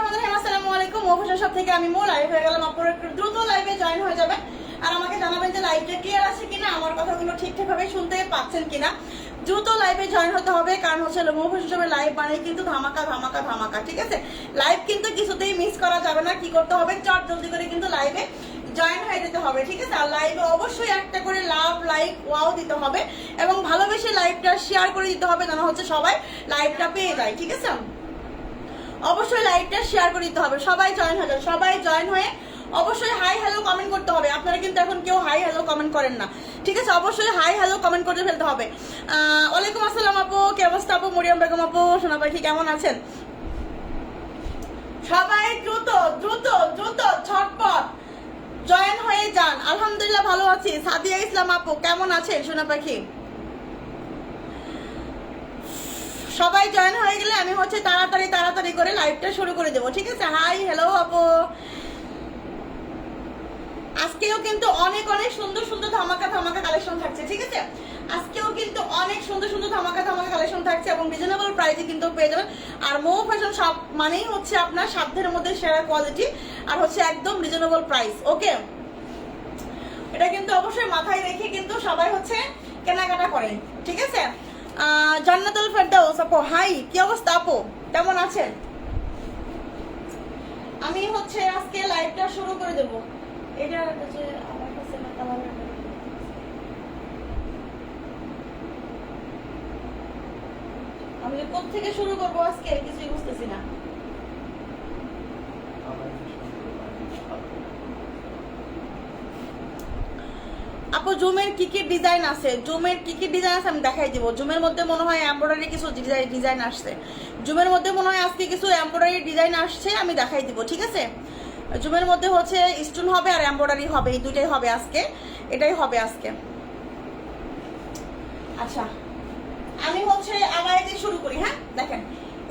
বিসমিল্লাহির রহমানির রহিম। আসসালামু আলাইকুম। অবশ্যই সব থেকে আমি মো লাইভ হয়ে গেলাম। আপনারা একটু দ্রুত লাইভে জয়েন হয়ে যাবেন আর আমাকে জানাবেন যে লাইভটা ক্লিয়ার আছে কিনা, আমার কথাগুলো ঠিকঠাকভাবে শুনতে পাচ্ছেন কিনা। দ্রুত লাইভে জয়েন হতে হবে, কারণ হচ্ছে মৌফেস হিসেবে লাইভ মানে কিন্তু ধামাকা ধামাকা ধামাকা, ঠিক আছে? লাইভ কিন্তু কিছুতেই মিস করা যাবে না। কি করতে হবে, চট জলদি করে কিন্তু লাইভে জয়েন হয়ে যেতে হবে, ঠিক আছে? আর লাইভে অবশ্যই একটা করে লাভ লাইক ওয়াও দিতে হবে এবং ভালোবেসে লাইভটা শেয়ার করে দিতে হবে, যেন হচ্ছে সবাই লাইভটা পেয়ে যায়, ঠিক আছে? অবশ্যই লাইভটা শেয়ার করে দিতে হবে। সবাই জয়েন হয়ে যাবে, সবাই জয়েন হয়ে অবশ্যই হাই হ্যালো কমেন্ট করতে হবে। আপনারা কিন্তু এখন কেউ হাই হ্যালো কমেন্ট করেন না, ঠিক আছে? অবশ্যই হাই হ্যালো কমেন্ট করে ফেলতে হবে। ওয়ালাইকুম আসসালাম আপু, কি অবস্থা আপু? মরিয়ম বেগম আপু, সোনা পাখি কেমন আছেন? সবাই দ্রুত দ্রুত দ্রুত ঝটপট জয়েন হয়ে যান। আলহামদুলিল্লাহ ভালো আছি। সাদিয়া ইসলাম আপু কেমন আছেন সোনা পাখি? সবাই জয়েন হয়ে গেলে আমি হচ্ছে তাড়াতাড়ি তাড়াতাড়ি করে লাইভটা শুরু করে দেবো, ঠিক আছে? হাই হ্যালো আপু। আজকেও কিন্তু অনেক অনেক সুন্দর সুন্দর ধামাকা ধামাকা কালেকশন থাকছে, ঠিক আছে? আজকেও কিন্তু অনেক সুন্দর সুন্দর ধামাকা ধামাকা কালেকশন থাকছে এবং রিজনেবল প্রাইসে কিন্তু পেয়ে যাবেন। আর মৌ ফ্যাশন সব মানেই হচ্ছে আপনার সাধ্যের মধ্যে সেরা কোয়ালিটি আর হচ্ছে একদম রিজনেবল প্রাইস, ওকে? এটা কিন্তু অবশ্যই মাথায় রেখে কিন্তু সবাই হচ্ছে কেনাকাটা করেন, ঠিক আছে? জান্নাতুল ফেরদাউস আপু, হাই, কি অবস্থা আপু, কেমন আছেন? আমি হচ্ছে আজকে লাইভটা শুরু করে দেব। এটা হচ্ছে আমার কাছে না কালার, আমি যে কোথা থেকে শুরু করব আজকে কিছুই বুঝতেছি না। আপু জুমের কি কি ডিজাইন আছে? জুমের কি কি ডিজাইন আছে আমি দেখাই দিব। জুমের মধ্যে মনে হয় এমব্রয়ডারি কিছু ডিজাইন আসছে। জুমের মধ্যে মনে হয় আজকে কিছু এমব্রয়ডারি ডিজাইন আসছে, আমি দেখাই দিব, ঠিক আছে? জুমের মধ্যে হচ্ছে স্টোন হবে আর এমব্রয়ডারি হবে, এই দুইটাই হবে আজকে, এটাই হবে আজকে। আচ্ছা, আমি হচ্ছে আবায়া দিয়ে শুরু করি। হ্যাঁ, দেখেন,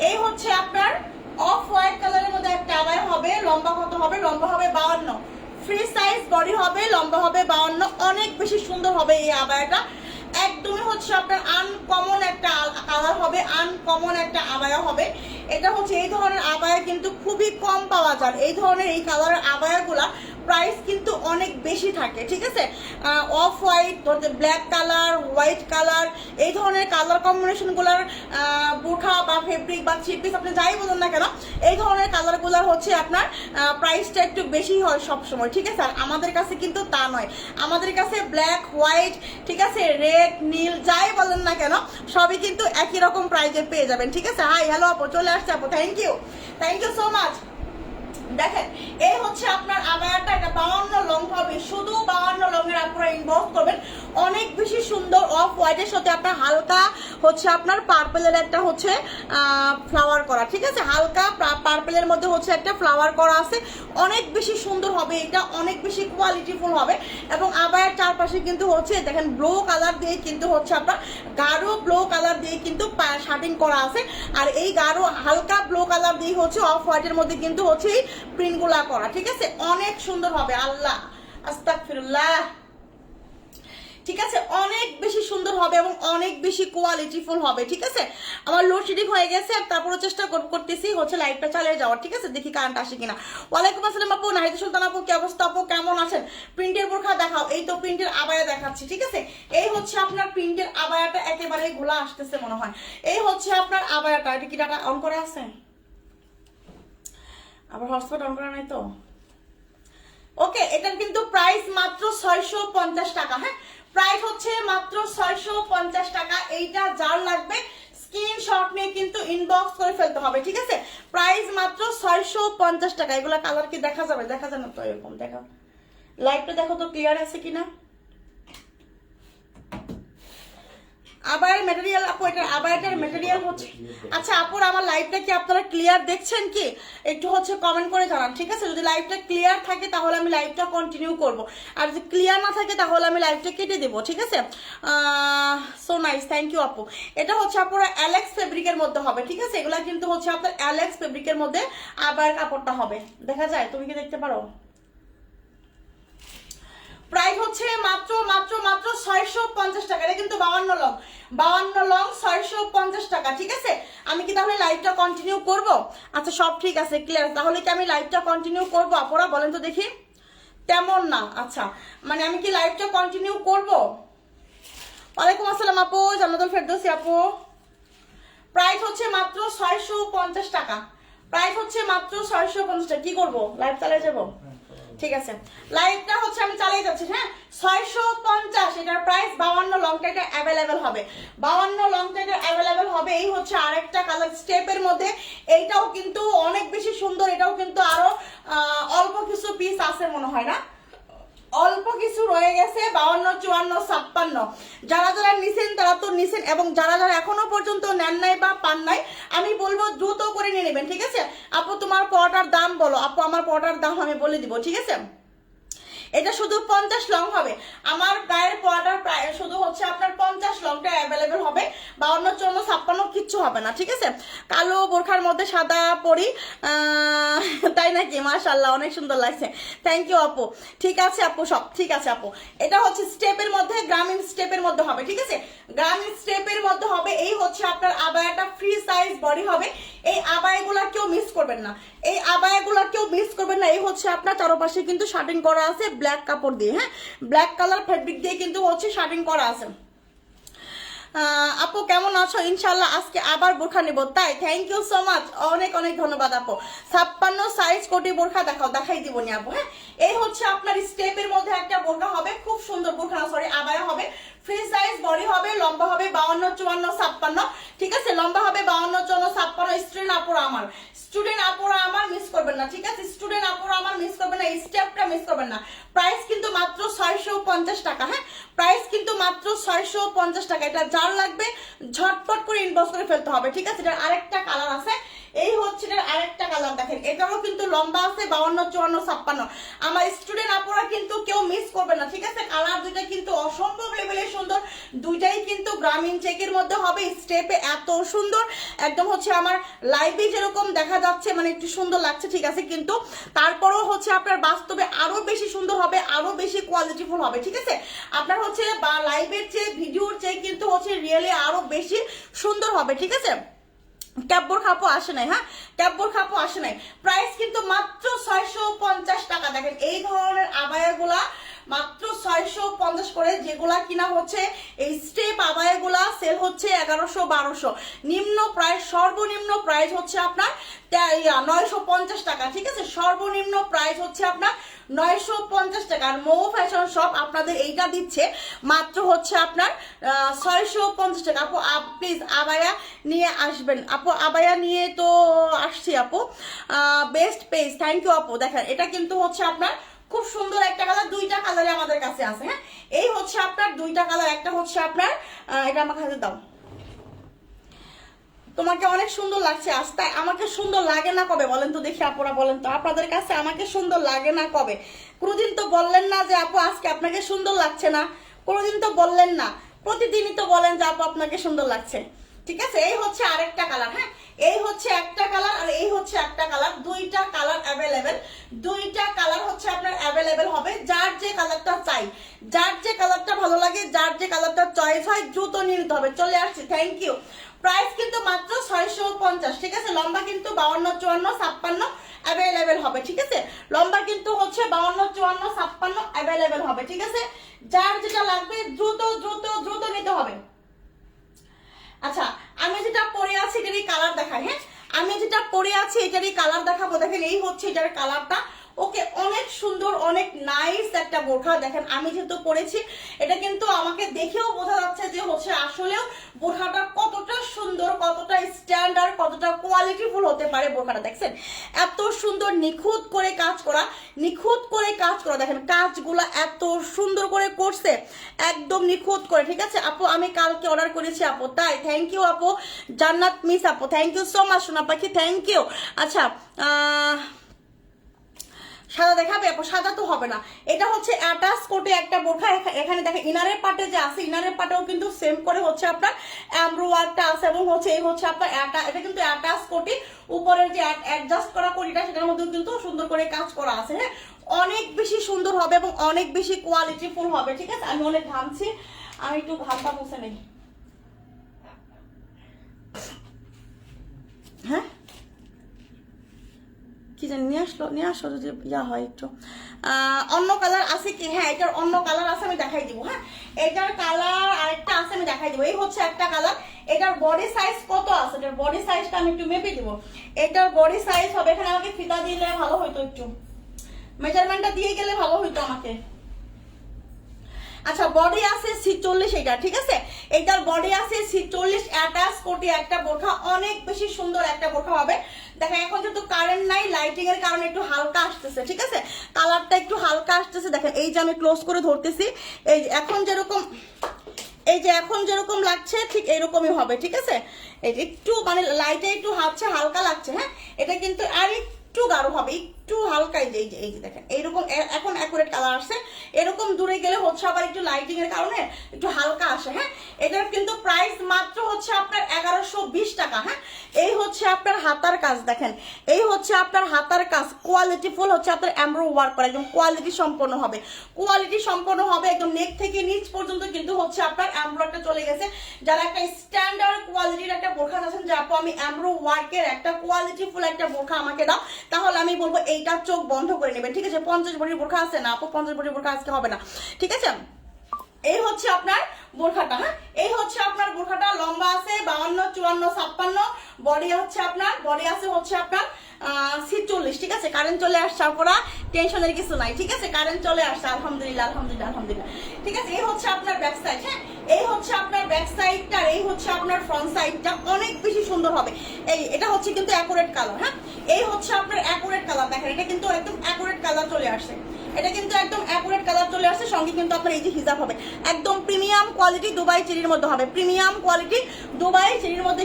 এই হচ্ছে আপনার অফ হোয়াইট কালারের মধ্যে একটা আবায়া হবে। লম্বা কত হবে? লম্বা হবে 52। ফ্রি সাইজ বডি হবে, লম্বা হবে 52। অনেক বেশি সুন্দর হবে এই আবায়াটা। একদমই হচ্ছে আপনার আনকমন একটা কালার হবে, আনকমন একটা আবায়া হবে। এটা হচ্ছে এই ধরনের আবায়া কিন্তু খুবই কম পাওয়া যায়। এই ধরনের এই কালারের আবায়াগুলা প্রাইস কিন্তু অনেক বেশি থাকে, ঠিক আছে? Off white, black colour, white colour, এই ধরনের কালার কম্বিনেশনগুলোর বুঠা বা ফেব্রিক বা থ্রি পিস আপনি যাই বলুন না কেন, এই ধরনের কালারগুলোর হচ্ছে আপনার প্রাইসটা একটু বেশি হয় সবসময়, ঠিক আছে? আর আমাদের কাছে কিন্তু তা নয়। আমাদের কাছে ব্ল্যাক, হোয়াইট, ঠিক আছে, রেড, নীল যাই বলেন না কেন সবই কিন্তু একই রকম প্রাইসে পেয়ে যাবেন, ঠিক আছে? হাই হ্যালো আপু, চলে আসছে আপু, থ্যাংক ইউ সো মাচ। দেখেন, এই হচ্ছে আপনার আবায়াটা, এটা 52 লং হবে, শুধু 52 লংয়ের আপনারা ইনবক্স করবেন। অনেক বেশি সুন্দর অফ হোয়াইটের সাথে আপনার হালকা হচ্ছে আপনার পার্পেলের একটা হচ্ছে ফ্লাওয়ার করা, ঠিক আছে? হালকা পার্পেলের মধ্যে হচ্ছে একটা ফ্লাওয়ার করা আছে। অনেক বেশি সুন্দর হবে এটা, অনেক বেশি কোয়ালিটিফুল হবে। এবং আবায়ার চারপাশে কিন্তু হচ্ছে দেখেন ব্লু কালার দিয়ে কিন্তু হচ্ছে আপনার গাঢ় ব্লু কালার দিয়ে কিন্তু শার্টিং করা আছে। আর এই গাঢ় হালকা ব্লু কালার দিয়ে হচ্ছে অফ হোয়াইটের মধ্যে কিন্তু হচ্ছে প্রিন্টগুলা করা, ঠিক আছে? অনেক সুন্দর হবে। আল্লাহ আস্তাগফিরুল্লাহ, ঠিক আছে? অনেক বেশি সুন্দর হবে এবং অনেক বেশি কোয়ালিটিফুল হবে, ঠিক আছে? আমার লোডশেডিং হয়ে গেছে, তারপরে চেষ্টা করতেছি হচ্ছে লাইভটা চালিয়ে যাওয়ার, ঠিক আছে? দেখি কারেন্ট আসে কিনা। ওয়ালাইকুম আসসালাম আপু, নাহিদ সুলতান আপু, কি অবস্থা আপু, কেমন আছেন? প্রিন্টের বোরখা দেখাও। এই তো প্রিন্টের আবায়া দেখাচ্ছি, ঠিক আছে? এই হচ্ছে আপনার প্রিন্টের আবায়াটা, একেবারে ঘোলা আসতেছে মনে হয়। এই হচ্ছে আপনার আবায়াটা। এটা কি ডাটা অন করে আছে? আবার হটস্পট অন করা নাই তো? ওকে, এটার কিন্তু প্রাইস মাত্র 650 টাকা। হ্যাঁ, প্রাইস হচ্ছে মাত্র 650 টাকা। এইটা যার লাগবে স্ক্রিনশট নিয়ে কিন্তু ইনবক্স করে ফেলতে হবে, ঠিক আছে? প্রাইস মাত্র 650 টাকা। এগুলা কালার কি দেখা যাবে? দেখা যায় না তো, এরকম দেখা। লাইভটা দেখো তো ক্লিয়ার আছে কিনা। আবায়ের ম্যাটেরিয়াল আপু, এটা আবায়াটার ম্যাটেরিয়াল হচ্ছে। আচ্ছা আপুর, আমার লাইভটা কি আপনারা ক্লিয়ার দেখছেন কি? একটু হচ্ছে কমেন্ট করে জানান, ঠিক আছে? যদি লাইভটা ক্লিয়ার থাকে তাহলে আমি লাইভটা কন্টিনিউ করব, আর যদি ক্লিয়ার না থাকে তাহলে আমি লাইভটা কেটে দেবো, ঠিক আছে? সো নাইস, থ্যাংক ইউ আপু। এটা হচ্ছে আপনারা অ্যালেক্স ফেব্রিকের মধ্যে হবে, ঠিক আছে? এগুলা কিন্তু হচ্ছে আপনার অ্যালেক্স ফেব্রিকের মধ্যে আবায়ের কাপড়টা হবে। দেখা যায়? তুমি কি দেখতে পারো? প্রাইস হচ্ছে মাত্র মাত্র মাত্র 650 টাকা। এটা কিন্তু 52 লং, 52 লং 650 টাকা। ঠিক আছে, আমি কি তাহলে লাইভটা কন্টিনিউ করব? আচ্ছা সব ঠিক আছে, ক্লিয়ার। তাহলে কি আমি লাইভটা কন্টিনিউ করব আপনারা বলেন তো দেখি? তেমন না, আচ্ছা মানে আমি কি লাইভটা কন্টিনিউ করব? ওয়ালাইকুম আসসালাম আপু, জান্নাতুল ফেরদৌসী আপু। প্রাইস হচ্ছে মাত্র 650 টাকা। প্রাইস হচ্ছে মাত্র 650 টাকা। কি করব, লাইভ চালিয়ে যাব? ঠিক আছে, লাইভটা হচ্ছে আমি চালিয়ে যাচ্ছি। হ্যাঁ, 650 এটার প্রাইস। 52 লংটা এটা অ্যাভেলেবেল হবে, 52 লংটা এটা অ্যাভেলেবেল হবে। এই হচ্ছে আরেকটা কালার স্টেপের মধ্যে, এইটাও কিন্তু অনেক বেশি সুন্দর। এটাও কিন্তু আরো অল্প কিছু পিস আছে মনে হয়, না অল্প কিছু রয়ে গেছে। 52, 54, 56 যারা যারা নিছেন তারা তো নিছেন, এবং যারা যারা এখনো পর্যন্ত নেন নাই বা পান নাই আমি বলবো দ্রুত করে নিয়ে নেবেন। ঠিক আছে আপু, তোমার পড়াটার দাম বলো। আপু আমার পড়াটার দাম আমি বলে দিব। ঠিক আছে, এটা শুধু 50 লং হবে। আমার গায়ের পড়াটার প্রায় শুধু হচ্ছে আপনার 50 লংটা অ্যাভেলেবেল হবে। 52, 54, 56 কিচ্ছু হবে না। ঠিক আছে, কালো বোরখার মধ্যে সাদা পরি, তাই নাকি? মাশাআল্লাহ, অনেক সুন্দর লাগছে। থ্যাংক ইউ আপু। ঠিক আছে আপু, সব ঠিক আছে আপু। এটা হচ্ছে স্টেপের মধ্যে, গ্রামীণ স্টেপের মধ্যে হবে। ঠিক আছে, গ্রামীণ স্টেপের মধ্যে হবে। এই হচ্ছে আপনার আবায়াটা ফ্রি সাইজ বডি হবে। এই আবায়াগুলা কেউ মিস করবেন না, এই আবায়াগুলা কেউ মিস করবেন না। এই হচ্ছে আপনার চারপাশে কিন্তু শার্টিং করা আছে ব্ল্যাক কাপড় দিয়ে। হ্যাঁ, ব্ল্যাক কালার ফেব্রিক দিয়ে কিন্তু হচ্ছে শার্টিং করা আছে। আপু কেমন আছো? ইনশাল্লাহ আজকে আবার বোরখা নিব। তাই, থ্যাংক ইউ সো মাচ, অনেক অনেক ধন্যবাদ আপু। 56 সাইজ কোটি বোরখা দেখাও, দেখাই দিব নি আপু। হ্যাঁ, এই হচ্ছে আপনার স্টেপের মধ্যে একটা বোরখা হবে, খুব সুন্দর বোরখা, সরি আবায়া হবে। ফ্রি সাইজ বডি হবে, লম্বা হবে 52, 54, 56। ঠিক আছে, লম্বা হবে 52, 54, 56। স্টুডেন্ট আপুরা আমার, স্টুডেন্ট আপুরা আমার মিস করবেন না। ঠিক আছে, স্টুডেন্ট আপুরা আমার মিস করবেন না, এই স্টেপটা মিস করবেন না। প্রাইস কিন্তু মাত্র 650 টাকা। হ্যাঁ, প্রাইস কিন্তু মাত্র 650 টাকা। এটা যার লাগবে ঝটপট করে ইনবক্স করে ফেলতে হবে। ঠিক আছে, এটার আরেকটা কালার আছে। এই হচ্ছে এটার আরেকটা কালার, দেখেন এটারও কিন্তু লম্বা আছে 52, 54, 56। আমার স্টুডেন্ট আপুরা কিন্তু কেউ মিস করবে না। ঠিক আছে, কালার দুইটা কিন্তু অসম্ভব লেভেলের সুন্দর, দুইটাই কিন্তু গ্রামীণ চেকের মধ্যে হবে। স্টেপে এত সুন্দর, একদম হচ্ছে আমার লাইভে যেরকম দেখা যাচ্ছে, মানে একটু সুন্দর লাগছে। ঠিক আছে, কিন্তু তারপরেও হচ্ছে আপনার বাস্তবে আরো বেশি সুন্দর হবে, আরো বেশি কোয়ালিটিফুল হবে। ঠিক আছে, আপনার হচ্ছে লাইভের চেয়ে ভিডিওর চেয়ে কিন্তু হচ্ছে রিয়েলি আরো বেশি সুন্দর হবে। ঠিক আছে, ক্যাপ বোরখা আপু আসে নাই। হ্যাঁ, ক্যাপ বোরখা আপু আসে নাই। প্রাইস কিন্তু মাত্র 650 টাকা। দেখেন এই ধরনের আবায়াগুলা মাত্র 650 করে, যেগুলা কিনা হচ্ছে এই স্টেপ আবায়াগুলা সেল হচ্ছে 1100, 1200। নিম্ন প্রাইস, সর্বনিম্ন প্রাইস হচ্ছে আপনার 950 টাকা। ঠিক আছে, সর্বনিম্ন প্রাইস হচ্ছে আপনার 950 টাকা। আর মৌ ফ্যাশন শপ আপনাদের এইটা দিচ্ছে মাত্র হচ্ছে আপনার 650 টাকা। আপু প্লিজ আবায়া নিয়ে আসবেন। আপু আবায়া নিয়ে তো আসছি আপু। বেস্ট পেজ, থ্যাংক ইউ আপু। দেখেন এটা কিন্তু হচ্ছে আপনার খুব সুন্দর একটা কালার, দুইটা কালারে আমাদের কাছে আছে। হ্যাঁ, এই হচ্ছে আপনার দুইটা কালার। একটা হচ্ছে আপনার এটা আমাকে হাতে দাও। তোমাকে অনেক সুন্দর লাগছে আজ, তাই আমাকে সুন্দর লাগে না কবে বলেন তো দেখি? আপুরা বলেন তো, আপনাদের কাছে আমাকে সুন্দর লাগে না কবে? কোনোদিন তো বললেন না যে আপু আজকে আপনাকে সুন্দর লাগছে না, কোনোদিন তো বললেন না। প্রতিদিনই তো বলেন যে আপু আপনাকে সুন্দর লাগছে। ঠিক আছে, এই হচ্ছে আরেকটা কালার। হ্যাঁ, এই হচ্ছে একটা কালার আর এই হচ্ছে একটা কালার। দুইটা কালার অ্যাভেলেবেল, দুইটা কালার হচ্ছে আপনার অ্যাভেলেবেল হবে। যার যে কালারটা চাই, যার যে কালারটা ভালো লাগে, যার যে কালারটা চয়েস হয় দ্রুত নিয়ে নিতে হবে। চলে আসছি, থ্যাংক ইউ। প্রাইস কিন্তু মাত্র 650। ঠিক আছে, লম্বা কিন্তু 52, 54, 56 অ্যাভেলেবেল হবে। ঠিক আছে, লম্বা কিন্তু হচ্ছে 52, 54, 56 অ্যাভেলেবেল হবে। ঠিক আছে, যার যেটা লাগবে দ্রুত দ্রুত দ্রুত নিতে হবে। আচ্ছা, আমি যেটা পরে আছি এটারই কালার দেখাই। হ্যাঁ, আমি যেটা পরে আছি এটারই কালার দেখাবো। দেখেন এই হচ্ছে এটার কালারটা। ওকে, অনেক সুন্দর, অনেক নাইস একটা বোরখা। দেখেন আমি যেহেতু পরেছি, এটা কিন্তু আমাকে দেখেও বোঝা যাচ্ছে যে হচ্ছে আসলেও বোরখাটা কতটা সুন্দর, কতটা স্ট্যান্ডার্ড, কতটা কোয়ালিটিফুল হতে পারে বোরখাটা। দেখছেন এত সুন্দর নিখুঁত করে কাজ করা, নিখুঁত করে কাজ করা। দেখেন কাজগুলা এত সুন্দর করে করছে, একদম নিখুঁত করে। ঠিক আছে আপু, আমি কালকে অর্ডার করেছি আপু। তাই, থ্যাংক ইউ আপু। জান্নাত মিস আপু, থ্যাংক ইউ সো মাচ সোনা পাখি, থ্যাংক ইউ। আচ্ছা, সাদা দেখাবে আপু? সাদা তো হবে না। এটা হচ্ছে অ্যাটাচ কোটে একটা বোরখা। এখানে দেখেন ইনারের পার্টে যে আছে, ইনারের পার্টেও কিন্তু সেম করে হচ্ছে আপনার এমব্রো ওয়ার্কটা আছে, এবং হচ্ছে এই হচ্ছে আপনার এটা কিন্তু অ্যাটাচ কোটি। উপরের যে অ্যাডজাস্ট করা কোটিটা সেটার মধ্যেও কিন্তু সুন্দর করে কাজ করা আছে। হ্যাঁ, অনেক বেশি সুন্দর হবে এবং অনেক বেশি কোয়ালিটিফুল হবে, ঠিক আছে? আমি অনেক ঘামছি, আমি একটু ঘামটা মুছে নেই। হ্যাঁ কি জানি নিয়ে আসো যদি ইয়া হয় একটু। অন্য কালার আছে কি? হ্যাঁ এটার অন্য কালার আছে, আমি দেখাই দিব। হ্যাঁ এটার কালার আরেকটা আছে, আমি দেখাই দিব। এই হচ্ছে একটা কালার। এটার বডি সাইজ কত আছে? এটার বডি সাইজটা আমি একটু মেপে দিব। এটার বডি সাইজ হবে, এখানে আমাকে ফিতা দিলে ভালো হইতো, একটু মেজারমেন্টটা দিয়ে গেলে ভালো হইতো আমাকে। আচ্ছা বডি আছে 46, এটা ঠিক আছে। এটার বডি আছে 46, অ্যাটাচ কোটি একটা বোরখা, অনেক বেশি সুন্দর একটা বোরখা হবে। দেখেন এখন যেহেতু কারেন্ট নাই, লাইটিং এর কারণে একটু হালকা আসতেছে, ঠিক আছে? কালারটা একটু হালকা আসতেছে। দেখেন এই যে আমি ক্লোজ করে ধরতেছি, এই যে এখন যেরকম লাগছে ঠিক এরকমই হবে, ঠিক আছে? এই যে একটু মানে লাইটে একটু হালকা লাগছে। হ্যাঁ এটা কিন্তু আর একটু গাঢ় হবে, একটু হালকা। এই যে দেখেন এইরকম এখন অ্যাকুরেট কালার আসছে। এরকম দূরে গেলে হচ্ছে আবার একটু লাইটিং এর কারণে একটু হালকা আসে। হ্যাঁ এটার কিন্তু প্রাইস মাত্র হচ্ছে আপনার 1120 টাকা। হ্যাঁ এই হচ্ছে আপনার হাতার কাজ, দেখেন এই হচ্ছে আপনার হাতার কাজ, কোয়ালিটিফুল হচ্ছে আপনার এমব্রো ওয়ার্ক করা, একদম কোয়ালিটি সম্পন্ন হবে, একদম নেক থেকে নিচ পর্যন্ত কিন্তু হচ্ছে আপনার এমব্রোটা চলে গেছে। যারা একটা স্ট্যান্ডার্ড কোয়ালিটির একটা বোরখা আছেন যে আপু আমি এমব্রো ওয়ার্কের একটা কোয়ালিটিফুল একটা বোরখা আমাকে দাও, তাহলে আমি বলবো এইটা চোখ বন্ধ করে নেবেন, ঠিক আছে? 50 ভরির বোরখা আছে না আপু, 50 ভরির বোরখা আজকে হবে না, ঠিক আছে? এই হচ্ছে আপনার বোরখাটা। হ্যাঁ এই হচ্ছে আপনার বোরখাটা, লম্বা আছে 52, 54, 56, বডি আছে হচ্ছে আপনার 46, ঠিক আছে? কারেন্ট চলে আসছে, আপনারা টেনশনের কিছু নাই, ঠিক আছে? কারেন্ট চলে আসছে, আলহামদুলিল্লাহ, ঠিক আছে? এই হচ্ছে আপনার ব্যাক সাইড। হ্যাঁ এই হচ্ছে আপনার ব্যাক সাইডটা, এই হচ্ছে আপনার ফ্রন্ট সাইডটা, অনেক বেশি সুন্দর হবে। এটা হচ্ছে কিন্তু অ্যাকুরেট কালার। হ্যাঁ এই হচ্ছে আপনার অ্যাকুরেট কালার, দেখেন এটা কিন্তু একদম অ্যাকুরেট কালার চলে আসছে, সঙ্গে কিন্তু আপনার এই যে হিজাব হবে, একদম প্রিমিয়াম কোয়ালিটি দুবাই চেরির মধ্যে হবে,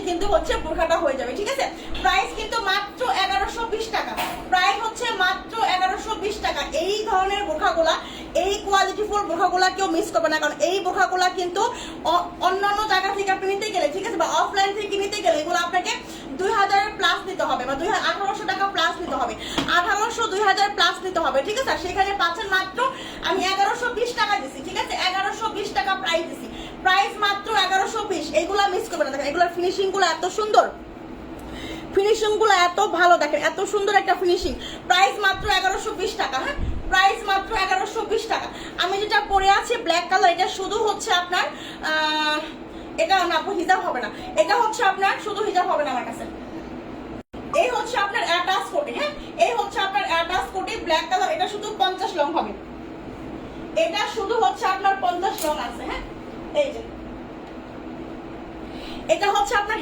কিন্তু হচ্ছে বোরখাটা হয়ে যাবে, ঠিক আছে? প্রাইস কিন্তু মাত্র 1120 টাকা, প্রাইস হচ্ছে মাত্র 1120 টাকা। এই ধরনের বোরখাগুলা, এই কোয়ালিটিফুল বোরখাগুলা কেউ মিস করবে না, কারণ এই বোরখাগুলা কিন্তু অন্যান্য জায়গা থেকে আপনি নিতে গেলে, ঠিক আছে, বা অফলাইন থেকে নিতে গেলে এগুলো আপনাকে 2000 প্লাস নিতে হবে, বা 1800 টাকা প্লাস নিতে হবে, 1800 2000 প্লাস নিতে হবে, ঠিক আছে? সেখানে পাচ্ছেন মাত্র আমি 1120 টাকা দিছি, ঠিক আছে? 1120 টাকা প্রাইস দিছি, প্রাইস মাত্র 1120। এগুলা মিস করবেন না, দেখেন এগুলোর ফিনিশিং গুলো এত সুন্দর, এত ভালো, দেখেন এত সুন্দর একটা ফিনিশিং। প্রাইস মাত্র 1120 টাকা। হ্যাঁ প্রাইস মাত্র 1120 টাকা। আমি যেটা পরে আছি ব্ল্যাক কালার, এটা শুধু হচ্ছে আপনার এটা না আপু হিজাব হবে না, এটা হচ্ছে আপনার শুধু হিজাব হবে না আমার কাছে। এই হচ্ছে আপনার অ্যাটাচ কোটি। হ্যাঁ এই হচ্ছে আপনার অ্যাটাচ কোটি ব্ল্যাক কালার, এটা শুধু 50 লং হবে, এটা শুধু হচ্ছে আপনার 50 লং আছে। হ্যাঁ এই যে এটা হচ্ছে আপনার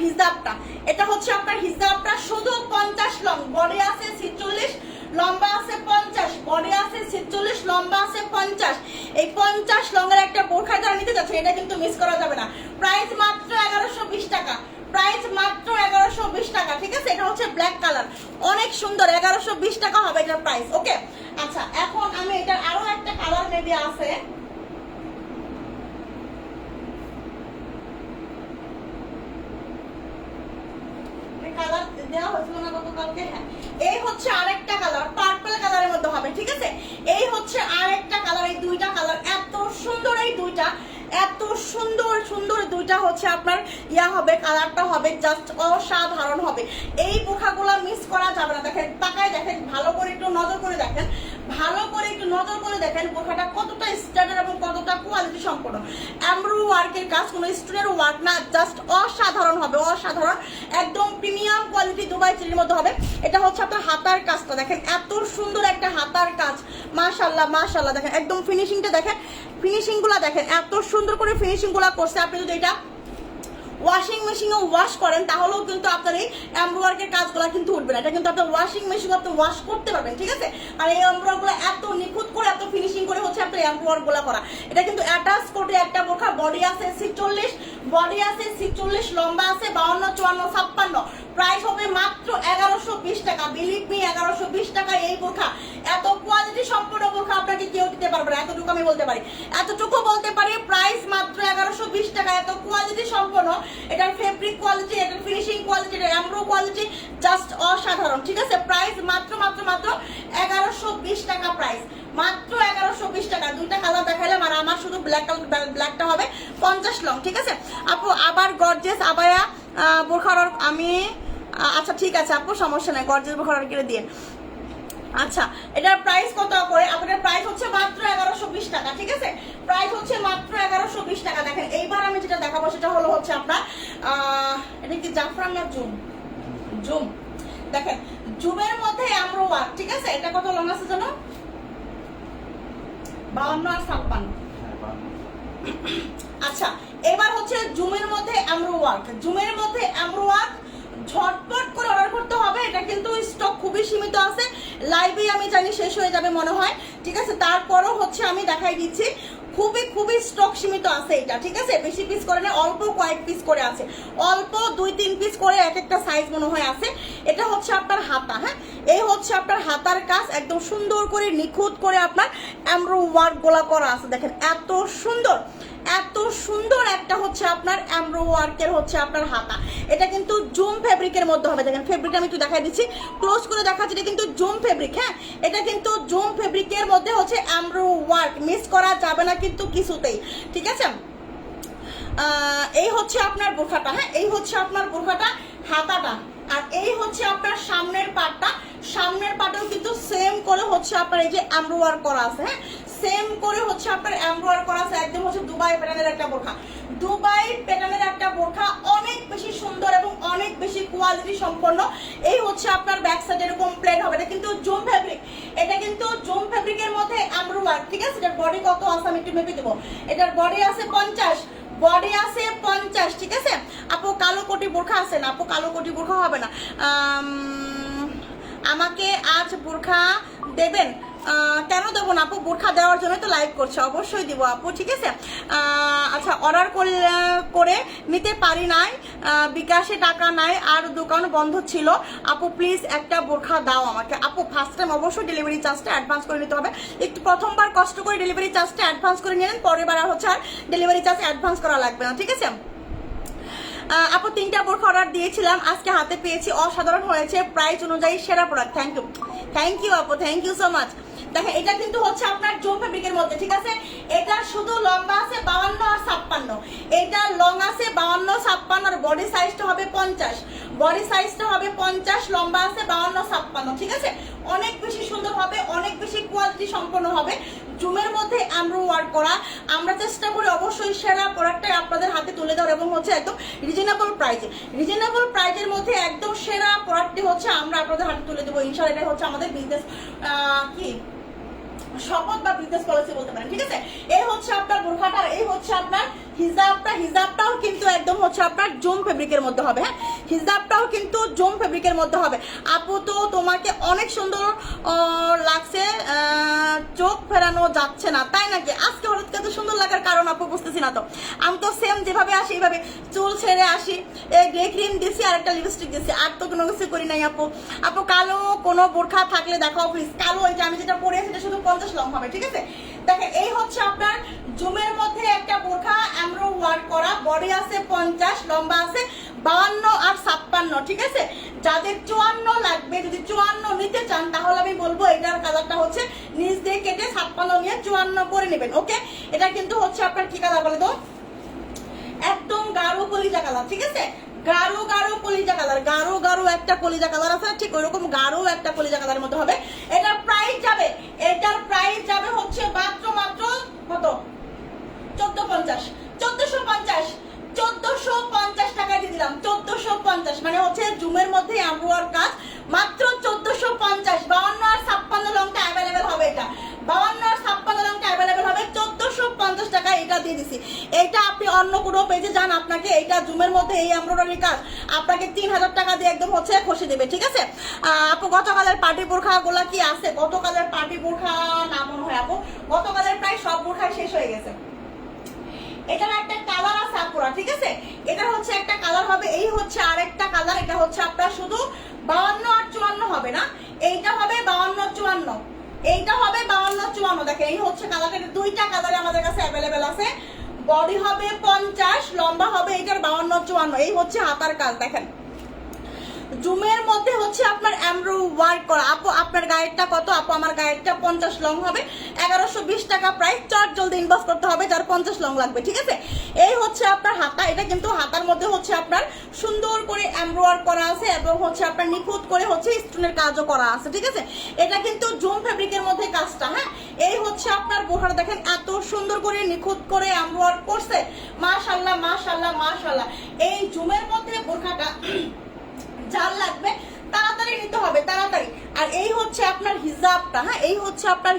হিজাবটা, শুধু 50 লং, বডি আছে 46, লম্বা আছে 50, বডি আছে 46, লম্বা আছে 50। এই 50 লং এর একটা বোরখা যারা নিতে যাচ্ছে এটা কিন্তু মিস করা যাবে না। প্রাইস মাত্র 1120 টাকা, ঠিক আছে? এটা হচ্ছে ব্ল্যাক কালার, অনেক সুন্দর, 1120 টাকা হবে এটার প্রাইস। ওকে আচ্ছা এখন আমি এটার আরো একটা কালার মেবি আছে, কালার দেওয়া হয়েছিল না গতকালকে। হ্যাঁ এই হচ্ছে আরেকটা কালার, পার্পল কালারের মধ্যে হবে, ঠিক আছে? এই হচ্ছে আরেকটা কালার, এই দুইটা কালার এত সুন্দর, এই দুইটা এত সুন্দর দুইটা হচ্ছে আপনার হবে, কালারটা হবে জাস্ট অসাধারণ হবে। এই বোরখাগুলো মিস করা যাবে না। দেখেন তাকায় দেখেন, ভালো করে একটু নজর করে দেখেন, বোরখাটা কতটা স্ট্যান্ডার্ড এবং কতটা কোয়ালিটি সম্পন্ন। এমব্রো ওয়ার্কের কাজ, কোনো স্টোনের ওয়ার্ক না, জাস্ট অসাধারণ হবে, অসাধারণ, একদম প্রিমিয়াম কোয়ালিটি দুবাই চেরির মধ্যে হবে। এটা হচ্ছে আপনার হাতার কাজটা, দেখেন এত সুন্দর একটা হাতার কাজ, মাশাআল্লাহ, দেখেন একদম ফিনিশিংটা দেখেন, ফিনিশিংগুলো দেখেন এত সুন্দর করে ফিনিশিংগুলো করছে। আপনি যদি এটা ওয়াশিং মেশিনে ওয়াশ করেন তাহলেও কিন্তু আপনার এই এমব্রয়ডারির কাজগুলো কিন্তু উঠবে না, এটা কিন্তু আপনার ওয়াশিং মেশিনে আপনি ওয়াশ করতে পারবেন, ঠিক আছে? আর এই এমব্রয়ডারিগুলো এত নিখুঁত করে, এত ফিনিশিং করে হচ্ছে আপনার এমব্রয়ডারিগুলো করা। এটা কিন্তু অ্যাটাচ কোটে একটা বোরখা, বডি আছে 46, লম্বা আছে 52, 54, 56, প্রাইস হবে মাত্র 1120 টাকা। বিলিভ মি 1120 টাকা এই বোরখা, এত কোয়ালিটি সম্পন্ন বোরখা আপনাকে কেউ দিতে পারবে না, এতটুকু আমি বলতে পারি, প্রাইস মাত্র 1120 টাকা, এত কোয়ালিটি সম্পন্ন। এটার ফেব্রিক কোয়ালিটি, এটার ফিনিশিং কোয়ালিটি, এটার এমব্রো কোয়ালিটি জাস্ট অসাধারণ, ঠিক আছে? প্রাইস মাত্র 1120 1120 টাকা প্রাইস, মাত্র 1120 টাকা। দুইটা কালার দেখাইলাম, আর আমার শুধু ব্ল্যাকটা হবে 50 লং, ঠিক আছে আপু। আবার গর্জিয়াস আবায়া বোরখার আমি, আচ্ছা ঠিক আছে আপু, সমস্যা নাই, গর্জিয়াস বোরখার কিনে দিন। আচ্ছা, এটার প্রাইস কত করে? আপনার প্রাইস হচ্ছে মাত্র 1120 টাকা, ঠিক আছে, প্রাইস হচ্ছে মাত্র 1120 টাকা। দেখেন এইবার আমি যেটা দেখাবো সেটা হলো হচ্ছে আপনার এটা কি জাফরান না জুম? জুম। দেখেন জুমের মধ্যে এমব্রো ওয়ার্ক, ঠিক আছে, এটা কত লং আছে জানো? 52 আর 56। আচ্ছা, এবার হচ্ছে জুমের মধ্যে এমব্রো ওয়ার্ক, জুমের মধ্যে এমব্রো ওয়ার্ক ঝটপট করে অর্ডার করতে হবে। এটা কিন্তু স্টক খুবই সীমিত আছে, লাইভে আমি জানি শেষ হয়ে যাবে মনে হয়, ঠিক আছে, তারপরও হচ্ছে আমি দেখাই দিচ্ছি, খুবই স্টক সীমিত আছে এটা, ঠিক আছে, বেশি পিস করে না, অল্প কয়েক পিস করে আছে, অল্প 2-3 পিস করে এক একটা সাইজ মনে হয় আছে। এটা হচ্ছে আপনার হাতা, হ্যাঁ, এই হচ্ছে আপনার হাতার কাজ, একদম সুন্দর করে নিখুঁত করে আপনার এমব্রো ওয়ার্ক গোলা করা আছে। দেখেন এত সুন্দর, এত সুন্দর একটা হচ্ছে আপনার এমব্রো ওয়ার্কের হচ্ছে আপনার হাতা। এটা কিন্তু জুম ফেব্রিকের মধ্যে হবে। দেখেন ফেব্রিকটা আমি একটু দেখাই দিচ্ছি, ক্লোজ করে দেখাচ্ছি, এটা কিন্তু জুম ফেব্রিক, হ্যাঁ, এটা কিন্তু জুম ফেব্রিকের মধ্যে হচ্ছে এমব্রো ওয়ার্ক, মিস করা যাবে না কিন্তু কিছুতেই, ঠিক আছে। এই হচ্ছে আপনার বোরখাটা, হ্যাঁ, এই হচ্ছে আপনার বোরখাটা, হাতাটা, আর এই হচ্ছে আপনার সামনের পাটটা, সামনের পাটেও কিন্তু সেম করে হচ্ছে আপনার এই যে এমব্রো ওয়ার্ক করা আছে, হ্যাঁ, সেম করে হচ্ছে আপনার এমব্রো ওয়ার্ক করা আছে, একদম হচ্ছে দুবাই প্যাটার্নের একটা বোরখা, দুবাই প্যাটার্নের একটা বোরখা, অনেক বেশি সুন্দর এবং অনেক বেশি কোয়ালিটি সম্পন্ন। এই হচ্ছে আপনার ব্যাক সাইড এরকম প্লেন হবে, এটা কিন্তু জুম ফেব্রিক, এটা কিন্তু জুম ফেব্রিকের মধ্যে এমব্রো ওয়ার্ক, ঠিক আছে। এটার বডি কত আছে আমি একটু মেপে দেবো, এটার বডি আছে 50, বডি আছে 50, ঠিক আছে আপু। কালো কোটি বোরখা আছে না আপু? কালো কোটি বোরখা হবে না। আমাকে আজ বোরখা দেবেন? কেন দেবো না আপু, বোরখা দেওয়ার জন্য তো লাইভ করছে, অবশ্যই দিব আপু, ঠিক আছে। আচ্ছা, অর্ডার করে নিতে পারি নাই, বিকাশে টাকা নাই, আর দোকান বন্ধ ছিল আপু, প্লিজ একটা বোরখা দাও আমাকে। আপু ফার্স্ট টাইম অবশ্যই ডেলিভারি চার্জটা অ্যাডভান্স করে নিতে হবে, একটু প্রথমবার কষ্ট করে ডেলিভারি চার্জটা অ্যাডভান্স করে নিলেন, পরের বার আর হচ্ছে আর ডেলিভারি চার্জ অ্যাডভান্স করা লাগবে না, ঠিক আছে। আপু 3টা বোরখা অর্ডার দিয়েছিলাম, আজকে হাতে পেয়েছি, অসাধারণ হয়েছে, প্রাইস অনুযায়ী সেরা প্রোডাক্ট। থ্যাংক ইউ আপু, থ্যাংক ইউ সো মাচ। দেখেন এটা কিন্তু হচ্ছে আপনার জুম ফেব্রিকের মধ্যে, ঠিক আছে, এটা শুধু লম্বা আছে 52 আর 56, এটা লং আছে 52 56, আর বডি সাইজটা হবে 50, বডি সাইজটা হবে 50, লম্বা আছে 52 56, ঠিক আছে, অনেক বেশি সুন্দর হবে, অনেক বেশি কোয়ালিটি সম্পন্ন হবে, জুমের মধ্যে এমব্রো ওয়ার্ক করা। আমরা চেষ্টা করি অবশ্যই সেরা প্রোডাক্টটাই আপনাদের হাতে তুলে দেওয়ার, এবং হচ্ছে একদম রিজনেবল প্রাইজের মধ্যে একদম সেরা প্রোডাক্টটি হচ্ছে আমরা আপনাদের হাতে তুলে দেবো ইনশাআল্লাহ। এটা হচ্ছে আমাদের বিজনেস কি শপথ বা বিজনেস পলিসি বলতে পারেন, ঠিক আছে। এই হচ্ছে আপনার বোরখাটা, এই হচ্ছে আপনার হিজাবটাও কিন্তু একদম হচ্ছে আপনার জুম ফেব্রিকের মধ্যে হবে, হ্যাঁ, হিজাবটাও কিন্তু জুম ফেব্রিকের মধ্যে হবে। আপু তো তোমাকে অনেক সুন্দর লাগছে, চোখ ফেরানো যাচ্ছে না, তাই নাকি? আজকে হঠাৎ এত সুন্দর লাগার কারণ আপু বুঝতেছি না তো, আমি তো সেম যেভাবে আসি এইভাবে চুল ছেড়ে আসি, এই গ্রে ক্রিম দিছি আর একটা লিপস্টিক দিছি, আর তো কোনো কিছু করি নাই আপু। আপু কালো কোনো বোরখা থাকলে দেখাও প্লিজ। কালো এই যে আমি যেটা পরে আছি এটা শুধু 50 লং হবে, ঠিক আছে। দেখেন এই হচ্ছে আপনার জুমের মধ্যে একটা বোরখা, এমব্রো ওয়ার্ক করা, বডি আছে 50, লম্বা আছে 52 আর 56, ঠিক আছে। যাদের 54 লাগবে, যদি 54 নিতে চান তাহলে আমি বলবো এটার কালারটা হচ্ছে নিচ দিয়ে কেটে 56 নিয়ে 54 করে নেবেন, ওকে। এটা কিন্তু হচ্ছে আপনার কি কালার বলে তো, একদম গাঢ় কলিজা কালার, ঠিক আছে, গাঢ় কলিজা কালার, গাঢ় একটা কলিজা কালার আছে, ঠিক ওইরকম গাঢ় একটা কলিজা কালারের মধ্যে হবে। এটার প্রাইস যাবে হচ্ছে মাত্র কত, 1450 টাকায় দিয়ে দিলাম, 1450, মানে হচ্ছে জুমের মধ্যে এমব্রো ওয়ার্ক কাজ, মাত্র 1450। 52 আর 56 লংটা অ্যাভেলেবেল হবে, এটা 52 আর 56 লংটা অ্যাভেলেবেল হবে, 1450 টাকায় এটা দিয়ে দিছি। এটা আপনি অন্য কোনো পেজে যান, আপনাকে এইটা জুমের মধ্যে এই এমব্রয়ডারি কাজ আপনাকে 3000 টাকা দিয়ে একদম হচ্ছে খসে দেবে, ঠিক আছে। আপু গতকালের পার্টি বোরখা গুলা কি আছে? গতকালের পার্টি বোরখা না মনে হয় আপু, গতকালের প্রায় সব বোরখাই শেষ হয়ে গেছে। এটার একটা কালার আছে আপুরা, ঠিক আছে, এটা হচ্ছে একটা কালার হবে, এই হচ্ছে আরেকটা কালার, এটা হচ্ছে আপনার শুধু 52 আর 54 হবে না, এইটা হবে 52 54, এইটা হবে 52 54। দেখেন এই হচ্ছে কালারটা, দুইটা কালারে আমাদের কাছে অ্যাভেলেবেল আছে, বডি হবে 50, লম্বা হবে এটার 52 54। এই হচ্ছে হাতার কাজ, দেখেন জুমের মধ্যে হচ্ছে আপনার এমব্রো ওয়ার্ক করা। আপু আপনার গায়ে গায়েরটা কত আপু? আমার গায়েরটা 50 লং হবে, 1120 টাকা প্রাইস। চট জলদি ইনবক্স করতে হবে যার 50 লং লাগবে, ঠিক আছে? এই হচ্ছে আপনার হাতা, এটা কিন্তু হাতার মধ্যে হচ্ছে আপনার সুন্দর করে এমব্রয়ডারি করা আছে এবং হচ্ছে আপনার নিখুঁত করে হচ্ছে স্টোনের কাজও করা আছে, ঠিক আছে? এটা কিন্তু জুম ফেব্রিকের মধ্যে কাজটা, হ্যাঁ। এই হচ্ছে আপনার বোরখাটা দেখেন এত সুন্দর করে নিখুঁত করে এমব্রয়ডারি করছে, মাশাআল্লাহ মাশাআল্লাহ মাশাআল্লাহ। এই জুমের মধ্যে বোরখাটা যার লাগবে তাড়াতাড়ি নিতে হবে, তাড়াতাড়ি। আর এই হচ্ছে আপনার হিজাবটা, হ্যাঁ, এই হচ্ছে আপনার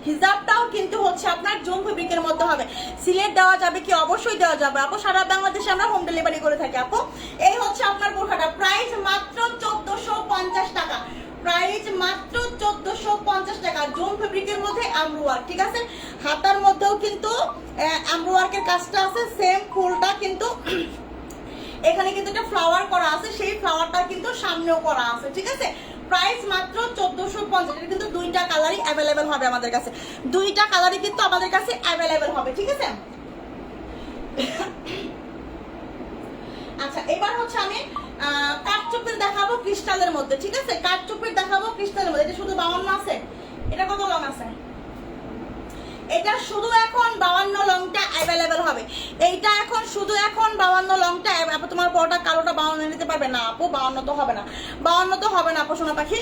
হিজাবটাও কিন্তু হচ্ছে আপনার জুম ফেব্রিকের মধ্যে হবে। সিলেট দেওয়া যাবে কি? অবশ্যই দেওয়া যাবে আপু, সারা বাংলাদেশে আমরা হোম ডেলিভারি করে থাকি আপু। এই হচ্ছে আপনার বোরখাটা, প্রাইস মাত্র 1450 টাকা, প্রাইস মাত্র 1450 টাকা। জুম ফেব্রিকের মধ্যে এমব্রয়ডারি, ঠিক আছে? হাতার মধ্যেও কিন্তু এমব্রয়ডারির কাজটা আছে, সেম ফুলটা কিন্তু এখানে কিন্তু একটা ফ্লাওয়ার করা আছে, সেই ফ্লাওয়ারটা কিন্তু সামনেও করা আছে, ঠিক আছে? প্রাইস মাত্র 1450। এটা কিন্তু দুইটা কালারই অ্যাভেলেবেল হবে আমাদের কাছে, দুইটা কালারই কিন্তু আমাদের কাছে অ্যাভেলেবেল হবে, ঠিক আছে? আচ্ছা, এবার হচ্ছে আমি কাঠচুপির দেখাবো ক্রিস্টালের মধ্যে, ঠিক আছে? কাঠচুপির দেখাবো ক্রিস্টালের মধ্যে। এটা শুধু 52 আছে, এটা কত লং আছে? এটা শুধু এখন 52 লংটা অ্যাভেলেবেল হবে। এইটা এখন শুধু এখন 52 লংটা। আপু তোমার বড়টা কালোটা 52 নিতে পারবে না আপু? 52 তো হবে না, 52 তো হবে না আপু সোনা পাখি।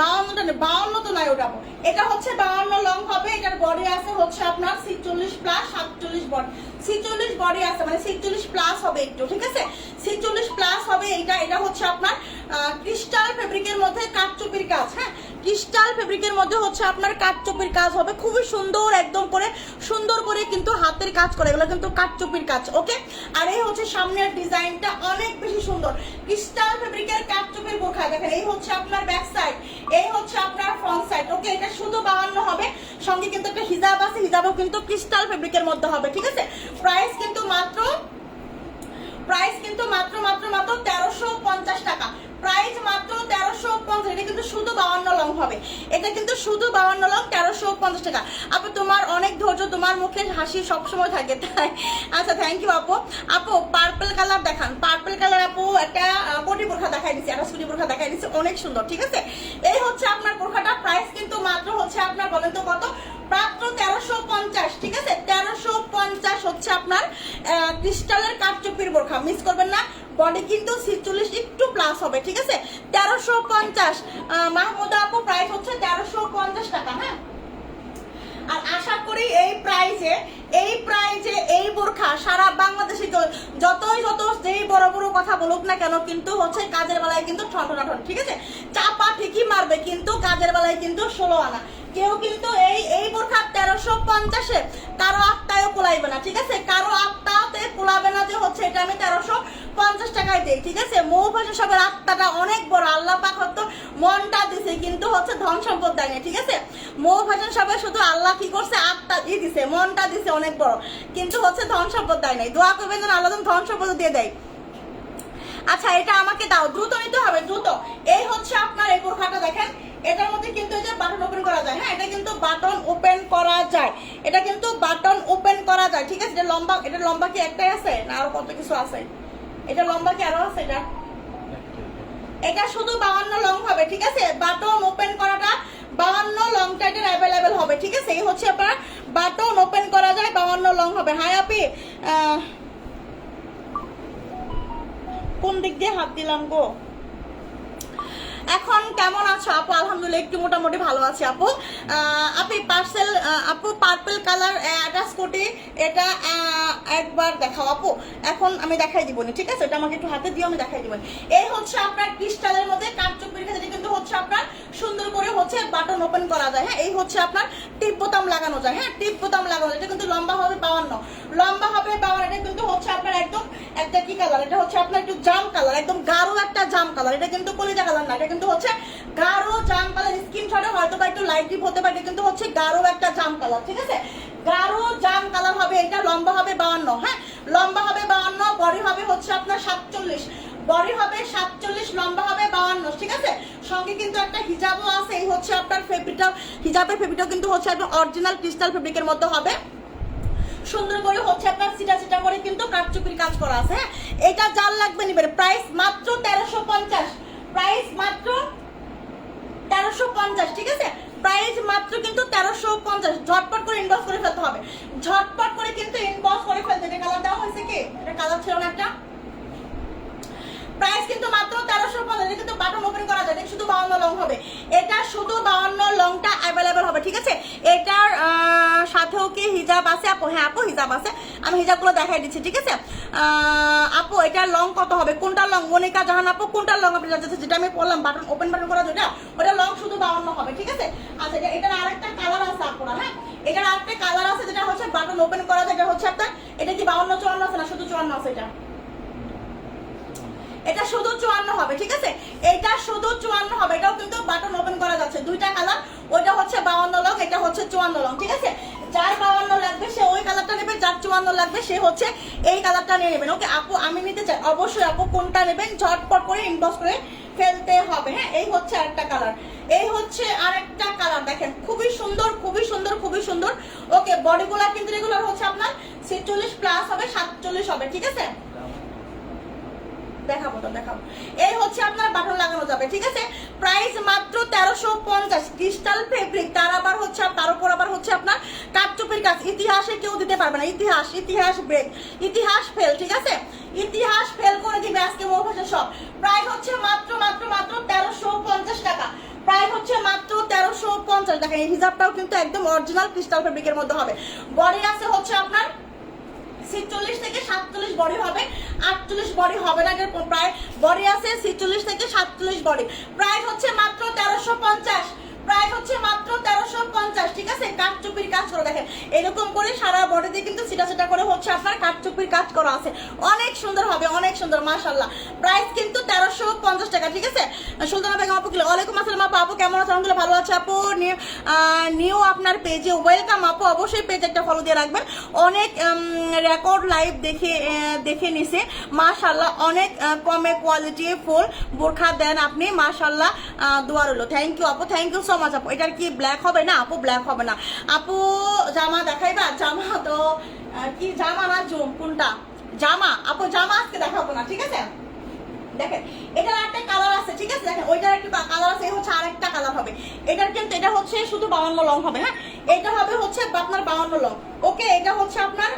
52 তো নাই ওটা। এটা হচ্ছে 52 লং হবে। এটার বডি আছে হচ্ছে আপনার 46 প্লাস 47 বডি, 46 বডি আছে, মানে 46 প্লাস হবে একটু, ঠিক আছে? 46 প্লাস হবে এইটা। এটা হচ্ছে আপনার ক্রিস্টাল ফেব্রিকের মধ্যে কাঠচুপির কাজ, হ্যাঁ, ক্রিস্টাল ফেব্রিকের মধ্যে হচ্ছে আপনার কাঠচুপির কাজ হবে, খুবই সুন্দর একদম করে, সুন্দর করে কিন্তু হাতের কাজ করে, এগুলো কিন্তু কাঠচুপির কাজ, ওকে? আর এই হচ্ছে সামনের ডিজাইনটা অনেক বেশি সুন্দর, ক্রিস্টাল ফেব্রিকের কাঠচুপির বোরখা। দেখেন এই হচ্ছে আপনার ব্যাক সাইড, এই হচ্ছে আপনার ফ্রন্ট সাইড, ওকে? এটা শুধু 52 হবে, সঙ্গে কিন্তু একটা হিজাব আছে, হিজাবও কিন্তু ক্রিস্টাল ফেব্রিকের মধ্যে হবে, ঠিক আছে? প্রাইস কিন্তু মাত্র 1350 টাকা, প্রাইস মাত্র 1350। এটা কিন্তু শুধু 52 লং হবে, এটা কিন্তু শুধু 52 লং, 1350 টাকা। আপু তোমার অনেক ধৈর্য, তোমার মুখে হাসি সবসময় থাকে, তাই? আচ্ছা, থ্যাংক ইউ আপু। আপু পার্পল কালার দেখান, পার্পল কালার আপু একটা কোটি বোরখা দেখাই দিচ্ছি, একটা সুতি বোরখা দেখাই দিচ্ছি, অনেক সুন্দর, ঠিক আছে? এই হচ্ছে আপনার বোরখাটা, প্রাইস কিন্তু মাত্র হচ্ছে আপনার, বলেন তো কত? মাত্র 1350, ঠিক আছে? 1350 হচ্ছে আপনার ক্রিস্টালের কাঠচুপির বোরখা, মিস করবেন না। বডি কিন্তু 46 একটু প্লাস হবে, ঠিক আছে? 1350 মাহমুদা আপু, প্রাইস হচ্ছে 1350 টাকা, হ্যাঁ। আর আশা করি এই প্রাইজে এই বোরখা সারা বাংলাদেশে যতই যেই বড় বড় কথা বলুক না কেন, কিন্তু হচ্ছে কাজের বেলায় কিন্তু ঠন, ঠিক আছে? চাপা ঠিকই মারবে, কিন্তু কাজের বেলায় কিন্তু 16 আনা। কেউ কিন্তু এই বোরখা 1350-এ কারো আত্মায়ও কোলাইবে না, ঠিক আছে? কারো আত্মাতে কোলাবে না যে হচ্ছে এটা আমি 1350 টাকায় দিই, ঠিক আছে? মৌ ভাষা সবার আত্মাটা অনেক বড়, আল্লাহ পাক হয়তো মনটা দিছে, কিন্তু হচ্ছে ধন সম্পদ দেয় না, ঠিক আছে? মৌ ভাষা সবাই শুধু আল্লাহ কি করছে, আত্মা দিয়ে দিছে, মনটা দিছে অনেক বড়, কিন্তু হচ্ছে ধন সম্পদ দেয় নাই। দোয়া করবেন যেন আল্লাহ ধন সম্পদ দিয়ে দেয়। আচ্ছা, এটা আমাকে দাও, দ্রুত নিতে হবে, দ্রুত। এই হচ্ছে আপনার এই বোরখাটা দেখেন, এটার মধ্যে কিন্তু এই যে বাটন ওপেন করা যায়, হ্যাঁ, এটা কিন্তু বাটন ওপেন করা যায়, এটা কিন্তু বাটন ওপেন করা যায়, ঠিক আছে? এটা লম্বা কি একটাই আছে না আরো কত কিছু আছে? এটা লম্বা কি আরো আছে? এটা শুধু 52 লং হবে, ঠিক আছে? বাটন ওপেন করাটা 52 লংটা এটার অ্যাভেলেবেল হবে, ঠিক আছে? এই হচ্ছে আপনার বাটন ওপেন করা যায়, 52 লং হবে। হাই আপি, কোন দিক দিয়ে হাত দিলাম গো? এখন কেমন আছো আপু? আলহামদুলিল্লাহ একটু মোটামুটি ভালো আছি আপু। আপনি পার্সেল আপু পার্পল কালার একটা স্কুটি, এটা একবার দেখাও আপু। এখন আমি দেখাই দিব না, ঠিক আছে? এটা আমাকে একটু হাতে দিও, আমি দেখাই দিব। এই হচ্ছে আপনার ক্রিস্টালের মধ্যে কাঠচুপির ক্ষেত্রে কিন্তু হচ্ছে আপনার সুন্দর করে হচ্ছে বাটন ওপেন করা যায়, হ্যাঁ। এই হচ্ছে আপনার টিপ বোতাম লাগানো যায়, হ্যাঁ, টিপ বোতাম লাগানো যায়। এটা কিন্তু লম্বা হবে 52, লম্বা হবে 52। এটা কিন্তু হচ্ছে আপনার একদম একটা কি কালার, এটা হচ্ছে আপনার একটু জাম কালার, একদম গাঢ় একটা জাম কালার। এটা কিন্তু কলিজা কালার না, এটা কিন্তু হচ্ছে গাঢ় জাম কালার। স্ক্রিনশটে হয়তো বা একটু লাইট ডিপ হতে পারে, কিন্তু হচ্ছে গাঢ় একটা জাম কালার, ঠিক আছে? গাঢ় জাম কালার হবে এটা। লম্বা হবে 52, হ্যাঁ, লম্বা হবে 52। বডি হবে হচ্ছে আপনার 47, বডি হবে 47, লম্বা হবে 52, ঠিক আছে? সঙ্গে কিন্তু একটা হিজাবও আছে। এই হচ্ছে আপনার ফেব্রিকটা, হিজাবের ফেব্রিকটাও কিন্তু হচ্ছে একদম অরিজিনাল ক্রিস্টাল ফেব্রিকের মধ্যে হবে। সুন্দর করে হচ্ছে আপনার সিটা সিটা করে কিন্তু কাটচুপির কাজ করা আছে। হ্যাঁ, এটা যার লাগবে নিবেন। প্রাইস মাত্র 1350, প্রাইস মাত্র 1350, ঠিক আছে? প্রাইস মাত্র কিন্তু 1350। ঝটপট করে ইনবক্স করে ফেলতে হবে, ঝটপট করে কিন্তু ইনবক্স করে ফেলতে। এটা কালার দেওয়া হয়েছে কি? এটা কালার ছিল না একটা? প্রাইস কিন্তু মাত্র 1350। এটা কিন্তু বাটন ওপেন করা যায়, এটা শুধু 52 লং হবে। এটা শুধু 52 লংটা অ্যাভেলেবেল হবে, ঠিক আছে? এটার সাথেও কি হিজাব আছে আপু? হ্যাঁ আপু, হিজাব আছে। আমি হিজাবগুলো দেখাই দিচ্ছি, ঠিক আছে? আপু এটার লং কত হবে? কোনটা লং? মনিকা জাহান আপু কোনটা লং আপনি জানতে? যেটা আমি বললাম বাটন ওপেন বাটন করা যেটা, ওটা লং শুধু 52 হবে, ঠিক আছে? আচ্ছা, এটার আরেকটা কালার আছে আপুরা। হ্যাঁ, এটার আরেকটা কালার আছে যেটা হচ্ছে বাটন ওপেন করা যায়। এটা হচ্ছে আপনার, এটা কি 52 54 আছে না? শুধু 54 আছে। এটা শুধু 54 হবে, ঠিক আছে? এটা শুধু 54 হবে। এটাও কিন্তু বাটন ওপেন করা যাচ্ছে। দুইটা কালার, ওইটা হচ্ছে 52 লং, এটা হচ্ছে 54 লং, ঠিক আছে? যার 52 লাগবে সে ওই কালারটা নেবে, যার 54 লাগবে সে হচ্ছে এই কালারটা নিয়ে নেবেন। ওকে আপু, আমি নিতে চাই। অবশ্যই আপু, কোনটা নেবেন ঝটপট করে ইনবক্স করে ফেলতে হবে। হ্যাঁ, এই হচ্ছে আরেকটা কালার, এই হচ্ছে আরেকটা কালার। দেখেন খুবই সুন্দর, খুবই সুন্দর, খুবই সুন্দর। ওকে, বডিগুলা কিন্তু রেগুলার হচ্ছে আপনার 46 প্লাস হবে, 47 হবে, ঠিক আছে? দেখাবো তো, দেখাবো। এই হচ্ছে আপনার বাটন লাগানো যাবে, ঠিক আছে? প্রাইস মাত্র 1350। ক্রিস্টাল ফেব্রিক, তার আবার হচ্ছে, তার উপর আবার হচ্ছে আপনার কাটচুপির কাজ। ইতিহাসে কেউ দিতে পারবে না। ইতিহাস, ইতিহাস ব্রেক, ইতিহাস ফেল, ঠিক আছে? ইতিহাস ফেল করে দিবে আজকে মৌভাষা সব। প্রাইস হচ্ছে মাত্র মাত্র মাত্র 1350 টাকা। প্রাইস হচ্ছে মাত্র 1350 টাকা। এই হিজাবটাও কিন্তু একদম অরিজিনাল ক্রিস্টাল ফেব্রিকের মধ্যে হবে। বডি আছে হচ্ছে আপনার 46 থেকে 47 বডি হবে, 48 বডি হবে না। এর প্রায় বডি আছে 46 থেকে 47 বডি। প্রাইস হচ্ছে মাত্র 1350, প্রাইস হচ্ছে মাত্র 1350, ঠিক আছে? কাটচুপির কাজ করে দেখেন, এরকম করে সারা বডিতে কিন্তু সিটা সিটা করে হচ্ছে আপনার কাটচুপির কাজ করা আছে। অনেক সুন্দর হবে, অনেক সুন্দর, মাশাআল্লাহ। প্রাইস কিন্তু 1350 টাকা, ঠিক আছে? সুলতানা বেগম আপু, ওয়ালাইকুম আসসালাম আপু, আপু কেমন আছেন? আলহামদুলিল্লাহ ভালো আছে আপু। নিউ আপনার পেজে ওয়েলকাম আপু, অবশ্যই পেজ একটা ফলো দিয়ে রাখবেন। অনেক রেকর্ড লাইভ দেখে নিছে, মাশাআল্লাহ। অনেক কমে কোয়ালিটি ফুল বোরখা দেন আপনি, মাশাআল্লাহ। দোয়া রইল। থ্যাংক ইউ আপু, থ্যাংক ইউ সো মাচ আপু। এটার কি ব্ল্যাক হবে না আপু? ব্ল্যাক হবে না আপু। জামা দেখাইবা? জামা তো কি জামা না জুম, কোনটা জামা আপু? জামা আজকে দেখাবো না, ঠিক আছে? দেখেন এটার একটা কালার আছে, ঠিক আছে? দেখেন ওইটার একটা কালার আছে, হচ্ছে আরেকটা কালার হবে এটার, কিন্তু এটা হচ্ছে শুধু 52 লং হবে। হ্যাঁ, এটা হবে হচ্ছে আপনার 52 লং। ওকে, এটা হচ্ছে আপনার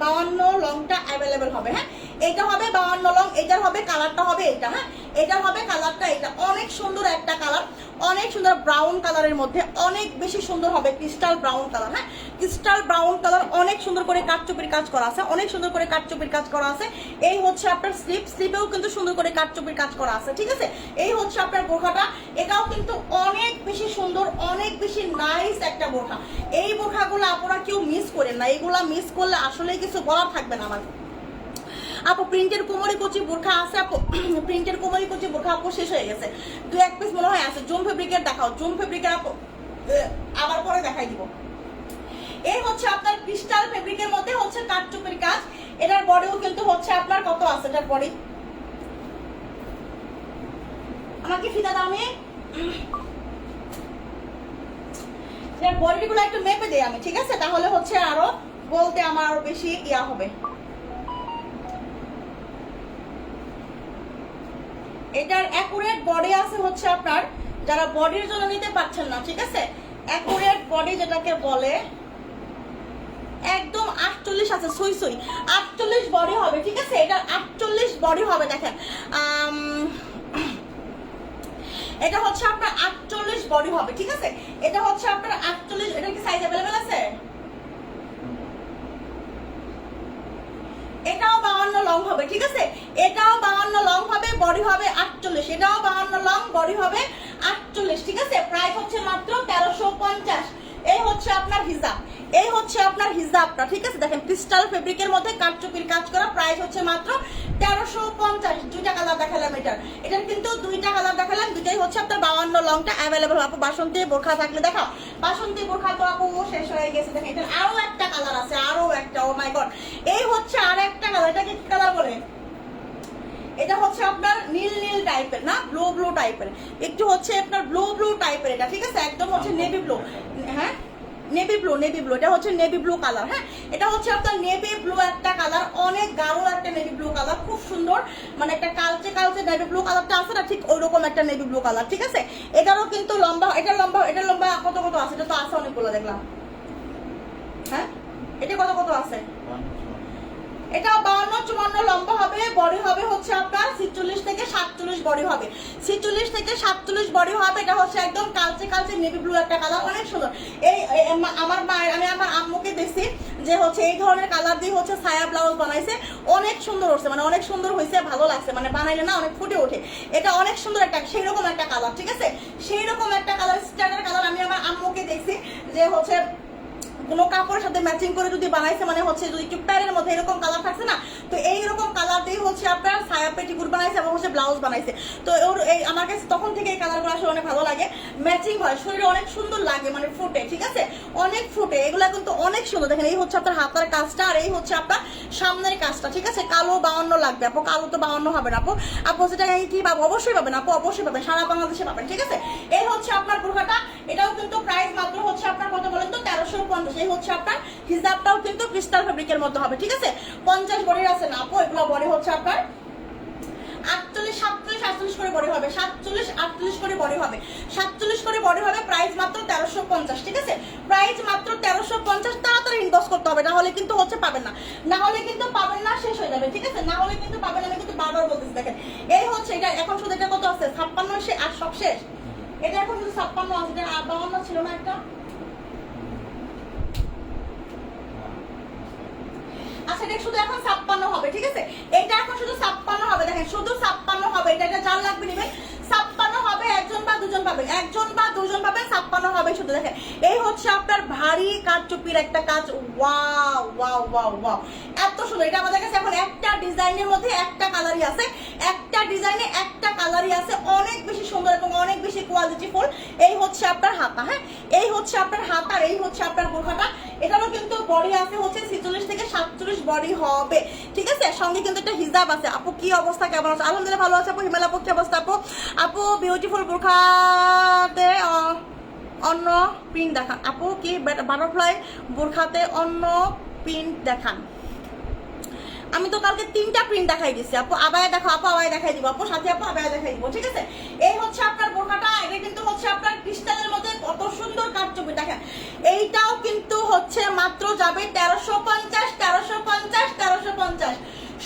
52 লংটা অ্যাভেলেবেল হবে। হ্যাঁ, এটা হবে 52 লং, এটার হবে কালারটা হবে এটা। হ্যাঁ, এটা হবে কালারটা এটা। অনেক সুন্দর একটা কালার, অনেক সুন্দর ব্রাউন কালারের মধ্যে, অনেক বেশি সুন্দর হবে ক্রিস্টাল ব্রাউন কালার। হ্যাঁ, ক্রিস্টাল ব্রাউন কালার, অনেক সুন্দর করে কাটচুপির কাজ করা আছে, অনেক সুন্দর করে কাটচুপির কাজ করা আছে। এই হচ্ছে আপনার স্লিপেও কিন্তু সুন্দর করে কাটচুপির কাজ করা আছে, ঠিক আছে? এই হচ্ছে আপনার বোরখাটা, এটাও কিন্তু অনেক বেশি সুন্দর, অনেক বেশি নাইস একটা বোরখা। এই বোরখাগুলো আপনারা কেউ মিস করেন না, এগুলা মিস করলে আসলে কিছু বলার থাকবে না আমার। আপু প্রিন্টের কোমরি কুচি বোরখা আছে আপু? প্রিন্টের কোমরি কুচি বোরখা আপু শেষ হয়ে গেছে, 2-1 পিস মনে হয় আছে। জুম ফেব্রিকের দেখাও, জুম ফেব্রিকের আপু আবার পরে দেখাই দিব। এই হচ্ছে আপনার ক্রিস্টাল ফেব্রিকের মধ্যে হচ্ছে কাটচুপির কাজ। এটার বডিও কিন্তু হচ্ছে আপনার কত আছে এটার বডি? আমাকে ফিতা দাও, আমি এটার বডিগুলো একটু মেপে দেই আমি, ঠিক আছে? তাহলে হচ্ছে আরো বলতে আমার আরো বেশি ইয়া হবে। এটার অ্যাকুরেট বডি আছে হচ্ছে আপনার, যারা বডির জন্য নিতে পারছেন না, ঠিক আছে? অ্যাকুরেট বডি যেটাকে বলে একদম 48 আছে, সুই সুই 48 বডি হবে, ঠিক আছে? এটা 48 বডি হবে। দেখেন এটা হচ্ছে আপনার 48 বডি হবে, ঠিক আছে? এটা হচ্ছে আপনার 48। এটা কি সাইজ अवेलेबल আছে? এটাও 52 লং হবে, ঠিক আছে? এটাও 52 লং হবে, বডি হবে 48। এটাও 52 লং, বডি হবে 48, ঠিক আছে? প্রাইস হচ্ছে মাত্র 1350। এই হচ্ছে আপনার হিজাব, এই হচ্ছে আপনার হিজাবটা, ঠিক আছে? দেখেন ক্রিস্টাল ফেব্রিকের মধ্যে কাটচুপির কাজ করা। প্রাইস হচ্ছে মাত্র 1350। দুইটা কালার দেখালাম এটার, এটার কিন্তু দুইটা কালার দেখালাম, দুইটাই হচ্ছে আপনার 52 লংটা অ্যাভেলেবল। আপু বাসন্তী বোরখা থাকলে দেখাও। বাসন্তী বোরখা তো আপু শেষ হয়ে গেছে। দেখেন এটার আরো একটা কালার আছে, আরো একটা। ও মাই গড, এই হচ্ছে আর একটা কালার। এটাকে কি কালার বলে? এটা হচ্ছে আপনার নীল নীল টাইপের না, ব্লু ব্লু টাইপের, একটু হচ্ছে আপনার ব্লু ব্লু টাইপের এটা, ঠিক আছে? একদম হচ্ছে নেভি ব্লু। হ্যাঁ, নেভি ব্লু, এটা হচ্ছে নেভি ব্লু কালার। হ্যাঁ, এটা হচ্ছে আপনার নেভি ব্লু একটা কালার, অনেক গাঢ় একটা নেভি ব্লু কালার, খুব সুন্দর, মানে একটা কালচে কালচে নেভি ব্লু কালারটা আছে না, ঠিক ওইরকম একটা নেভি ব্লু কালার। ঠিক আছে, এটারও কিন্তু লম্বা, এটার লম্বা কত কত আছে? এটা তো আছে অনেকগুলো দেখলাম। হ্যাঁ, এটা কত কত আছে? এটা 52-54 লম্বা হবে, বডি হবে হচ্ছে আপনার 46 থেকে 47 বডি হবে, 46 থেকে 47 বডি হবে। এটা হচ্ছে একদম কালচে কালচে নেভি ব্লু একটা কালার, অনেক সুন্দর। এই আমার মায়ের, আমি আমার আম্মুকে দেখছি যে হচ্ছে এই ধরনের কালার দিয়ে হচ্ছে ছায়া ব্লাউজ বানাইছে, অনেক সুন্দর হচ্ছে, মানে অনেক সুন্দর হয়েছে, ভালো লাগছে, মানে বানাইলে না অনেক ফুটে ওঠে। এটা অনেক সুন্দর একটা সেই রকম একটা কালার। ঠিক আছে, সেই রকম একটা কালার, স্ট্যান্ডার্ড কালার। আমি আমার আম্মুকে দেখছি যে হচ্ছে কোনো কাপড়ের সাথে ম্যাচিং করে যদি বানাইছে, মানে হচ্ছে যদি একটু প্যারের মধ্যে এরকম কালার থাকছে না, তো এইরকম কালার দিয়ে হচ্ছে আপনার ছায়া পেটিকুট বানাইছে এবং হচ্ছে ব্লাউজ বানাইছে। তো ওর এই আমার কাছে তখন থেকে এই কালারগুলো আসলে অনেক ভালো লাগে, ম্যাচিং হয়, শরীরে অনেক সুন্দর লাগে, মানে ফুটে। ঠিক আছে, অনেক ফুটে, এগুলা কিন্তু অনেক সুন্দর। দেখেন, এই হচ্ছে আপনার হাতার কাজটা, আর এই হচ্ছে আপনার সামনের কাজটা। ঠিক আছে, কালো 52 লাগবে আপু, কালো তো 52 হবে না আপু। আপু সেটা কি পাবো? অবশ্যই পাবেন আপু, অবশ্যই পাবেন, সারা বাংলাদেশে পাবেন। ঠিক আছে, এই হচ্ছে আপনার বোরখাটা, এটাও কিন্তু প্রাইস মাত্র হচ্ছে আপনার কত বলেন তো? 1350। এই হচ্ছে আপনার হিজাবটাও কিন্তু ক্রিস্টাল ফেব্রিকের মধ্যে হবে। ঠিক আছে, 50 বডির আছে না আপু, এগুলো বডি হচ্ছে আপনার 48, 47, 48 করে বডি হবে, 47, 48 করে বডি হবে, 47 করে বডি হবে। প্রাইস মাত্র 1350। ঠিক আছে, প্রাইস মাত্র 1350। তাড়াতাড়ি ইনবক্স করতে হবে, না হলে কিন্তু হচ্ছে পাবেন না, না হলে কিন্তু পাবেন না, শেষ হয়ে যাবে। ঠিক আছে, না হলে কিন্তু পাবেন। আমি কিন্তু বারবার বলতেছি। দেখেন, এই হচ্ছে এটা, এখন শুধু এটা কত আছে? 56 আর সব শেষ। এটা এখন শুধু 56 আছে, এটা 52 ছিল না একটা? আচ্ছা, এটা শুধু এখন 56 হবে। ঠিক আছে, এটা এখন শুধু 56 হবে। দেখেন, শুধু 56 হবে। এটা যার লাগবে নেবেন, 56 হবে। একজন বা দুজন পাবেন, একজন বা দুজন পাবেন, 56 হবে শুধু। দেখেন, এই হচ্ছে আপনার ভারী কারচুপির একটা কাজ। ওয়াও ওয়াও ওয়াও ওয়াও, এত সুন্দর। এটা আমাদের কাছে এখন একটা ডিজাইনের মধ্যে একটা কালারই আছে, একটা ডিজাইনে একটা কালারই আছে, অনেক বেশি সুন্দর এবং অনেক বেশি কোয়ালিটিফুল। এই হচ্ছে আপনার হাতা। হ্যাঁ, এই হচ্ছে আপনার হাতা, আর এই হচ্ছে আপনার বোরখাটা। এটারও কিন্তু বডি আছে হচ্ছে 46 থেকে 47 বডি হবে। ঠিক আছে, সঙ্গে কিন্তু একটা হিজাব আছে। আপু কি অবস্থা, কেমন আছে? আলহামদুলিল্লাহ ভালো আছে আপু। হিমাল আপু কি অবস্থা আপু? আপু বিউটিফুল বোরখাতে অন্য প্রিন্ট দেখান আপু, কি বাটারফ্লাই বোরখাতে অন্য প্রিন্ট দেখান। আমি তো কালকে 3টা প্রিন্ট দেখাই দিচ্ছি আপু। আবায়া দেখো আপু, আবায়া দেখাই দিব আপু, সাথে আপু আবায়া দেখাই দিব। ঠিক আছে, এই হচ্ছে আপনার বোরখাটা। এটা কিন্তু হচ্ছে আপনার ক্রিস্টালের মধ্যে কত সুন্দর কারচুপি। দেখেন, এইটাও কিন্তু হচ্ছে মাত্র যাবে 1350, 1350, 1350।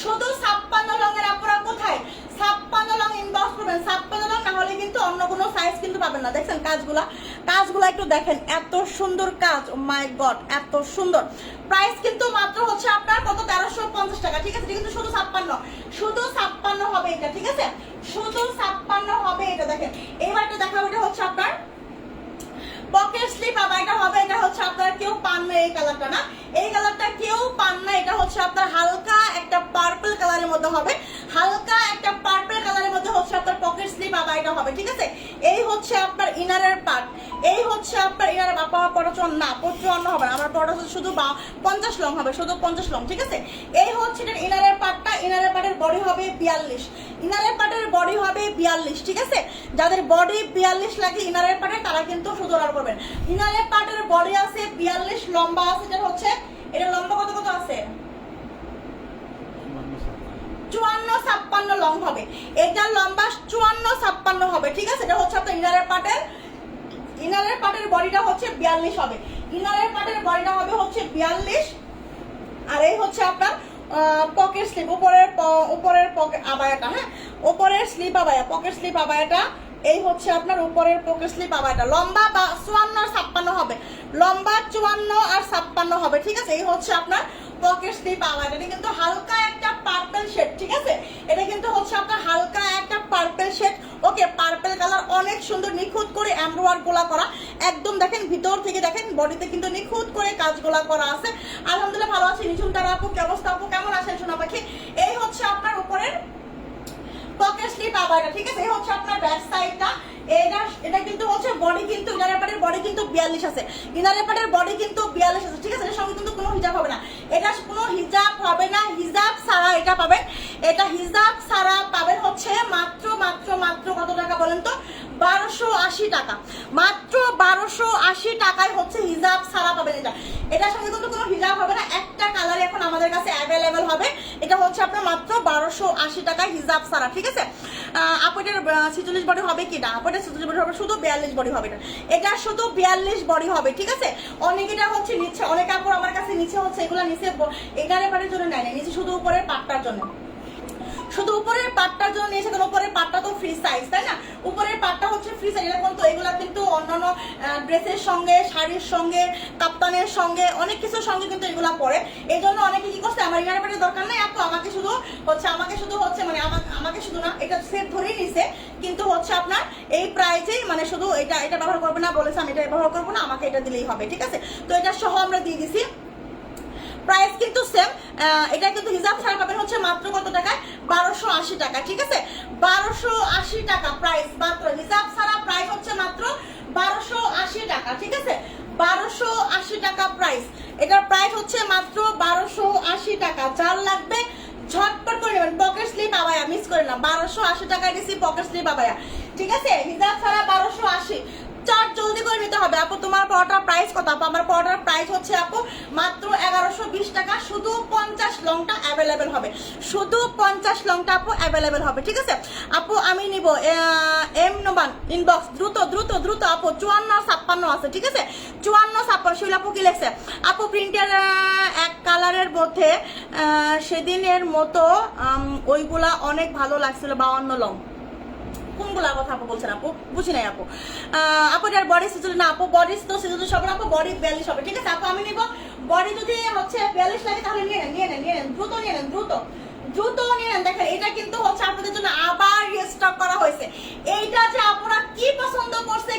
শুধু 56 রঙের আপনারা কোথায়? 56 রং ইনবক্স করবেন, 56 রং, না হলে কিন্তু অন্য কোনো সাইজ কিন্তু পাবেন না। দেখছেন কাজগুলা একটু দেখেন, এত সুন্দর কাজ। ও মাই গড, এত সুন্দর। প্রাইস কিন্তু মাত্র হচ্ছে আপনার কত? 1350 টাকা। ঠিক আছে, কিন্তু শুধু 56, শুধু 56 হবে এটা। ঠিক আছে, শুধু 56 হবে এটা। দেখেন, এবার এটা দেখাবো, এটা হচ্ছে আপনার পকেট স্লিপ। আবার এটা হবে, এটা হচ্ছে আপনার কেউ পান না এই কালারটা, না এই কালারটা কেউ পান না। এটা হচ্ছে আপনার হালকা একটা পার্পল কালারের মধ্যে হবে, হালকা একটা পার্পল কালারের মধ্যে হচ্ছে আপনার পকেট স্লিপ। আবার এটা হবে। ঠিক আছে, এই হচ্ছে আপনার ইনারের পার্ট, এই হচ্ছে আপনার ইনারের। বাবা পড়াচন না, 54 হবে, আমার পড়া শুধু 50 লং হবে, শুধু 50 লং। ঠিক আছে, এই হচ্ছে এটা ইনারের পার্টটা। ইনারের পার্টের বডি হবে 42, ইনারের পার্টের বডি হবে 42। ঠিক আছে, যাদের বডি 42 লাগে ইনারের পার্টে, তারা কিন্তু শুধু অর্ডার করবেন। ইনারের পার্টের বডি আছে 42, লম্বা আছে, এটা হচ্ছে, এটা লম্বা কত কত আছে? 54-56 লং হবে। এটার লম্বা 54-56 হবে। ঠিক আছে, এটা হচ্ছে আপনার ইনারের পার্টের বডিটা হচ্ছে 42 হবে। ইনারের পার্টের বডিটা হবে হচ্ছে 42, আর এই হচ্ছে আপনার পকেট স্লিপ, উপরের পকেট আবায়াটা। হ্যাঁ, উপরের স্লিপ আবায়া, পকেট স্লিপ আবায়াটা। এই হচ্ছে আপনার উপরের পকেট স্লিপ আবায়াটা। লম্বা 54 আর 56 হবে, লম্বা 54 আর 56 হবে। ঠিক আছে, এই হচ্ছে আপনার পকেট স্লিপ আবায়াটা। এটা কিন্তু হালকা একটা পার্পল শেড। ঠিক আছে, এটা কিন্তু হচ্ছে আপনার হালকা একটা পার্পল শেড। ওকে, পার্পল কালার, অনেক সুন্দর, নিখুঁত করে এমব্রয়ডারি গোলা করা একদম। দেখেন, ভিতর থেকে দেখেন, বডিতে কিন্তু নিখুঁত করে কাজগুলা করা আছে। আলহামদুলিল্লাহ ভালো আছি। নিঝুম তারা আপু কি অবস্থা আপু, কেমন আছেন সোনা পাখি? এই হচ্ছে আপনার উপরের পকেট স্লিপ আবারটা। ঠিক আছে, এই হচ্ছে আপনার ব্যাক সাইডটা। এটা কিন্তু হচ্ছে বডি, কিন্তু ইনারের পার্টের বডি কিন্তু 42 আছে, ইনারের পার্টের বডি কিন্তু 42 আছে। ঠিক আছে, এর সঙ্গে কিন্তু কোনো হিজাব হবে না, এটা কোনো হিজাব হবে না, হিজাব ছাড়া এটা পাবেন। এটা হিজাব ছাড়া পাবেন হচ্ছে মাত্র মাত্র মাত্র কত টাকা বলেন তো? 1280 টাকা, মাত্র 1280 টাকায় হচ্ছে হিজাব সারা পাবেন। এটার সঙ্গে কিন্তু কোনো হিজাব হবে না, একটা কালার এখন আমাদের কাছে অ্যাভেলেবেল হবে। এটা হচ্ছে আপনার মাত্র 1280 টাকায় হিজাব সারা, ঠিক আছে। আপু এটার 46 বডি হবে কি না? আপু এটা 46 বডি হবে, শুধু 42 বডি হবে। এটা শুধু 42 বডি হবে, ঠিক আছে। অনেকেটা হচ্ছে নিচ্ছে, অনেক আপুর আমার কাছে নিচে হচ্ছে এগুলো নিচে এটারে পাটের জন্য নেয় না, নিচে শুধু উপরের পাটটার জন্য, শুধু উপরের পাটটার জন্য নিয়েছে। কারণ উপরের পাটটা তো ফ্রি সাইজ, তাই না? উপরের পাটটা হচ্ছে ফ্রি সাইজ। এরকম তো এগুলা কিন্তু অন্যান্য ড্রেসের সঙ্গে, শাড়ির সঙ্গে, কাপ্তানের সঙ্গে, অনেক কিছুর সঙ্গে কিন্তু এগুলা পরে। এই জন্য অনেকে কি করছে, আমার ইনার পাটের দরকার নাই আপু, আমাকে শুধু হচ্ছে মানে আমাকে শুধু না, এটা সেট ধরেই নিছে, কিন্তু হচ্ছে আপনার এই প্রাইজেই, মানে শুধু এটা ব্যবহার করবে না বলেছে, আমি এটা ব্যবহার করবো না, আমাকে এটা দিলেই হবে, ঠিক আছে। তো এটা সহ আমরা দিয়ে দিছি। প্রাইস কিন্তু সেম। এটা কিন্তু হিজাব ছাড়া পাবেন হচ্ছে মাত্র কত টাকায়? 1280 টাকা, ঠিক আছে। 1280 টাকা প্রাইস মাত্র, হিজাব ছাড়া প্রাইস হচ্ছে মাত্র 1280 টাকা, ঠিক আছে। 1280 টাকা প্রাইস, এটার প্রাইস হচ্ছে মাত্র 1280 টাকা। যার লাগবে ঝটপট করে নেবেন। পকেট স্লিপ আবায়া মিস করে না, 1280 টাকায় দিছি পকেট স্লিপ আবায়া, ঠিক আছে। হিজাব ছাড়া 1280, চার জলদি করে নিতে হবে। আপু তোমার পরোটার প্রাইস কত? আপু আমার পরোটার প্রাইস হচ্ছে আপু মাত্র 1120 টাকা। শুধু 50 লংটা অ্যাভেলেবেল হবে, শুধু 50 লংটা আপু অ্যাভেলেবেল হবে, ঠিক আছে। আপু আমি নিব এম নোবান ইনবক্স, দ্রুত দ্রুত দ্রুত আপু। 54-56 আছে, ঠিক আছে। 54-56 শিউল আপু কি লেখছে? আপু প্রিন্টের এক কালারের মধ্যে সেদিনের মতো ওইগুলা অনেক ভালো লাগছিল। 52 লং কোনগুলার কথা আপু বলছেন? আপু বুঝি নাই আপু। আপু এটার বডি সিজুল না আপু, বডি তো সিজুল সব আপু, বডি 42 হবে, ঠিক আছে। আপু আমি নিব বডি যদি হচ্ছে 42 লাগে তাহলে নিয়ে নেন দ্রুত নিয়ে নেন, দ্রুত নিয়ে নেন। দেখেন এটা কিন্তু হচ্ছে আপনাদের জন্য আবার রিস্টক করা হয়েছে। এইটা যে আপনারা কি পছন্দ করছে,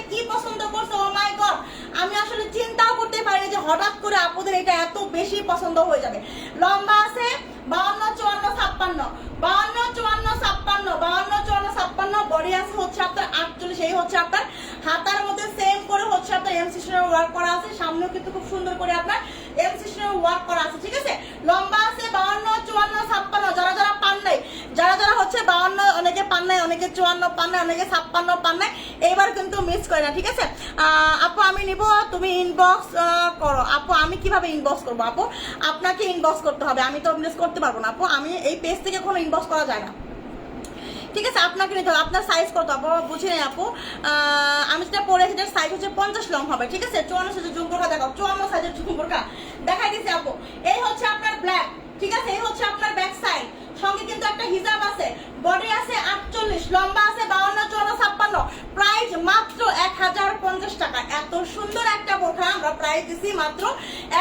ও মাই গড, আমি আসলে চিন্তাও করতে পারিনি যে হঠাৎ করে আপনাদের এটা এত বেশি পছন্দ হয়ে যাবে। লম্বা আছে 52-54-56, 52-54-56, বডি আছে হচ্ছে আপনার 48। এই হচ্ছে আপনার হাতার মধ্যে সেম করে হচ্ছে আপনার এম সিস্টেমের ওয়ার্ক করা আছে, সামনেও কিন্তু খুব সুন্দর করে আপনার এম সিস্টেমের ওয়ার্ক করা আছে, ঠিক আছে। লম্বা আছে 52-54-56, যারা পান নাই, যারা হচ্ছে 52 অনেকে পান নাই, অনেকে 54 পান নাই, অনেকে 56 পান নাই, এইবার কিন্তু মিস করে না, ঠিক আছে। আপু আমি নিব, তুমি ইনবক্স করো। আপু আমি কিভাবে ইনবক্স করবো? আপু আপনাকে ইনবক্স করতে হবে, আমি তো ইনবক্স করতে পারবো না আপু, আমি এই পেজ থেকে কোনো ইনবক্স করা যায় না, ঠিক আছে। আপনাকে নিতে হবে। আপনার সাইজ কত আপু? বুঝি নাই আপু। আমি যেটা পরে সেটার সাইজ হচ্ছে 50 লং হবে, ঠিক আছে। 54 সাইজের ঝুমকোটা দেখাও, 54 সাইজের ঝুমকোটা দেখাই দিচ্ছি আপু। এই হচ্ছে আপনার ব্ল্যাক, ঠিক আছে। এই হচ্ছে আপনার ব্যাক সাইড, সঙ্গে কিন্তু একটা হিজাব আছে, বডি আছে 48, লম্বা আছে 52-54-56, প্রাইস মাত্র 1050 টাকা। এত সুন্দর একটা বোরখা আমরা প্রাইস দিছি মাত্র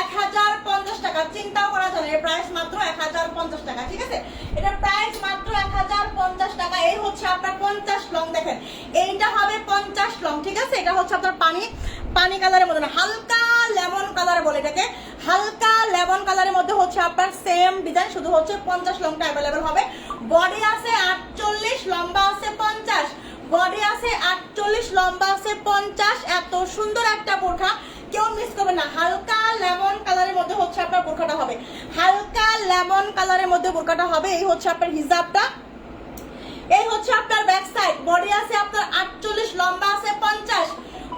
1050 টাকা। চিন্তাও করা যায় না, এর প্রাইস মাত্র 1050 টাকা, ঠিক আছে। এটা প্রাইস মাত্র 1050 টাকা। এই হচ্ছে আপনার 50 লং, দেখেন এইটা হবে 50 লং, ঠিক আছে। এটা হচ্ছে আপনার পানি কালারের মধ্যে না, হালকা লেমন কালার বলে এটাকে, হালকা লেমন কালারের মধ্যে হচ্ছে আপনার সেম ডিজাইন, শুধু হচ্ছে 50 লংটা অ্যাভেলেবেল হবে। বডি আছে 48, লম্বা আছে 50, বডি আছে 48, লম্বা আছে 50। এত সুন্দর একটা বোরখা, কেউ মিস করবে না। হালকা লেমন কালারের মধ্যে হচ্ছে আপনার বোরখাটা হবে, হালকা লেমন কালারের মধ্যে বোরখাটা হবে। এই হচ্ছে আপনার হিজাবটা, এই হচ্ছে আপনার ব্যাক সাইড। বডি আছে আপনার 48, লম্বা আছে 50,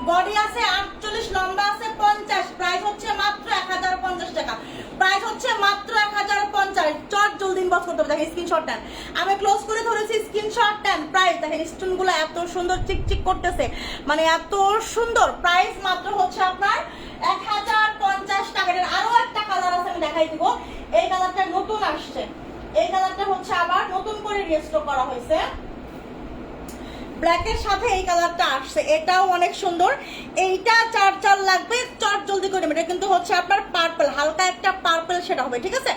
বডি আছে 48, লম্বা আছে 50। প্রাইস হচ্ছে মাত্র 1050 টাকা, প্রাইস হচ্ছে মাত্র 1050। চট জলদি ইনবক্স করতে হবে। দেখেন স্ক্রিনশট নেন, আমি ক্লোজ করে ধরেছি, স্ক্রিনশট নেন। প্রাইস দেখেন স্টোনগুলো এত সুন্দর চিকচিক করতেছে, মানে এত সুন্দর। প্রাইস মাত্র হচ্ছে আপনার 1050 টাকা। আরো একটা কালার আছে, আমি দেখাই দিব। এই কালারটা নতুন আসছে, এই কালারটা হচ্ছে আবার নতুন করে রিস্টক করা হয়েছে, ব্ল্যাকের সাথে এই কালারটা আসছে, এটাও অনেক সুন্দর। এইটা 4 লাগবে, চট জলদি করে। এটা কিন্তু হচ্ছে আপনার পার্পল, হালকা একটা পার্পল শেড হবে, ঠিক আছে।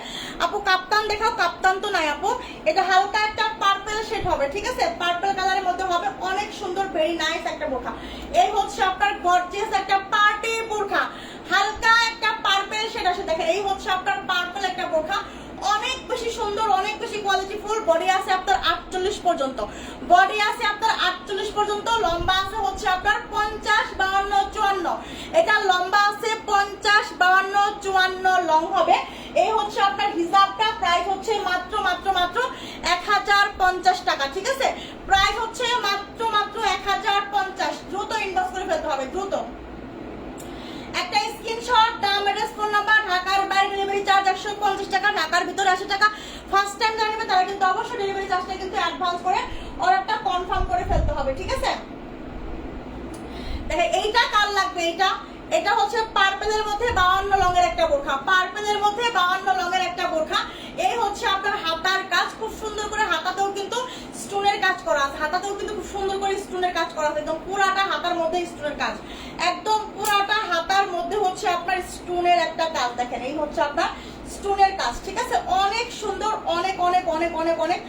আপু কাপ্তান দেখাও, কাপ্তান তো নাই আপু, এটা হালকা একটা পার্পল শেড হবে, ঠিক আছে। পার্পল কালারের মধ্যে হবে, অনেক সুন্দর, ভেরি নাইস একটা বোরখা। এই হচ্ছে আপনার গর্জিয়াস একটা পার্টি বোরখা, হালকা একটা পার্পল শেড আসে, দেখেন এই হচ্ছে আপনার পার্পল একটা বোরখা, অনেক বেশি সুন্দর, অনেক বেশি কোয়ালিটিফুল। বডি আছে আপনার 48 পর্যন্ত, বডি আছে আপনার 48 পর্যন্ত, লম্বা আছে হচ্ছে আপনার 50, 52, 54। এটা লম্বা আছে 50, 52, 54 লং হবে। এই হচ্ছে আপনার হিজাবটা, প্রাইস হচ্ছে মাত্র 1050 টাকা, ঠিক আছে। প্রাইস হচ্ছে মাত্র 1050। দ্রুত অবশ্যই ডেলিভারি চার্জটা কিন্তু অ্যাডভান্স করে অর্ডারটা কনফার্ম করে ফেলতে হবে, ঠিক আছে? দেখেন এইটা কার লাগবে, এটা হচ্ছে পার্পেলের মধ্যে 52 লংয়ের একটা বোরখা, পার্পেলের মধ্যে 52 লংয়ের একটা বোরখা। এই হচ্ছে আপনার হাতার কাজ, খুব সুন্দর করে হাতাতেও কিন্তু স্টোনের কাজ করা আছে, হাতাতেও কিন্তু খুব সুন্দর করে স্টোনের কাজ করা আছে, একদম পুরাটা হাতার মধ্যে স্টোনের কাজ, একদম পুরাটা হাতার মধ্যে হচ্ছে আপনার স্টোনের একটা কাজ। দেখেন এই হচ্ছে আপনার স্টোনের কাজ, ঠিক আছে? অনেক সুন্দর, অনেক অনেক অনেক অনেক অনেক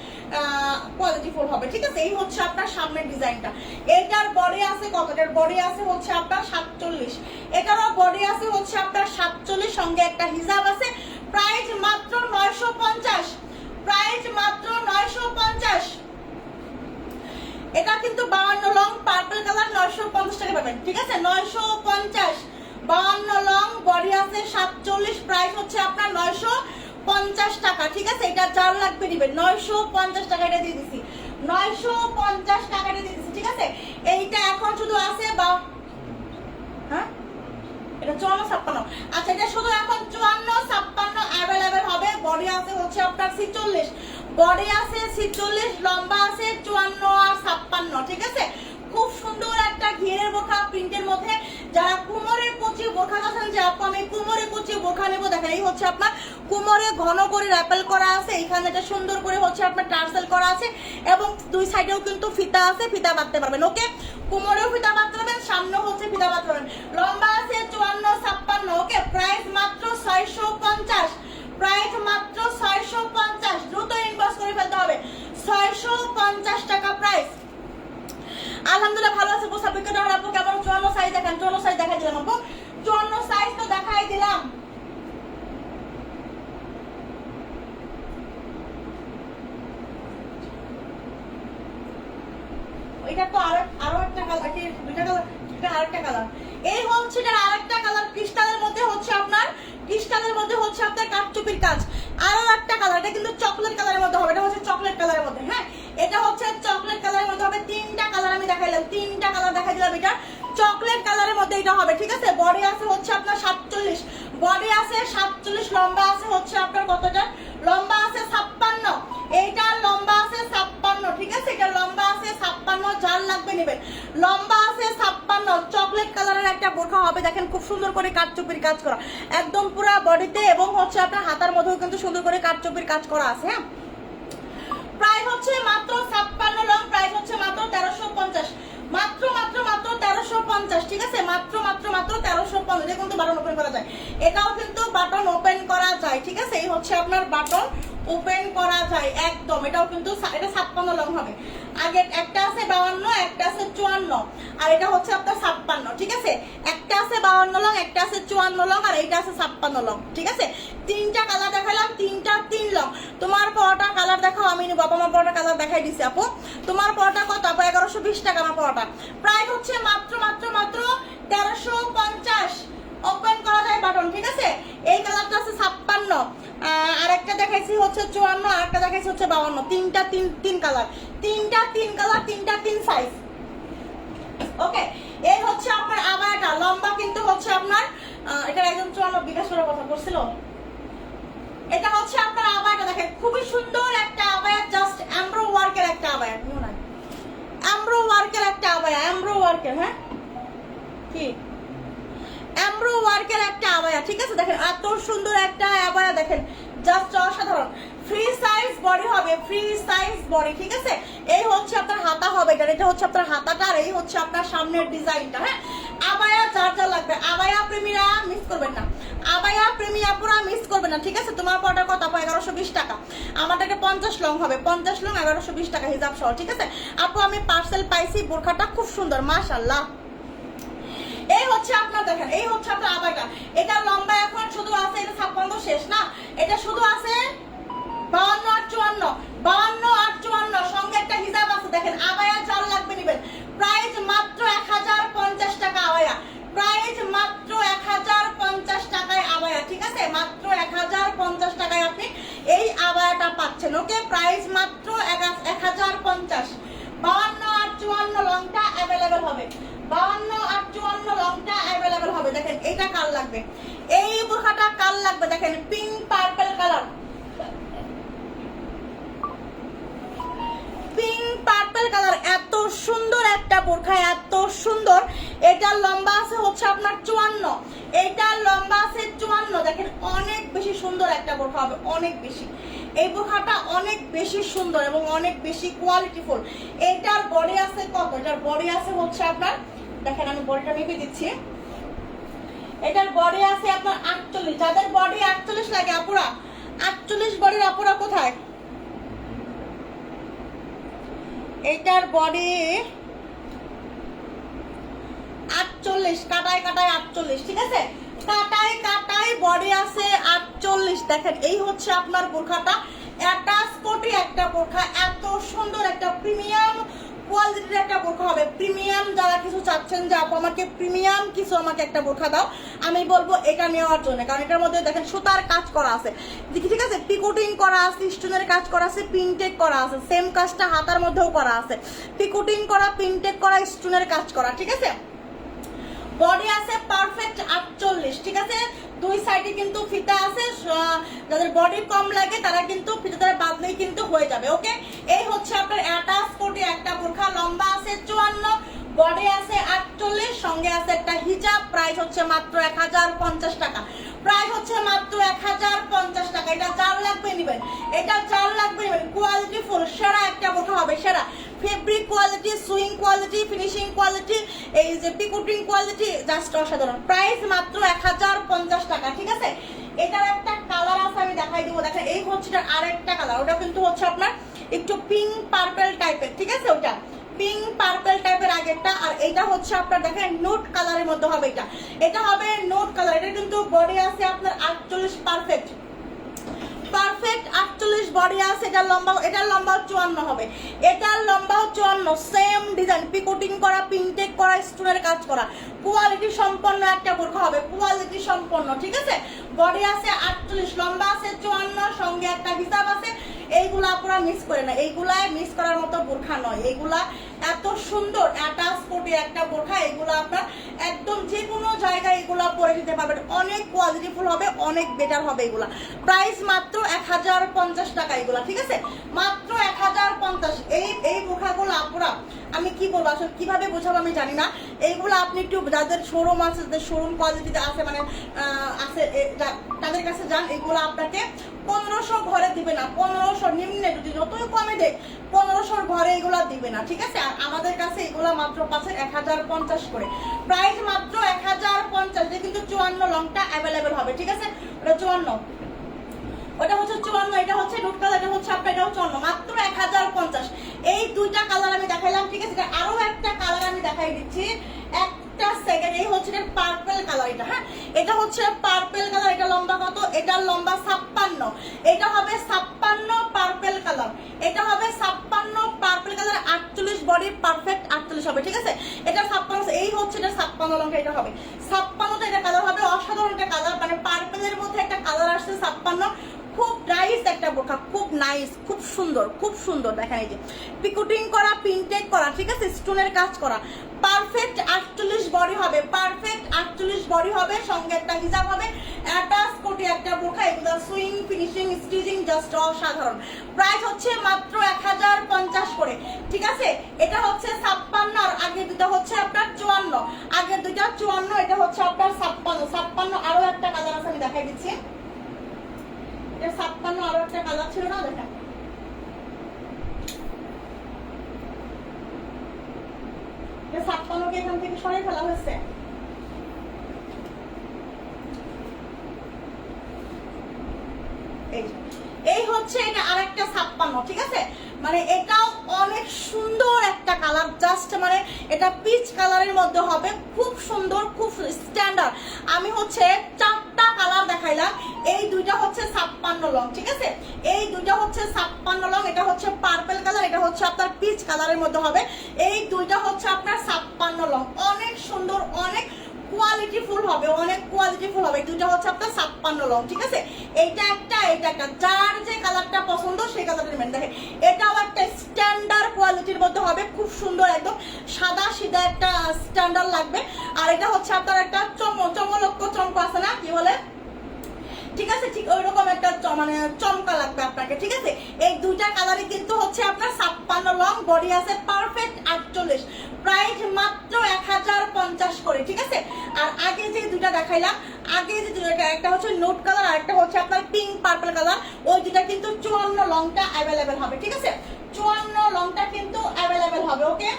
কোয়ালিটিফুল হবে, ঠিক আছে? এই হচ্ছে আপনার সামনের ডিজাইনটা। এটার বডি আছে কত? এটার বডি আছে হচ্ছে আপনার 47, এটারও বডি আছে হচ্ছে আপনার 47, সঙ্গে একটা হিজাব আছে। প্রাইস মাত্র 950, প্রাইস মাত্র 950। এটা কিন্তু 52 লং পার্পল কালার, 950 টাকা পাবেন, ঠিক আছে? 950, 52 লং, বডি আছে 47, প্রাইস হচ্ছে আপনার 950 টাকা, ঠিক আছে? এটা যার লাগবে নিবেন, 950 টাকা এটা দিয়ে দিছি, 950 টাকা এটা দিয়ে দিছি, ঠিক আছে? এইটা এখন শুধু আছে হ্যাঁ এটা 54-56, আচ্ছা এটা শুধু এখন 54-56 অ্যাভেলেবেল হবে। বডি আছে হচ্ছে আপনার 46, বডি আছে 46, লম্বা আছে 54 আর 56, ঠিক আছে? খুব সুন্দর একটা ঘিরের বোরখা প্রিন্টের মধ্যে। যারা কোমরে কুচি বোরখা আছেন যে আপু আমি কোমরে কুচি বোরখা নেবো, দেখেন এই হচ্ছে আপনার কোমরে ঘন করে র্যাপেল করা আছে, এখানে এটা সুন্দর করে হচ্ছে আপনার টার্সেল করা আছে, এবং দুই সাইডেও কিন্তু ফিতা আছে, ফিতা বাঁধতে পারবেন, ওকে? কোমরেও ফিতা বাঁধতে পারবেন, সামনেও হচ্ছে ফিতা বাঁধতে পারবেন। লম্বা আছে 54-56, ওকে? প্রাইস মাত্র 650, প্রাইস মাত্র 650, দ্রুত ইনবক্স করে ফেলতে হবে, 650 টাকা প্রাইস। আলহামদুলিল্লাহ ভালো আছে পোষা বিক্রেতা আপু, কেমন? 54 সাইজ দেখেন, 54 সাইজ দেখাই দিলাম আপু, 54 সাইজ তো দেখাই দিলাম। এটা তো আরো একটা কালার, দুইটা কালার, এটা আরেকটা কালার। এই হচ্ছে এটা আরেকটা কালার, ক্রিস্টালের মধ্যে হচ্ছে আপনার, ক্রিস্টালের মধ্যে হচ্ছে আপনার কাঠচুপির কাজ। আরো একটা কালার, এটা কিন্তু চকলেট কালারের মধ্যে হবে, এটা হচ্ছে চকলেট কালারের মধ্যে, হ্যাঁ এটা হচ্ছে চকলেট কালারের মধ্যে হবে। তিনটা কালার আমি দেখাইলাম, তিনটা কালার দেখাই দিলাম, এটা চকলেট কালারের মধ্যে এটা হবে, ঠিক আছে? বডি আছে হচ্ছে আপনার 47, বডি আছে 47, লম্বা আছে হচ্ছে আপনার কতটা? লম্বা আছে 56, এইটার লম্বা আছে 56, ঠিক আছে? এটা লম্বা আছে 56, যার লাগবে নেবেন। লম্বা আছে 56, চকলেট কালারের একটা বোরখা হবে, দেখেন খুব সুন্দর করে কাঠচুপির কাজ করা একদম পুরো বডিতে, এবং হচ্ছে আপনার হাতার মধ্যেও কিন্তু সুন্দর করে কাঠচুপির কাজ করা আছে, হ্যাঁ? প্রাইস হচ্ছে মাত্র 56 লং, প্রাইস হচ্ছে মাত্র 1350, মাত্র মাত্র মাত্র 1350, ঠিক আছে? মাত্র মাত্র মাত্র 1350। এটা কিন্তু বাটন ওপেন করা যায়, এটাও কিন্তু বাটন ওপেন করা যায়, ঠিক আছে? এই হচ্ছে আপনার বাটন ওপেন করা যায় একদম, এটাও কিন্তু এটা 56 লং হবে। আগে একটা আছে 52, একটা আছে 54, আর এটা হচ্ছে আপনার 56, ঠিক আছে? একটা আছে 52 লং, একটা আছে 54 লং, আর এইটা আছে 56 লং, ঠিক আছে? তিনটা কালার দেখালাম, তিনটা 3 লং। তোমার পরোটা কালার দেখাও, আমি নিব। আমার পরোটা কালার দেখাই দিছি আপু। তোমার পরোটা কত আপু? 1120 টাকা আমার পরোটা। প্রাইস হচ্ছে মাত্র মাত্র মাত্র 1350, ওপেন করা যায় বাটন, ঠিক আছে? এই কালারটা আছে 56, আর একটা দেখাইছি হচ্ছে 54, আর একটা দেখাইছি হচ্ছে 52, তিনটা তিন কালার, তিনটা 3 কালার, তিনটা 3 সাইজ, ওকে? এই হচ্ছে আপনার আবায়াটা, লম্বা কিন্তু হচ্ছে আপনার এটা একদম 54 বিকাশ করে কথা বলছিল। এটা হচ্ছে আপনার আবায়াটা, দেখেন খুবই সুন্দর একটা আবায়া, জাস্ট এমব্রো ওয়ার্কের একটা আবায়া, এমব্রো ওয়ার্কের একটা আবায়া, এমব্রো ওয়ার্কের, হ্যাঁ কি এমব্রো ওয়ার্কের একটা আবায়া, ঠিক আছে? দেখেন এত সুন্দর একটা আবায়া, দেখেন জাস্ট অসাধারণ। ফ্রি সাইজ বডি হবে, ফ্রি সাইজ বডি, ঠিক আছে? এই হচ্ছে আপনার হাতা হবে, এটা হচ্ছে আপনার হাতাটা, আর এই হচ্ছে আপনার সামনের ডিজাইনটা, হ্যাঁ? আবায়া যার যা লাগবে, আবায়া প্রেমীরা মিস করবেন না, আবায়া প্রেমিয়া পুরা মিস করবেন না, ঠিক আছে? তোমার পরটা কত আপু? 1120 টাকা। আমাদেরকে 50 লং হবে, 50 লং 1120 টাকা হিসাব সহ, ঠিক আছে আপু? আমি পার্সেল পাইছি, বোরখাটা খুব সুন্দর, মাশাআল্লাহ। এই হচ্ছে আপনার, দেখেন এই হচ্ছে আপনার আবায়াটা, এটা লম্বা এখন শুধু আছে, এটা 56 শেষ না, এটা শুধু আছে 52 আর 54, 52 আর 54, সঙ্গে একটা হিজাব আছে। দেখেন আবায়া যার লাগবে নেবেন, প্রাইস মাত্র 1050 টাকা আবায়া, প্রাইস মাত্র 1050 টাকায় আবায়া, ঠিক আছে? মাত্র 1050 টাকায় আপনি এই আবায়াটা পাচ্ছেন, ওকে? প্রাইস মাত্র 1050, 52 আর 54 লংটা অ্যাভেলেবেল হবে, 52 আর 54 লংটা অ্যাভেলেবেল হবে। দেখেন এইটা কার লাগবে, এই বোরখাটা কার লাগবে? দেখেন পিঙ্ক পার্পল কালার, বোরখা এত সুন্দর। এটার লম্বা আছে হচ্ছে আপনার 54, এটার লম্বা আছে 54। দেখেন অনেক বেশি সুন্দর একটা বোরখা হবে, অনেক বেশি। এই বোরখাটা অনেক বেশি সুন্দর এবং অনেক বেশি কোয়ালিটিফুল। এটার বডি আছে কত? এটার বডি আছে হচ্ছে আপনার, দেখেন আমি বডিটা মেপে দিচ্ছি, এটার বডি আছে আপনার 48। যাদের বডি 48 লাগে আপুরা, 48 বডির আপুরা কোথায়? এটার বডি 48, কাটায় কাটায় 48, ঠিক আছে, কাটায় কাটায় বডি আছে 48। দেখেন এই হচ্ছে আপনার বোরখাটা, অ্যাটাচ কোটি একটা বোরখা, এত সুন্দর একটা প্রিমিয়াম কোয়ালিটির একটা বোরখা হবে। প্রিমিয়াম যারা কিছু চাচ্ছেন যে আপু আমাকে প্রিমিয়াম কিছু আমাকে একটা বোরখা দাও, আমি বলবো এটা নেওয়ার জন্য, কারণ এটার মধ্যে দেখেন সুতার কাজ করা আছে, ঠিক আছে, পিকোটিং করা আছে, স্টোনের কাজ করা আছে, পিনটেক করা আছে, সেম কাজটা হাতার মধ্যেও করা আছে, পিকোটিং করা, পিনটেক করা, স্টোনের কাজ করা, ঠিক আছে। বডি আছে পারফেক্ট 48, ঠিক আছে, দুই সাইডে কিন্তু ফিতা আছে, যাদের বডি কম লাগে তারা কিন্তু ফিতাটা বাদলেই কিন্তু হয়ে যাবে। ওকে, এই হচ্ছে আপনার অ্যাটাচ কোটি একটা বোরখা, লম্বা আছে 54, বডি আছে 48, সঙ্গে আছে একটা হিজাব। প্রাইস হচ্ছে মাত্র 1050 টাকা, প্রাইস হচ্ছে মাত্র 1050 টাকা। এটা যার লাগবে নেবেন, এটা যার লাগবে নেবেন। কোয়ালিটি ফুল সেরা একটা বোরখা হবে, সেরা fabric quality, swing quality, finishing quality, এই যে পিকোটিং কোয়ালিটি, জাস্ট অসাধারণ। প্রাইস মাত্র 1050 টাকা, ঠিক আছে। এটার একটা কালার আছে, আমি দেখাই দিব। দেখেন এই হচ্ছে আরেকটা কালার, ওটা কিন্তু হচ্ছে আপনার একটু পিঙ্ক পার্পল টাইপের, ঠিক আছে, ওটা পিঙ্ক পার্পল টাইপের আগেরটা। আর এটা হচ্ছে আপনার দেখেন নোট কালারের মধ্যে হবে, এটা হবে নোট কালার। এটা কিন্তু বডি আছে আপনার 48, পারফেক্ট পারফেক্ট 48 বডি আছে। এটার লম্বা 54 হবে, এটার লম্বাও 54, সেম ডিজাইন, পিকোটিং করা, পিনটেক করা, স্টোনের কাজ করা, কোয়ালিটি সম্পন্ন একটা বোরখা হবে, কোয়ালিটি সম্পন্ন, ঠিক আছে। বডি আছে 48, লম্বা আছে 54, সঙ্গে একটা হিসাব আছে। এইগুলা আপনারা মিস করে না, এইগুলা মিস করার মতো বোরখা নয়, এইগুলা এত সুন্দর অ্যাটাচ কোটি একটা বোরখা। এগুলা আপনার একদম যে কোনো জায়গায় এগুলা পরে নিতে পারবেন, অনেক কোয়ালিটিফুল হবে, অনেক বেটার হবে এগুলা। প্রাইস মাত্র 1050 টাকা এগুলা, ঠিক আছে, মাত্র 1050। এই বোরখাগুলো আপুরা আমি কি বলবো, আসলে কিভাবে বোঝাবো আমি জানি না। এইগুলো আপনি একটু যাদের শোরুম আছে, যাদের শোরুম কোয়ালিটিতে আছে, মানে আছে, তাদের কাছে যান। এগুলো আপনাকে 1500 ঘরে দিবে না, 1500 নিম্নে, যদি যতই কমে দেয় 1500 ঘরে এগুলা দিবে না, ঠিক আছে। আর আমাদের কাছে এগুলা মাত্র পাচ্ছেন 1050 করে, প্রাইস মাত্র 1050। কিন্তু 54 লংটা অ্যাভেলেবেল হবে, ঠিক আছে, ওটা 54, ওটা হচ্ছে 54, এটা হচ্ছে নোট কালার, এটা হচ্ছে আপনার, এটা হচ্ছে অন্য, মাত্র 1050। এই দুইটা কালার আমি দেখাইলাম, ঠিক আছে। আরো একটা কালার আমি দেখাই দিচ্ছি, একটা সেকেন্ড। এই হচ্ছে পার্পল কালার, এটা, হ্যাঁ, এটা হচ্ছে পার্পল কালার। এটা লম্বা কত? এটার লম্বা 56, এটা হবে 56 পার্পল কালার, এটা হবে 56 পার্পল কালার, 48 বডি পারফেক্ট 48 হবে, ঠিক আছে। এটা 56, এই হচ্ছে এটা 56 লঙ্কা, এটা হবে 56টা, এটা কালার হবে অসাধারণ একটা কালার, মানে পার্পলের মধ্যে একটা কালার আসছে 56। খুব নাইস একটা বোরখা, খুব নাইস, খুব সুন্দর, খুব সুন্দর। দেখেন এই যে পিকোটিং করা, পিনটেক করা, ঠিক আছে, স্টোনের কাজ করা, পারফেক্ট 48 বডি হবে, পারফেক্ট 48 বডি হবে, সঙ্গে একটা হিজাব হবে, অ্যাটাচ কোটি একটা বোরখা। এগুলো সুইং, ফিনিশিং, স্টিচিং জাস্ট অসাধারণ। প্রাইস হচ্ছে মাত্র 1050 করে, ঠিক আছে। এটা হচ্ছে 56, আর আগের দুটো হচ্ছে আপনার 54, আগের দুটো 54, এটা হচ্ছে আপনার 56। আরো একটা কালার আছে, আমি দেখাই দিচ্ছি। 56 আরো একটা কালার ছিল না, দেখেন 56 কে এখান থেকে সরিয়ে ফেলা হয়েছে। এই হচ্ছে এটা আরেকটা 56, ঠিক আছে, মানে এটাও অনেক সুন্দর একটা কালার, জাস্ট মানে এটা পিচ কালারের মধ্যে হবে, খুব সুন্দর, খুব স্ট্যান্ডার্ড। আমি হচ্ছে 4টা কালার দেখাইলাম, এই দুইটা হচ্ছে 56 লং, ঠিক আছে, এই দুইটা হচ্ছে 56 লং। এটা হচ্ছে পার্পল কালার, এটা হচ্ছে আপনার পিচ কালারের মধ্যে হবে। এই দুইটা হচ্ছে আপনার 56 লং, অনেক সুন্দর, অনেক কোয়ালিটিফুল হবে, অনেক কোয়ালিটিফুল হবে। দুটো হচ্ছে আপনার 56 লং, ঠিক আছে। এইটা একটা, এইটা একটা, যার যে কালারটা পছন্দ সেই কালারটা নেবেন। দেখেন এটাও একটা স্ট্যান্ডার্ড কোয়ালিটির মধ্যে হবে, খুব সুন্দর, একদম সাদা সিধা একটা স্ট্যান্ডার্ড লাগবে। আর এটা হচ্ছে আপনার একটা চমলক্ষ চমক আছে না, কি বলে, ঠিক আছে, ঠিক ওইরকম একটা মানে চমকা লাগবে আপনাকে, ঠিক আছে। এই দুইটা কালারই কিন্তু হচ্ছে আপনার 56 লং, বডি আছে পারফেক্ট 48, প্রাইস মাত্র 1050 করে, ঠিক আছে। আর আগে যে দুইটা দেখাইলাম, আগে যে দুইটা, একটা হচ্ছে নোট কালার আর একটা হচ্ছে আপনার পিঙ্ক পার্পল কালার, ওই দুইটা কিন্তু 54 লংটা অ্যাভেলেবেল হবে, ঠিক আছে। 54 লংটা কিন্তু অ্যাভেলেবেল হবে, ওকে।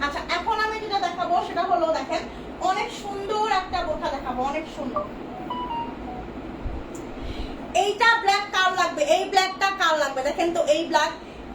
আচ্ছা, এখন আমি যেটা দেখাবো সেটা হলো, দেখেন অনেক সুন্দর একটা বোরখা দেখাবো, অনেক সুন্দর। এইটা ব্ল্যাক কার লাগবে, এই ব্ল্যাকটা কার লাগবে, দেখেন তো এই ব্ল্যাক,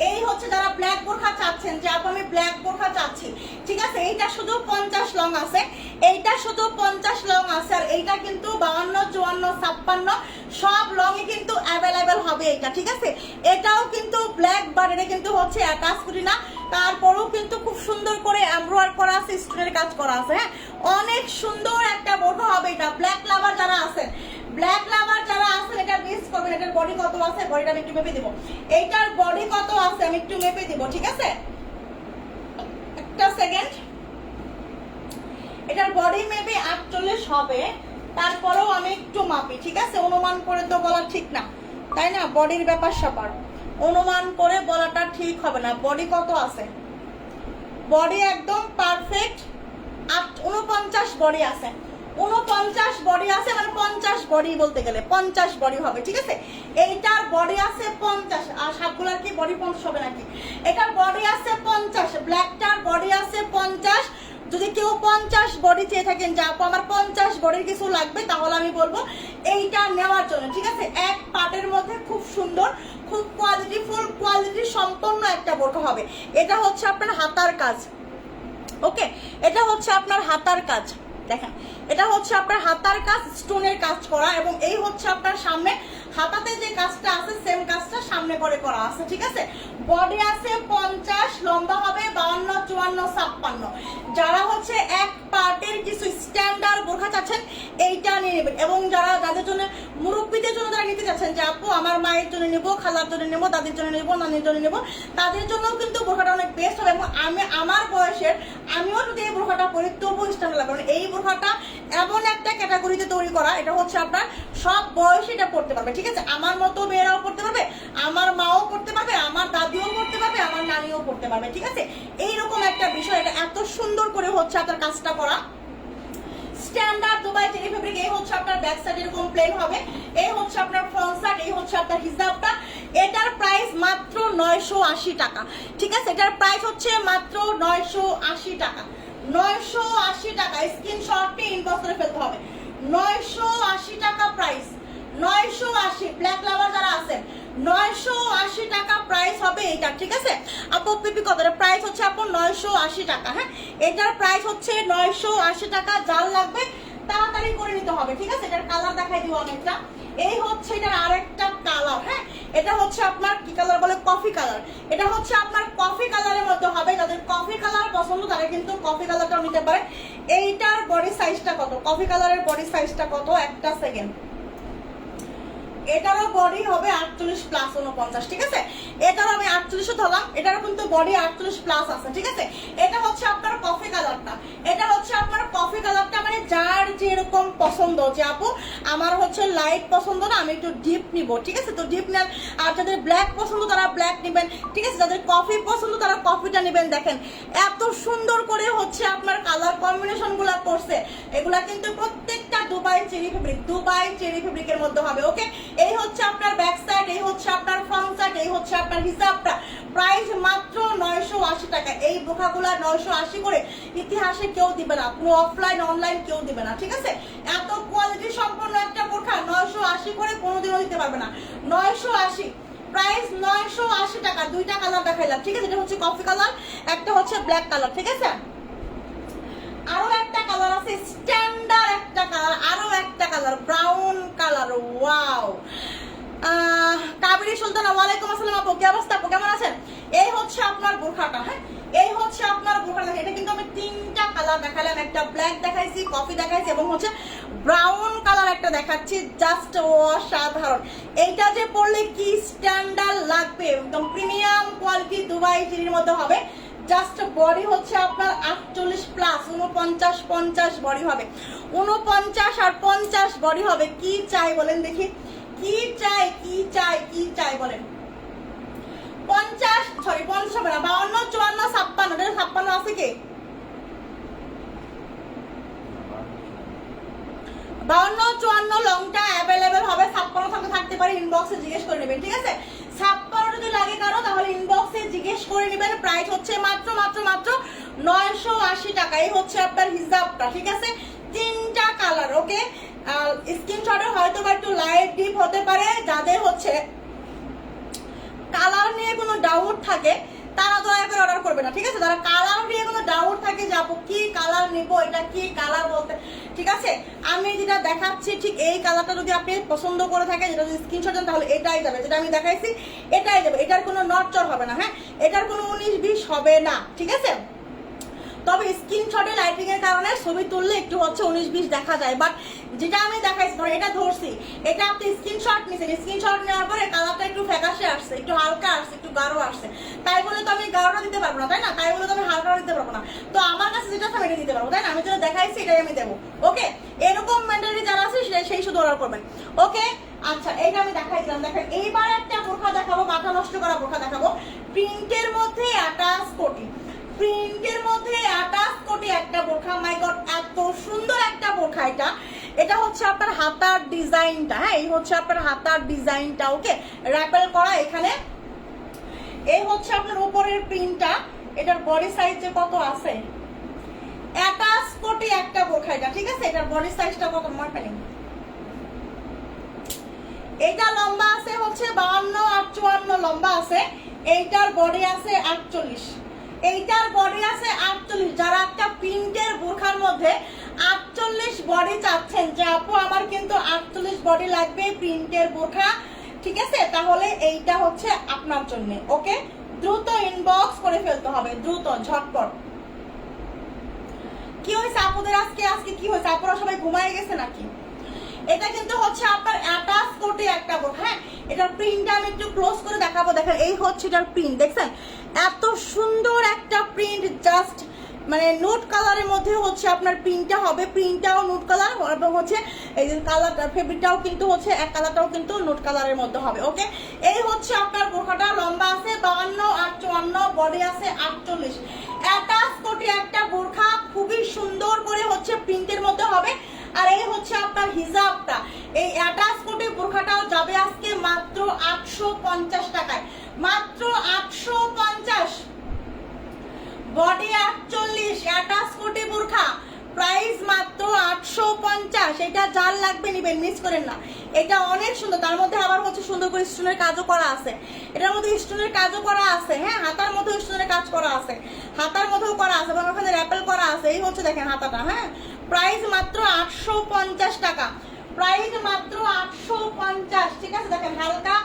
এই হচ্ছে যারা ব্ল্যাক বোরখা চাচ্ছেন যে আপু আমি ব্ল্যাক বোরখা চাচ্ছি, ঠিক আছে। এইটা শুধু 50 লং আছে, এইটা শুধু 50 লং আছে, আর এইটা কিন্তু 52, 54, 56 সব লংই কিন্তু অ্যাভেলেবেল হবে এইটা, ঠিক আছে। এটাও কিন্তু ব্ল্যাক, বাট এটা কিন্তু হচ্ছে অ্যাটাচ করি না, তারপরেও কিন্তু খুব সুন্দর করে এমব্রয়ডারি করা আছে, স্টোনের কাজ করা আছে, হ্যাঁ অনেক সুন্দর একটা বোরখা হবে এটা। ব্ল্যাক লাভার যারা আছেন, ব্ল্যাক লাভার যারা আছেন এটা মিস করবেন। এটার বডি কত আছে, বডিটা আমি একটু মেপে দিব, এইটার বডি কত আছে আমি একটু মেপে দিব, ঠিক আছে, একটা সেকেন্ড। এটার বডি মেপে 48 হবে, তারপরেও আমি একটু মাপি, ঠিক আছে। অনুমান করে তো বলা ঠিক না, তাই না, বডির ব্যাপার স্যাপার অনুমান করে বলাটা ঠিক হবে না। বডি কত আছে, বডি একদম পারফেক্ট 49 বডি আছে, 49 বডি আছে, মানে 50 বডি বলতে গেলে 50 বডি হবে, ঠিক আছে। এইটার বডি আছে 50, আর সবগুলার কি বডি 50 হবে নাকি? এটার বডি আছে 50, ব্ল্যাকটার বডি আছে 50। যদি কেউ 50 বডি চেয়ে থাকেন যে আপু আমার 50 বডির কিছু লাগবে, তাহলে আমি বলবো এইটা নেওয়ার জন্য, ঠিক আছে। এক পাটের মধ্যে খুব সুন্দর, খুব কোয়ালিটিফুল, কোয়ালিটি সম্পন্ন একটা বোরখা হবে। এটা হচ্ছে আপনার হাতার কাজ, ওকে, এটা হচ্ছে আপনার হাতার কাজ, দেখেন এটা হচ্ছে আপনার হাতার কাজ, স্টোনের কাজ করা, এবং এই হচ্ছে আপনার সামনে হাতাতে যে কাজটা আছে সেম কাজটা সামনে করে করা আছে, ঠিক আছে। বডি আছে 50, লম্বা হবে 52, 54, 56। যারা হচ্ছে এক পার্টের কিছু স্ট্যান্ডার্ড বোরখা চাচ্ছেন এইটা নিয়ে নেবেন, এবং যাদের জন্য মুরব্বীদের জন্য যারা নিতে চাচ্ছেন যে আপু আমার মায়ের জন্য নেবো, খালার জন্য নেবো, দাদির জন্য নেবো, নানির জন্য নেবো, তাদের জন্যও কিন্তু বোরখাটা অনেক বেস্ট হবে। এবং আমি আমার বয়সের, আমিও যদি এই বোরখাটা পরি তবুও স্ট্যান্ডার্ড লাগবে, কারণ এই বোরখাটা এমন একটা ক্যাটাগরিতে তৈরি করা, এটা হচ্ছে আপনার সব বয়সে এটা পড়তে পারবে, ঠিক আছে। আমার মতো মেয়েরাও পড়তে পারবে, আমার মাও পড়তে পারবে, আমার দাদিও পড়তে পারবে, আমার নানিও পড়তে পারবে, ঠিক আছে। এইরকম একটা বিষয়, এটা এত সুন্দর করে হচ্ছে আপনার কাজটা করা, স্ট্যান্ডার্ড দুবাই চেরি ফেব্রিক। এই হচ্ছে আপনার ব্যাক সাইড এরকম প্লেন হবে, এই হচ্ছে আপনার ফ্রন্ট সাইড, এই হচ্ছে আপনার হিজাবটা। এটার প্রাইস মাত্র 980 টাকা, ঠিক আছে। এটার প্রাইস হচ্ছে মাত্র 980 টাকা, 980 টাকা। স্ক্রিনশটটি ইনবক্স করে ফেলতে হবে, 980 টাকা প্রাইস, 980। ব্ল্যাক লাভার যারা আছেন 980 টাকা প্রাইস হবে এটা, ঠিক আছে। আপু পিপি কত, প্রাইস হচ্ছে আপু 980 টাকা, হ্যাঁ এটার প্রাইস হচ্ছে 980 টাকা। যার লাগবে তাড়াতাড়ি করে নিতে হবে, ঠিক আছে। এটার কালার দেখাই দিব অনেকটা, এই হচ্ছে এটার আরেকটা কালার, হ্যাঁ এটা হচ্ছে আপনার কি কালার বলে, কফি কালার। এটা হচ্ছে আপনার কফি কালারের মধ্যে হবে, যাদের কফি কালার পছন্দ তারা কিন্তু কফি কালারটাও নিতে পারে। এইটার বডি সাইজটা কত, কফি কালারের বডি সাইজটা কত, একটা সেকেন্ড। এটারও বডি হবে 48 প্লাস 49, ঠিক আছে। এটারও আমি 48 ধরলাম, এটারও কিন্তু বডি 48 প্লাস আছে, ঠিক আছে। এটা হচ্ছে আপনার কফি কালারটা, এটা হচ্ছে আপনার কফি কালারটা, মানে যার যেরকম পছন্দ, যে আপু আমার হচ্ছে লাইট পছন্দ না, আমি একটু ডিপ নিব, ঠিক আছে, তো ডিপ নেন। আর যাদের ব্ল্যাক পছন্দ তারা ব্ল্যাক নেবেন, ঠিক আছে। যাদের কফি পছন্দ তারা কফিটা নেবেন। দেখেন এত সুন্দর করে হচ্ছে আপনার কালার কম্বিনেশন গুলা করছে, এগুলা কিন্তু প্রত্যেকটা Dubai cherry fabric, Dubai cherry ফেব্রিকের মধ্যে হবে, ওকে। এই হচ্ছে আপনার ব্যাক সাইড, এই হচ্ছে আপনার ফ্রন্ট সাইড, এই হচ্ছে আপনার হিজাবটা। প্রাইস মাত্র 980 টাকা। এই বোরখাগুলা 980 করে ইতিহাসে কেউ দিবে না, কোনো অফলাইন অনলাইন কেউ দিবে না, ঠিক আছে। এত কোয়ালিটি সম্পন্ন একটা বোরখা 980 করে কোনোদিনও দিতে পারবে না। 980 প্রাইস, 980 টাকা। দুইটা কালার দেখাইলাম, ঠিক আছে। এটা হচ্ছে কফি কালার, একটা হচ্ছে ব্ল্যাক কালার, ঠিক আছে। আরো একটা কালার আছে, স্ট্যান্ডার্ড একটা কালার, আরো একটা colour brown colour. Wow, Kaberi Sultana, ওয়ালাইকুম আসসালাম আপু, কি অবস্থা আপু, কেমন আছেন? এই হচ্ছে আপনার বোরখাটা, হ্যাঁ এই হচ্ছে আপনার বোরখাটা। এটা কিন্তু আমি তিনটা কালার দেখালাম, একটা ব্ল্যাক দেখাইছি, কফি দেখাইছি, এবং হচ্ছে ব্রাউন কালার একটা দেখাচ্ছি, জাস্ট অসাধারণ। এইটা যে পরলে কি স্ট্যান্ডার্ড লাগবে, একদম প্রিমিয়াম কোয়ালিটি দুবাই চেরির মধ্যে হবে। জাস্ট বডি হচ্ছে আপনার 48 প্লাস, 49 50 বডি হবে, 49 আর 50 বডি হবে। কি চাই বলেন দেখি, কি চাই কি চাই কি চাই বলেন। 50 সরি 50 হবে না, 52 54 56, 56 আছে কি? 52 54 লংটা অ্যাভেলেবেল হবে, 56 থাকতে পারে, ইনবক্সে জিজ্ঞেস করে নেবেন, ঠিক আছে? 56 যদি লাগে কারো তাহলে ইনবক্সে জিজ্ঞেস করে নেবেন। প্রাইস হচ্ছে মাত্র মাত্র মাত্র 980 টাকা। এই হচ্ছে আপনার হিজাবটা, ঠিক আছে? 3টা কালার, ওকে? স্ক্রিনশটে হয়তো বা একটু লাইট ডিপ হতে পারে, যাদের হচ্ছে কালার নিয়ে কোনো ডাউট থাকে তারা দয়া করে অর্ডার করবে না, ঠিক আছে? যারা কালার নিয়ে কোনো ডাউট থাকে যে আপু কি কালার নিব, এটা কি কালার বলতে, ঠিক আছে? আমি যেটা দেখাচ্ছি ঠিক এই কালারটা যদি আপনি পছন্দ করে থাকেন, যেটা যদি স্ক্রিনশট দেন তাহলে এটাই যাবে, যেটা আমি দেখাইছি এটাই যাবে। এটার কোনো নটচর হবে না, হ্যাঁ? এটার কোনো 19-20 হবে না, ঠিক আছে? তবে স্ক্রিনশটে লাইটিং এর কারণে ছবি তুললে একটু হচ্ছে 19-20 দেখা যায়, বাট যেটা আমি দেখাইছি ধর এটা ধরছি, এটা আপনি স্ক্রিনশট নিছেন, স্ক্রিনশট নেওয়ার পরে কালারটা একটু ফ্যাকাশে আসছে, একটু হালকা আসছে, একটু গাঢ় আসছে, তাই বলে তো আমি গাঢ়টা দিতে পারবো না, তাই না? তাই বলে তো আমি হালকাটা দিতে পারবো না। তো আমার কাছে যেটা আছে আমি এটা দিতে পারবো, তাই না? আমি যেটা দেখাইছি এটাই আমি দেবো, ওকে? এরকম মেন্টালিটি যারা আছে সেই শুধু অর্ডার করবেন, ওকে? আচ্ছা, এইটা আমি দেখাই দিলাম। দেখেন এইবার একটা বোরখা দেখাবো, মাথা নষ্ট করা বোরখা দেখাবো, প্রিন্টের মধ্যে 28 কোটি, প্রিন্টের মধ্যে 28 কোটি একটা বোরখা। মাই গড, এত সুন্দর একটা বোরখা এটা। এটা হচ্ছে আপনার হাতার ডিজাইনটা, হ্যাঁ? এই হচ্ছে আপনার হাতার ডিজাইনটা, ওকে? র্যাপেল করা এখানে। এই হচ্ছে আপনার উপরের প্রিন্টটা। এটার বডি সাইজ যে কত আছে, 28 কোটি একটা বোরখা এটা, ঠিক আছে? এটার বডি সাইজটা কত মার্কা নেই। এটা লম্বা আছে হচ্ছে 52 আর 54 লম্বা আছে। এইটার বডি আছে 48, এইটার বডি আছে 48। যারা একটা প্রিন্টের বোরখার মধ্যে 48 বডি চাচ্ছেন যে আপু আমার কিন্তু 48 বডি লাগবে প্রিন্টের বোরখা, ঠিক আছে? তাহলে এইটা হচ্ছে আপনার জন্য, ওকে? দ্রুত ইনবক্স করে ফেলতে হবে, দ্রুত ঝটপট। কি হয়েছে আপুদের আজকে, আজকে কি হয়েছে? আপুরা সবাই ঘুমায় গেছে নাকি? এটা কিন্তু হচ্ছে আপনার 28 কোটি একটা বোরখা, হ্যাঁ? এটার প্রিন্টটা আমি একটু ক্লোজ করে দেখাবো। দেখেন এই হচ্ছে এটার প্রিন্ট, দেখছেন? এত সুন্দর একটা প্রিন্ট, জাস্ট মানে নোট কালারের মধ্যে হচ্ছে আপনার প্রিন্টটা হবে, প্রিন্টটাও নোট কালার এবং হচ্ছে এই যে কালারটা ফেব্রিকটাও কিন্তু হচ্ছে এক কালারটাও কিন্তু নোট কালারের মধ্যে হবে, ওকে? এই হচ্ছে আপনার বোরখাটা, লম্বা আছে 52 আর 54, বডি আছে 48। 28 কোটি একটা বোরখা, খুবই সুন্দর করে হচ্ছে প্রিন্টের মধ্যে হবে। আর এই হচ্ছে আপনার হিজাবটা। এই 28 কোটি বোরখাটাও যাবে আজকে মাত্র 850 টাকায়, মাত্র 850। বডি 48, 28 কোটি বোরখা, প্রাইস মাত্র 850। এটা যার লাগবে নিবেন, মিস করেন না। এটা অনেক সুন্দর, তার মধ্যে আবার হচ্ছে সুন্দর করে স্টোনের কাজও করা আছে, এটার মধ্যে স্টোনের কাজও করা আছে, হ্যাঁ? হাতার মধ্যে স্টোনের কাজ করা আছে, হাতার মধ্যেও করা আছে এবং ওখানে র্যাপেল করা আছে। এই হচ্ছে দেখেন হাতাটা, হ্যাঁ? প্রাইস মাত্র 850 টাকা, প্রাইস মাত্র 850, ঠিক আছে? দেখেন হালকা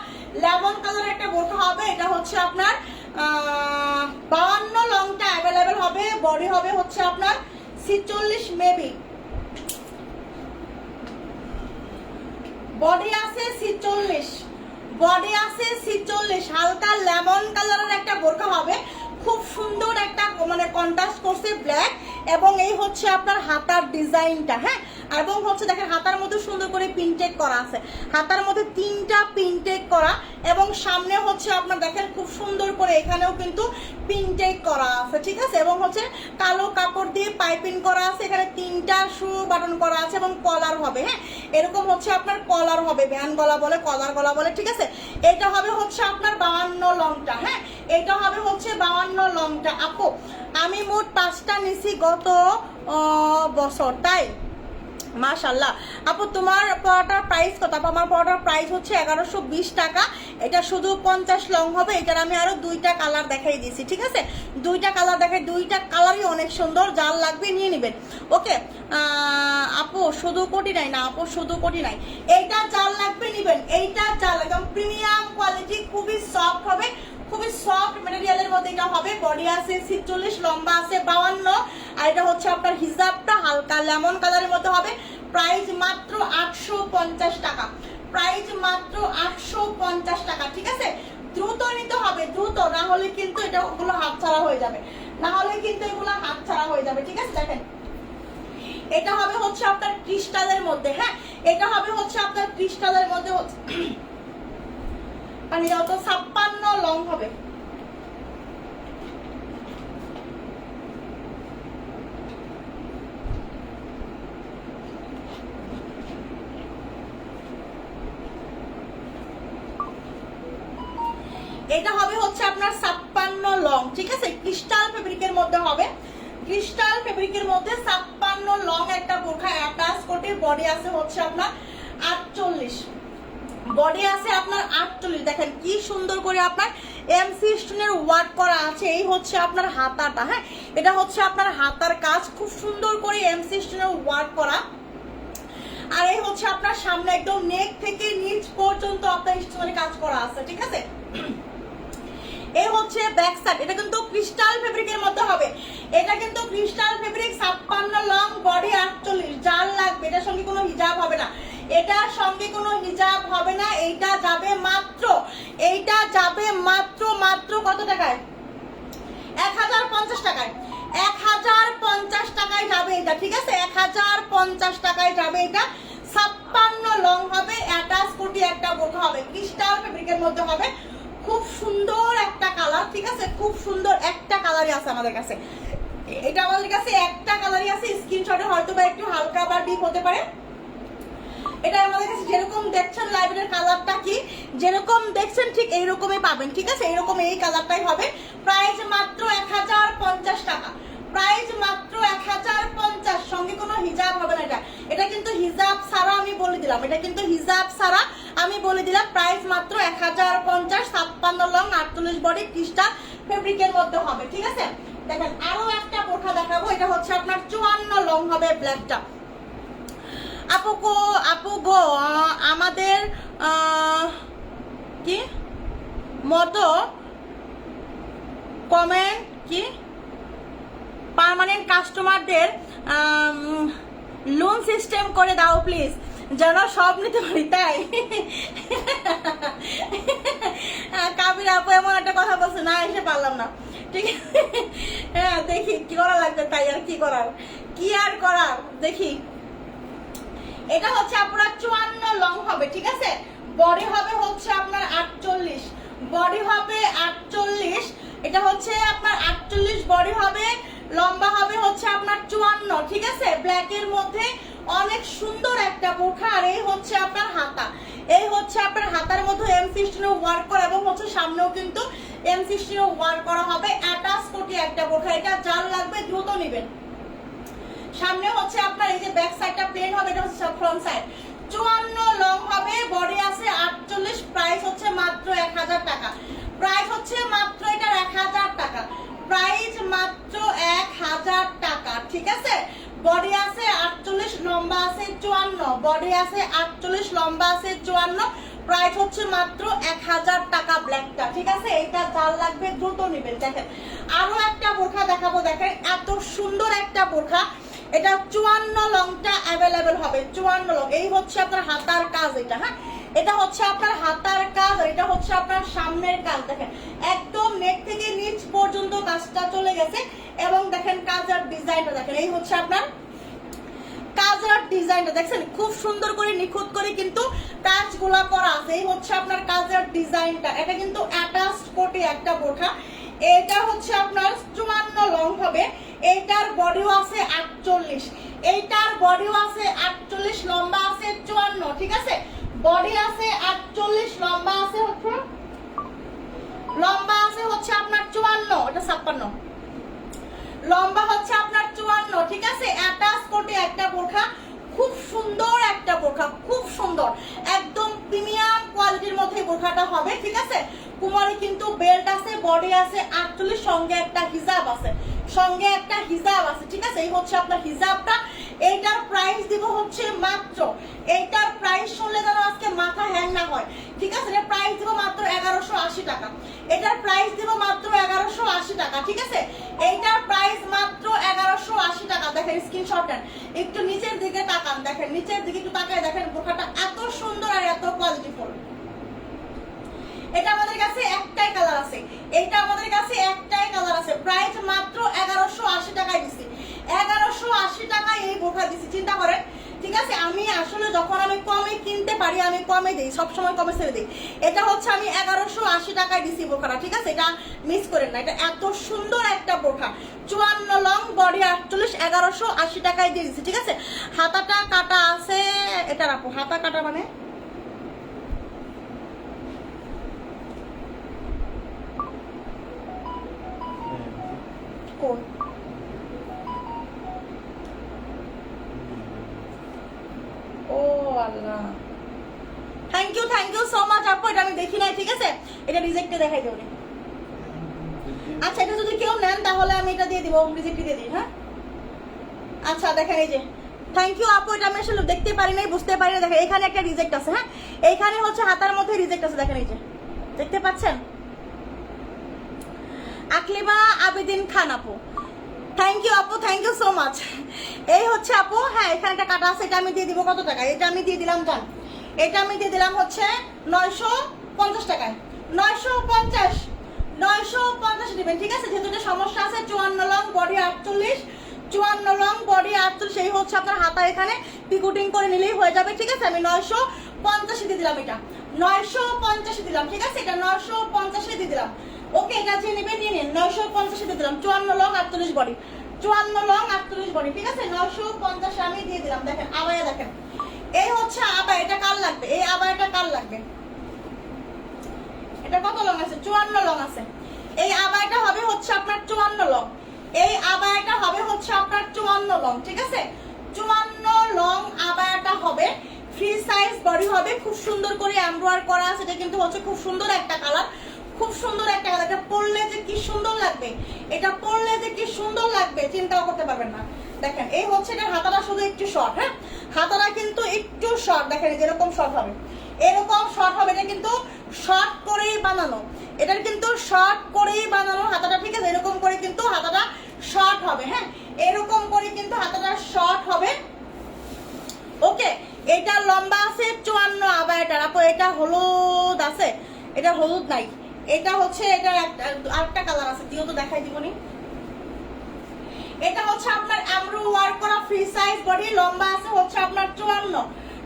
লেমন কালার একটা বোরখা হবে। এটা হচ্ছে আপনার 52 লংটা অ্যাভেলেবেল হবে, বডি হবে হচ্ছে আপনার 46 মেবি, বডি আছে 46, বডি আছে 46। হালকা লেমন কালারের একটা বোরখা হবে, খুব সুন্দর একটা মানে কন্ট্রাস্ট করছে ব্ল্যাক, এবং এই হচ্ছে আপনার হাতার ডিজাইনটা, হ্যাঁ? এবং হচ্ছে দেখেন হাতার মধ্যে সুন্দর করে পিনটেক করা আছে, হাতার মধ্যে 3টা পিনটেক করা, এবং সামনে হচ্ছে আপনার দেখেন খুব সুন্দর করে এখানেও কিন্তু পিনটেক করা আছে, ঠিক আছে? এবং হচ্ছে কালো কাপড় দিয়ে পাইপিং করা আছে, এখানে 3টা শু বাটন করা আছে এবং কলার হবে, হ্যাঁ? এরকম হচ্ছে আপনার কলার হবে, ভ্যান গলা বলে, কলার গলা বলে, ঠিক আছে? এটা হবে হচ্ছে আপনার 52 লংটা, হ্যাঁ? এটা হবে হচ্ছে 52 লংটা। আপু আমি মোট 5টা নিছি গত বছর, তাই মাশাআল্লাহ। আপু তোমার পড়াটার প্রাইস কত? আপু আমার পড়াটার প্রাইস হচ্ছে 1120 টাকা। এটা শুধু 50 লং হবে। এটার আমি আরো 2টা কালার দেখাই দিয়েছি, ঠিক আছে? 2টা কালার দেখাই, 2টা কালারই অনেক সুন্দর, যার লাগবে নিয়ে নেবেন, ওকে? আপু শুধু কোটি নাই না, আপু শুধু কোটি নাই, এইটা যার লাগবে নেবেন, এইটা যার একদম প্রিমিয়াম কোয়ালিটি, খুবই সফট হবে, খুবই সফট ম্যাটেরিয়ালের মধ্যে এটা হবে। বডি আছে 46, লম্বা আছে 52, আর এটা হচ্ছে আপনার হিজাবটা হালকা লেমন কালারের মধ্যে হবে। প্রাইস মাত্র 850 টাকা, প্রাইস মাত্র 850 টাকা, ঠিক আছে? দ্রুত নিতে হবে, দ্রুত, না হলে কিন্তু এটা ওগুলো হাতছাড়া হয়ে যাবে, না হলে কিন্তু এগুলো হাতছাড়া হয়ে যাবে। ঠিক আছে, দেখেন এটা হবে হচ্ছে আপনার ক্রিস্টালের মধ্যে, হ্যাঁ এটা হবে হচ্ছে আপনার ক্রিস্টালের মধ্যে হচ্ছে মানে যত 56 লং হবে। এটা হবে হচ্ছে আপনার 56 লং, ঠিক আছে, ক্রিস্টাল ফেব্রিকের মধ্যে হবে, ক্রিস্টাল ফেব্রিকের মধ্যে 56 লং একটা বোরখা অ্যাটাচ কোটে। বডি আছে হচ্ছে আপনার 48, বডি আছে আপনার 48। দেখেন কি সুন্দর করে আপনার এমসি স্টোনের ওয়ার্ক করা আছে। এই হচ্ছে আপনার হাতাটা, হ্যাঁ এটা হচ্ছে আপনার হাতার কাজ, খুব সুন্দর করে এমসি স্টোনের ওয়ার্ক করা। আর এই হচ্ছে আপনার সামনে একদম নেক থেকে নিচ পর্যন্ত আপনার স্টোনের কাজ করা আছে। ঠিক আছে, এই হচ্ছে ব্যাক সাইড। এটা কিন্তু ক্রিস্টাল ফেব্রিকের মধ্যে হবে, এটা কিন্তু ক্রিস্টাল ফেব্রিক 56 লং, বডি 48। যার লাগবে এটার সঙ্গে কোনো হিজাব হবে না, এটার সঙ্গে কোনো হিজাব হবে না। এইটা যাবে মাত্র, এইটা যাবে মাত্র মাত্র কত টাকায়? 1050 টাকায়, 1050 টাকায় যাবে এটা। ঠিক আছে, 1050 টাকায় যাবে এটা। 56 লং হবে, অ্যাটাচ কোটি একটা বোরখা হবে, ক্রিস্টাল ফেব্রিকের মধ্যে হবে। খুব সুন্দর একটা কালার, ঠিক আছে, খুব সুন্দর একটা কালারই আছে আমাদের কাছে। এটা আমাদের কাছে একটা কালারই আছে, স্ক্রিনশটে হয়তো বা একটু হালকা বা ডিপ হতে পারে। এটা আমাদের কাছে যেরকম দেখছেন লাইভের কালারটা কি যেরকম দেখছেন ঠিক এইরকমই পাবেন। ঠিক আছে, এইরকম এই কালারটাই হবে। প্রাইস মাত্র 1050 টাকা, প্রাইস মাত্র 1050, সঙ্গে কোনো হিজাব হবে না। এটা এটা কিন্তু হিজাব ছাড়া আমি বলে দিলাম, এটা কিন্তু হিজাব ছাড়া আমি বলে দিলাম। প্রাইস মাত্র 1050, 56 লং, 48 বডি, ক্রিস্টাল ফেব্রিকের মধ্যে হবে। ঠিক আছে, দেখেন আরো একটা বোরখা দেখাবো। এটা হচ্ছে আপনার 54 লং হবে, ব্ল্যাকটা। আপু গো আমাদের কি মতো কমেন্ট কি পার্মানেন্ট কাস্টমারদের লোন সিস্টেম করে দাও প্লিজ, যেন সব নিতে পারি। তাই কাবির আপু এমন একটা কথা বলছে, না এসে পারলাম না। ঠিক আছে, হ্যাঁ দেখি কি করা লাগবে, তাই আর কি করার, কি আর করার দেখি। এটা হচ্ছে আপনার 54 লং হবে। ঠিক আছে, বডি হবে হচ্ছে আপনার 48, বডি হবে 48। এটা হচ্ছে আপনার 48 বডি হবে, লম্বা হবে হচ্ছে আপনার 54। ঠিক আছে, ব্ল্যাকের মধ্যে অনেক সুন্দর একটা বোরখা। আর এই হচ্ছে আপনার হাতা, এই হচ্ছে আপনার হাতার মধ্যে এমসি স্টোনের ওয়ার্ক করা এবং হচ্ছে সামনেও কিন্তু এমসি স্টোনের ওয়ার্ক করা হবে। অ্যাটাচ কোটি একটা বোরখা, এটা যার লাগবে দ্রুত নেবেন। সামনে হচ্ছে আপনার এই যে ব্যাক সাইডটা প্লেন হবে, এটা হচ্ছে ফ্রন্ট সাইড। 54 লং হবে, বডি আছে 48, প্রাইস হচ্ছে মাত্র 1000 টাকা, প্রাইস হচ্ছে মাত্র এটার 1000 টাকা, প্রাইস মাত্র 1000 টাকা। ঠিক আছে, বডি আছে 48, লম্বা আছে 54, বডি আছে 48, লম্বা আছে 54, প্রাইস হচ্ছে মাত্র 1000 টাকা ব্ল্যাকটা। ঠিক আছে, এটা যার লাগবে দ্রুত নেবেন। দেখেন আরো একটা বোরখা দেখাবো, দেখেন এত সুন্দর একটা বোরখা। এটা 54 লংটা অ্যাভেলেবেল হবে, 54 লং। এই হচ্ছে আপনার হাতার কাজ, এটা হ্যাঁ এটা হচ্ছে আপনার হাতার কাজ, আর এটা হচ্ছে আপনার সামনের কাজ। দেখেন একদম নেক থেকে নিচ পর্যন্ত কাজটা চলে গেছে। এবং দেখেন কাজের ডিজাইনটা দেখেন, এই হচ্ছে আপনার কাজের ডিজাইনটা দেখছেন, খুব সুন্দর করে নিখুঁত করে কিন্তু কাজগুলা করা আছে। এই হচ্ছে আপনার কাজের ডিজাইনটা। এটা কিন্তু অ্যাটাচ কোটে একটা বোরখা। এটা হচ্ছে আপনার 54 লং হবে, এইটার বডিও আছে 48, এইটার বডিও আছে 48, লম্বা আছে 54। ঠিক আছে, বডি আছে 48, লম্বা আছে আপনার 54, এটা 56, লম্বা হচ্ছে আপনার 54। ঠিক আছে, অ্যাটাচ কোটে একটা বোরখা, খুব সুন্দর একটা বোরখা, খুব সুন্দর, একদম প্রিমিয়াম কোয়ালিটির মধ্যে বোরখাটা হবে। ঠিক আছে, কুমারী কিন্তু বেল্ট আছে, বডি আছে 48, সঙ্গে একটা হিজাব আছে, সঙ্গে একটা হিজাব আছে। ঠিক আছে, এই হচ্ছে আপনার হিজাবটা। এইটার প্রাইস দিব হচ্ছে মাত্র, এইটার প্রাইস শুনলে যেন আজকে মাথা হ্যাং না হয়। ঠিক আছে, এটার প্রাইস দিব মাত্র 1180 টাকা, এটার প্রাইস দিব মাত্র 1180 টাকা। ঠিক আছে, এইটার প্রাইস মাত্র 1180 টাকা। দেখেন স্ক্রিনশট নেন, একটু নিচের দিকে তাকান, দেখেন নিচের দিকে একটু তাকায়, দেখেন বোরখাটা এত সুন্দর আর এত কোয়ালিটিফুল। এটা আমাদের কাছে একটাই কালার আছে, এটা আমাদের কাছে একটাই কালার আছে। প্রাইস মাত্র 1180 টাকায় দিছি, 1180 টাকায় এই বোরখা দিছি, চিন্তা করেন। ঠিক আছে, আমি আসলে যখন আমি কমে কিনতে পারি আমি কমে দিই, সবসময় কমে ছেড়ে দিই। এটা হচ্ছে আমি 1180 টাকায় দিছি বোরখাটা, ঠিক আছে, এটা মিস করেন না। এটা এত সুন্দর একটা বোরখা, 54 লং, বডি 48, 1180 টাকায় দিয়ে দিছি, ঠিক আছে। হাতাটা কাটা আছে, এটা রাখো, হাতা কাটা মানে কোন ও আল্লাহ, থ্যাংক ইউ সো মাচ আপু, এটা আমি দেখি নাই, ঠিক আছে, এটা রিজেক্টে দেখাই দেবো। আচ্ছা, এটা যদি কেউ নেন তাহলে আমি এটা দিয়ে দিব, রিজেক্টে দিয়ে দিই, হ্যাঁ। আচ্ছা দেখেন, এই যে থ্যাংক ইউ আপু, এটা আমি আসলে দেখতে পারি নাই, বুঝতে পারি না। দেখেন এখানে একটা রিজেক্ট আছে, হ্যাঁ, এইখানে হচ্ছে হাতার মধ্যে রিজেক্ট আছে, দেখেন এই যে, দেখতে পাচ্ছেন। আকলিমা আবেদিন খান আপু, থ্যাংক ইউ আপু, থ্যাংক ইউ সো মাচ। এই হচ্ছে আপু, হ্যাঁ এখানে একটা কাটা আছে, এটা আমি দিয়ে দিব কত টাকা, এটা আমি দিয়ে দিলাম জান, এটা আমি দিয়ে দিলাম হচ্ছে 950 টাকায়, 950 দিবেন, ঠিক আছে। যেহেতু এটা সমস্যা আছে, 54 লং, বডি 48, 54 লং, বডি 48, সেই হচ্ছে আপনার হাতা এখানে পিকুটিং করে নিলেই হয়ে যাবে, ঠিক আছে। আমি 950 দিয়ে দিলাম, এটা 950 দিলাম, ঠিক আছে, এটা 950 দিয়ে দিলাম। ওকে, এটা যে নেবেন নিয়ে নিন, 950 দিয়ে দিলাম। 54 লং 48 বডি, 54 লং 48 বডি, ঠিক আছে, 950 আমি দিয়ে দিলাম। দেখেন আবায়া, দেখেন এই হচ্ছে আবায়া, এটা কার লাগবে, এই আবায়াটা কার লাগবে, এটা কত লং আছে, 54 লং আছে। এই আবায়াটা হবে হচ্ছে আপনার 54 লং, এই আবায়াটা হবে হচ্ছে আপনার 54 লং, ঠিক আছে, 54 লং আবায়াটা হবে। ফ্রি সাইজ বডি হবে, খুব সুন্দর করে এমব্রয়ডারি করা আছে, এটা কিন্তু হচ্ছে খুব সুন্দর একটা কালার, খুব সুন্দর একটা কালার। এটা পরলে যে কি সুন্দর লাগবে, এটা পরলে যে কি সুন্দর লাগবে চিন্তাও করতে পারবেন না। দেখেন এই হচ্ছে, এটা হাতাটা শুধু একটু শর্ট, হ্যাঁ হাতাটা কিন্তু একটু শর্ট, দেখেন যেরকম শর্ট হবে এরকম শর্ট হবে, এটা কিন্তু শর্ট করেই বানানো, এটার কিন্তু শর্ট করেই বানানো হাতাটা, ঠিক আছে, এরকম করে কিন্তু হাতাটা শর্ট হবে, হ্যাঁ এরকম করে কিন্তু হাতাটা শর্ট হবে। ওকে, এটা লম্বা আছে 54 আবায়াটার আপু, এটা হলুদ আছে, এটা হলুদ নাই, এটা হচ্ছে এটার আরেকটা কালার আছে, দিও তো দেখাই দিবনি। এটা হচ্ছে আপনার এমব্রো ওয়ার্ক করা ফ্রি সাইজ বডি, লম্বা আছে হচ্ছে আপনার 54,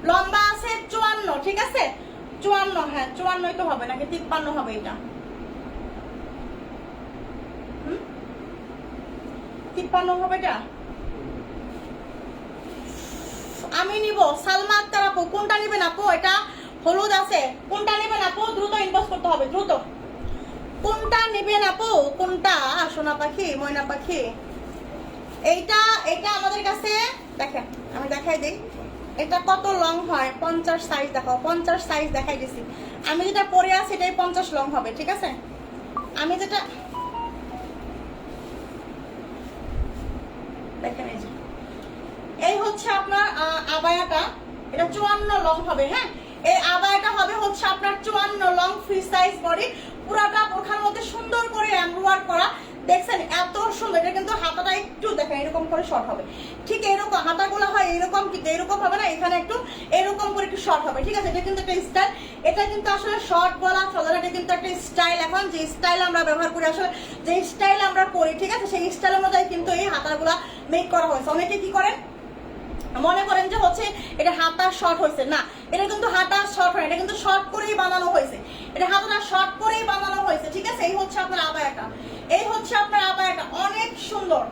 লম্বা আছে 54, ঠিক আছে 54, হ্যাঁ 54 তো হবে নাকি 53 হবে, এটা 53 হবে। এটা আমি নিব সালমা আক্তার আপু, কোনটা নেবেন আপু, এটা হলুদ আছে, কোনটা নেবেন আপু, দ্রুত ইনবক্স করতে হবে, দ্রুত কোনটা নেবেন আপু, কোনটা সোনা পাখি, ময়না পাখি। এইটা এটা আমাদের কাছে দেখেন, আমি দেখাই দিই এটা কত লং হয়, 50 সাইজ দেখাও, 50 সাইজ দেখাই দিছি। আমি যেটা পরে আছি এটাই 50 লং হবে, ঠিক আছে। আমি যেটা দেখেন, এই যে এই হচ্ছে আপনার আবায়াটা, এটা 54 লং হবে, হ্যাঁ এই আবায়াটা হবে হচ্ছে আপনার 54 লং ফ্রি সাইজ বডি, পুরাটা বোরখার মধ্যে সুন্দর করে এমব্রয়ডারি করা, দেখছেন এত সুন্দর। এটা কিন্তু হাতাটা একটু দেখেন এরকম করে শর্ট হবে, ঠিক এরকম হাতাগুলো হয় এরকম, কিন্তু এরকম হবে না, এখানে একটু এরকম করে একটু শর্ট হবে, ঠিক আছে। এটা কিন্তু একটা স্টাইল, এটা কিন্তু আসলে শর্ট বলা চলে না, এটা কিন্তু একটা স্টাইল। এখন যে স্টাইল আমরা ব্যবহার করি, আসলে যে স্টাইল আমরা করি, ঠিক আছে, সেই স্টাইলের মধ্যে কিন্তু এই হাতাগুলা মেক করা হয়েছে। অনেকে কি করেন মনে করেন যে হচ্ছে এটা হাতা শর্ট হয়েছে, না এটা কিন্তু হাতা শর্ট হয়, এটা কিন্তু শর্ট করেই বানানো হয়েছে, এটা হাতাটা শর্ট করেই বানানো হয়েছে, ঠিক আছে। এই হচ্ছে আপনার আবায়াটা, এই হচ্ছে আপনার আবায়াটা, অনেক সুন্দর,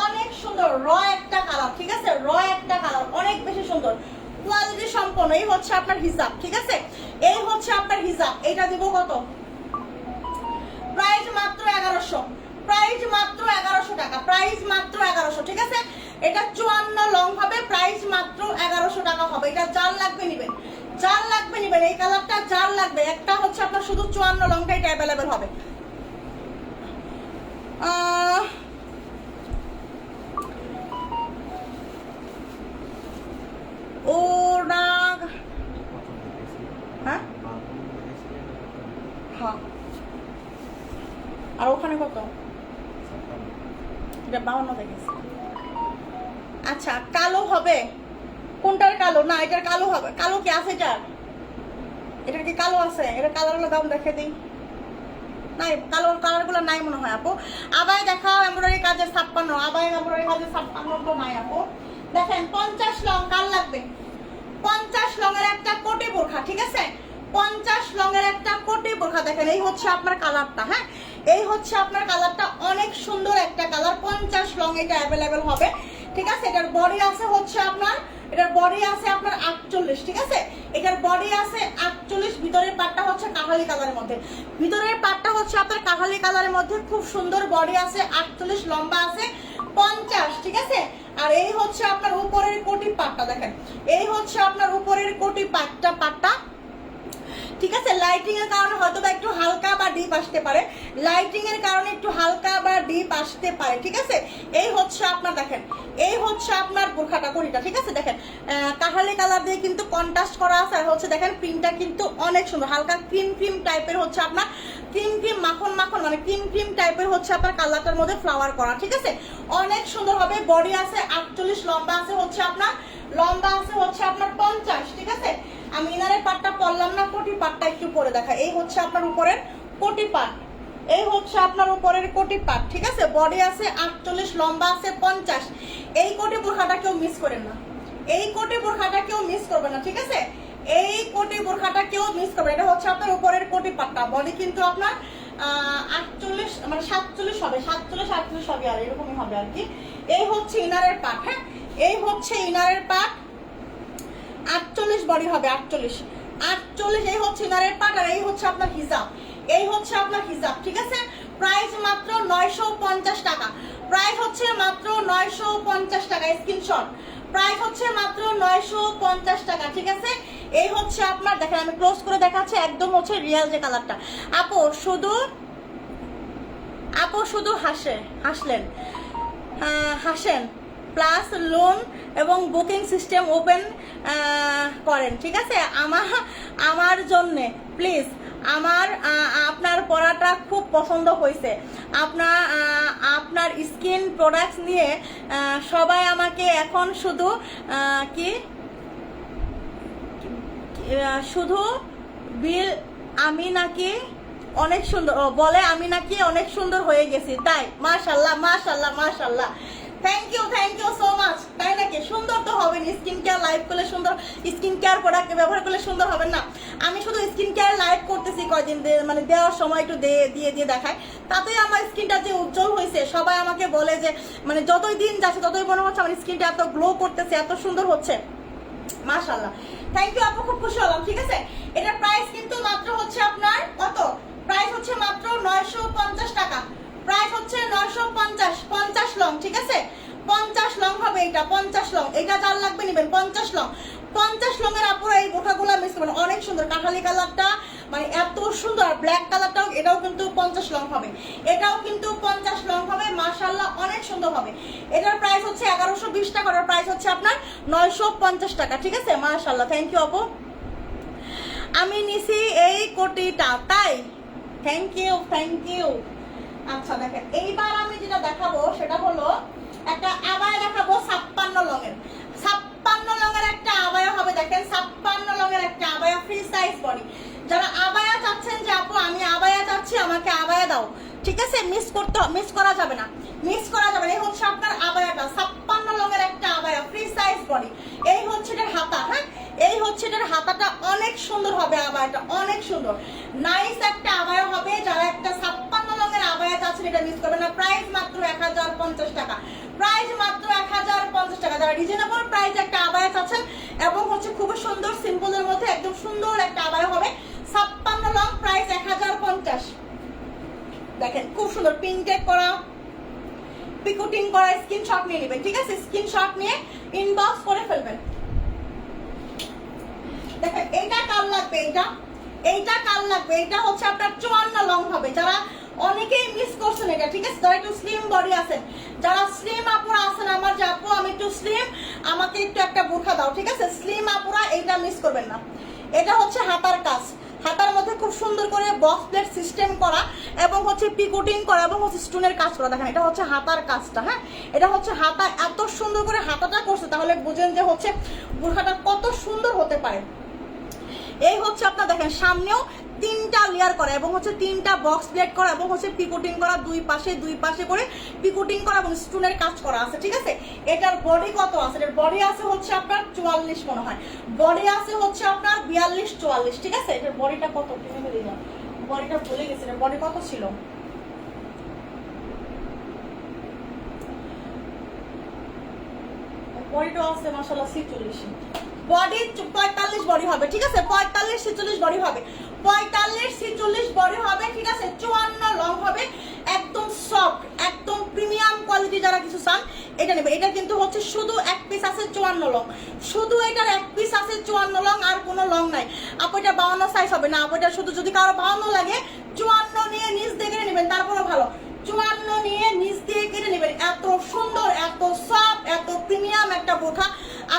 অনেক সুন্দর, র একটা কালার, ঠিক আছে, র একটা কালার, অনেক বেশি সুন্দর, কোয়ালিটি সম্পন্ন। এই হচ্ছে আপনার হিজাব, ঠিক আছে, এই হচ্ছে আপনার হিজাব। এটা দিব কত, প্রাইস মাত্র 1100, প্রাইস মাত্র 1100 টাকা, প্রাইস মাত্র 1100, ঠিক আছে। এটা 54 লং হবে, প্রাইস মাত্র 1100 টাকা হবে। এটা যার লাগবে নিবেন, যার লাগবে নিবেন, এই কালারটা যার লাগবে। একটা হচ্ছে আপনার শুধু 54 লংটা, এটা অ্যাভেলেবেল হবে। ওরা হ্যাঁ হ্যাঁ, আর ওখানে কত, এটা 52 দেখেছি। আচ্ছা কালো হবে, কোনটার কালো, না এটার কালো হবে, কালো কি আছে, এটার কি কালো আছে? এটা কালারগুলো দাম দেখে দিই। নাই, কালারগুলো নাই মনে হয় আপু। আবাই দেখাও এমব্রয়ডারি কাজের 56, আবাই এমব্রয়ডারি কাজের 56 তো নাই আপু। দেখেন 50 লং কাল লাগবে, 50 লংয়ের একটা কোটি বোরখা, ঠিক আছে? 50 লংয়ের একটা কোটি বোরখা। দেখেন এই হচ্ছে আপনার কালারটা, হ্যাঁ এই হচ্ছে আপনার কালারটা, অনেক সুন্দর একটা কালার। 50 লং এটা অ্যাভেলেবেল হবে, ঠিক আছে? এটার বডি আছে হচ্ছে আপনার, এটার বডি আছে আপনার 48, ঠিক আছে? এটার বডি আছে 48, ভিতরের পাটটা হচ্ছে কাহালি কালারের মধ্যে, ভিতরের পাটটা হচ্ছে আপনার কাহালি কালারের মধ্যে, খুব সুন্দর বডি আছে 48, লম্বা আছে 50, ঠিক আছে? আর এই হচ্ছে আপনার উপরের কোটি পাটটা, দেখেন এই হচ্ছে আপনার উপরের কোটি পাটটা, ঠিক আছে? লাইটিং এর কারণে হয়তো বা একটু হালকা বা ডিপ আসতে পারে, লাইটিং এর কারণে একটু হালকা বা ডিপ আসতে পারে, ঠিক আছে? এই হচ্ছে আপনার, দেখেন এই হচ্ছে আপনার বোরখাটা কোটিটা, ঠিক আছে? দেখেন কাহালি কালার দিয়ে কিন্তু কন্ট্রাস্ট করা আছে, আর হচ্ছে দেখেন প্রিন্টটা কিন্তু অনেক সুন্দর, হালকা ক্রিম টাইপের হচ্ছে আপনার, ক্রিম মাখন মানে ক্রিম টাইপের হচ্ছে আপনার কালারটার মধ্যে ফ্লাওয়ার করা, ঠিক আছে? অনেক সুন্দর হবে। বডি আছে 48, লম্বা আছে হচ্ছে আপনার 50, ঠিক আছে? আমি ইনারের পাটটা পরলাম না, কোটি পাটটা একটু পরে দেখা। এই হচ্ছে আপনার উপরের কোটি পাট, এই হচ্ছে আপনার উপরের কোটি পাট, ঠিক আছে? বডি আছে 48, লম্বা আছে 50। এই কোটি বোরখাটা কেউ মিস করেন না, এই কোটি বোরখাটা কেউ মিস করবে না, ঠিক আছে? এই কোটি বোরখাটা কেউ মিস করবে। এটা হচ্ছে আপনার উপরের কোটি পাটটা, বডি কিন্তু আপনার 48 মানে 47 হবে, 47 48 হবে, আর এরকমই হবে আর কি। এই হচ্ছে ইনারের পাট, হ্যাঁ এই হচ্ছে ইনারের পাট, 48 বডি হবে, 48। এই হচ্ছে ইনারের পাট, আর এই হচ্ছে আপনার হিজাব, এই হচ্ছে আপনার হিজাব, ঠিক আছে? প্রাইস মাত্র 950 টাকা, প্রাইস হচ্ছে মাত্র 950 টাকা, স্ক্রিনশট। প্রাইস হচ্ছে মাত্র 950 টাকা, ঠিক আছে? এই হচ্ছে আপনার, দেখেন আমি ক্লোজ করে দেখাচ্ছি, একদম হচ্ছে রিয়েল যে কালারটা। আপু শুধু হাসেন প্লাস লোন এবং বুকিং সিস্টেম ওপেন করেন, ঠিক আছে? আমার জন্যে প্লিজ, আপনার পড়াটা খুব পছন্দ হয়েছে, আপনার স্কিন প্রোডাক্টস নিয়ে সবাই আমাকে এখন শুধু বিল আমি নাকি অনেক সুন্দর বলে, আমি নাকি অনেক সুন্দর হয়ে গেছি, তাই? মাশাআল্লাহ, থ্যাংক ইউ সো মাচ। তাই নাকি? সুন্দর তো হবেন, স্কিন কেয়ার লাইভ করলে সুন্দর, স্কিন কেয়ার প্রোডাক্ট ব্যবহার করলে সুন্দর হবেন না? আমি শুধু স্কিন কেয়ার লাইভ করতেছি কয়দিন, মানে দেওয়ার সময় একটু দিয়ে দেখায়, তাতেই আমার স্কিনটা যে উজ্জ্বল হয়েছে, সবাই আমাকে বলে যে মানে যতই দিন যাচ্ছে ততই মনে হচ্ছে আমার স্কিনটা এত গ্লো করতেছে, এত সুন্দর হচ্ছে। মাশাআল্লাহ, থ্যাংক ইউ আপু, খুব খুশি হলাম, ঠিক আছে? এটার প্রাইস কিন্তু মাত্র হচ্ছে আপনার কত? প্রাইস হচ্ছে মাত্র 950 টাকা, প্রাইস হচ্ছে 950, 50 লং, ঠিক আছে? 50 লং হবে এটা, 50 লং, এটা যার লাগবে নেবেন। 50 লং, 50 লংয়ের আপুরা এই বোরখাগুলো মিস করবেন, অনেক সুন্দর কাঠালি কালারটা, মানে এত সুন্দর। ব্ল্যাক কালারটাও, এটাও কিন্তু 50 লং হবে, এটাও কিন্তু 50 লং হবে। মাশাআল্লাহ, অনেক সুন্দর হবে। এটার প্রাইস হচ্ছে 1120 টাকা, ওটার প্রাইস হচ্ছে আপনার 950 টাকা, ঠিক আছে? মাশাআল্লাহ, থ্যাংক ইউ আপু। আমি নিছি এই কোটিটা, তাই? Thank you. আচ্ছা দেখেন, এইবার আমি যেটা দেখাবো সেটা হলো একটা আবায়া দেখাবো 56 লংয়ের, 56 লংয়ের একটা আবায়া হবে। দেখেন 56 লংয়ের একটা আবায়া, ফ্রি সাইজ বডি। যারা আবায়া চাচ্ছেন যে আপু আমি আবায়া চাচ্ছি, আমাকে আবায়া দাও, ঠিক আছে? মিস করা যাবে না। এই হচ্ছে আপনার আবায়াটা, 56 লংয়ের একটা আবায়া, ফ্রি সাইজ বডি। এই হচ্ছে এটার হাতা, হ্যাঁ এই হচ্ছে এটার হাতাটা, অনেক সুন্দর হবে আবায়াটা, অনেক সুন্দর নাইস একটা আবায়া হবে। যারা একটা 56 লংয়ের আবায়া চাচ্ছেন, এটা মিস করবেন না। প্রাইস মাত্র 1050 টাকা, প্রাইস মাত্র 1050 টাকা। যারা রিজনেবল প্রাইস একটা আবায়া চাচ্ছেন এবং হচ্ছে খুব সুন্দর সিম্পলের মধ্যে একদম সুন্দর একটা আবায়া হবে, 56 লং, প্রাইস 1050। দেখেন খুব সুন্দর প্রিন্টেড করা, পিকুটিং করা, স্ক্রিনশট নিয়ে নেবেন, ঠিক আছে? স্ক্রিনশট নিয়ে ইনবক্স করে ফেলবেন। দেখেন এইটা কাল লাগবে, এইটা কাল লাগবে, এটা হচ্ছে আপনার 54 লং হবে। যারা অনেকেই মিস করছেন এটা, ঠিক আছে? যারা একটু স্লিম বডি আছেন, যারা স্লিম আপুরা আছেন, আমার যে আপু আমি একটু স্লিম, আমাকে একটু একটা বোরখা দাও, ঠিক আছে? স্লিম আপুরা এইটা মিস করবেন না। এটা হচ্ছে হাতার কাজ, হাতার মধ্যে খুব সুন্দর করে বক্স প্লেট সিস্টেম করা এবং হচ্ছে পিকুটিং করা এবং হচ্ছে স্টোনের কাজ করা। দেখেন এটা হচ্ছে হাতার কাজটা, হ্যাঁ এটা হচ্ছে হাতা, এত সুন্দর করে হাতাটা করছে, তাহলে বুঝেন যে হচ্ছে বোরখাটা কত সুন্দর হতে পারে। এই হচ্ছে আপনার দেখেন সামনেও 3টা লেয়ার করা এবং হচ্ছে 3টা বক্স প্লেট করা এবং হচ্ছে পিকোটিং করা, দুই পাশে করে পিকোটিং করা এবং স্টোনের কাজ করা আছে, ঠিক আছে। এটার বডি কত আছে? এটার বডি আছে হচ্ছে আপনার 44 মনে হয়, বডি আছে হচ্ছে আপনার 42-44, ঠিক আছে। এটার বডিটা কত তুমি দিলাম, বডিটা ভুলে গেছি, এটার বডি কত ছিল? বডিটা আছে মাশাআল্লাহ 46, বডি 45 বডি হবে, ঠিক আছে। 45-46 বডি হবে, 45-46 বডি হবে, ঠিক আছে। 54 লং হবে, একদম সফট, একদম প্রিমিয়াম কোয়ালিটি। যারা কিছু চান এটা নেবে। এটা কিন্তু হচ্ছে শুধু এক পিস আছে 54 লং, শুধু এটার এক পিস আছে 54 লং, আর কোনো লং নাই। আপু এটা 52 সাইজ হবে না, আপু এটা শুধু যদি কারো 52 লাগে 54 নিয়ে নিচ দিয়ে কেটে নেবেন, তারপরে ভালো। 54 নিয়ে নিচ দিয়ে কেটে নেবেন। এত সুন্দর, এত সফট, এত প্রিমিয়াম একটা বোরখা।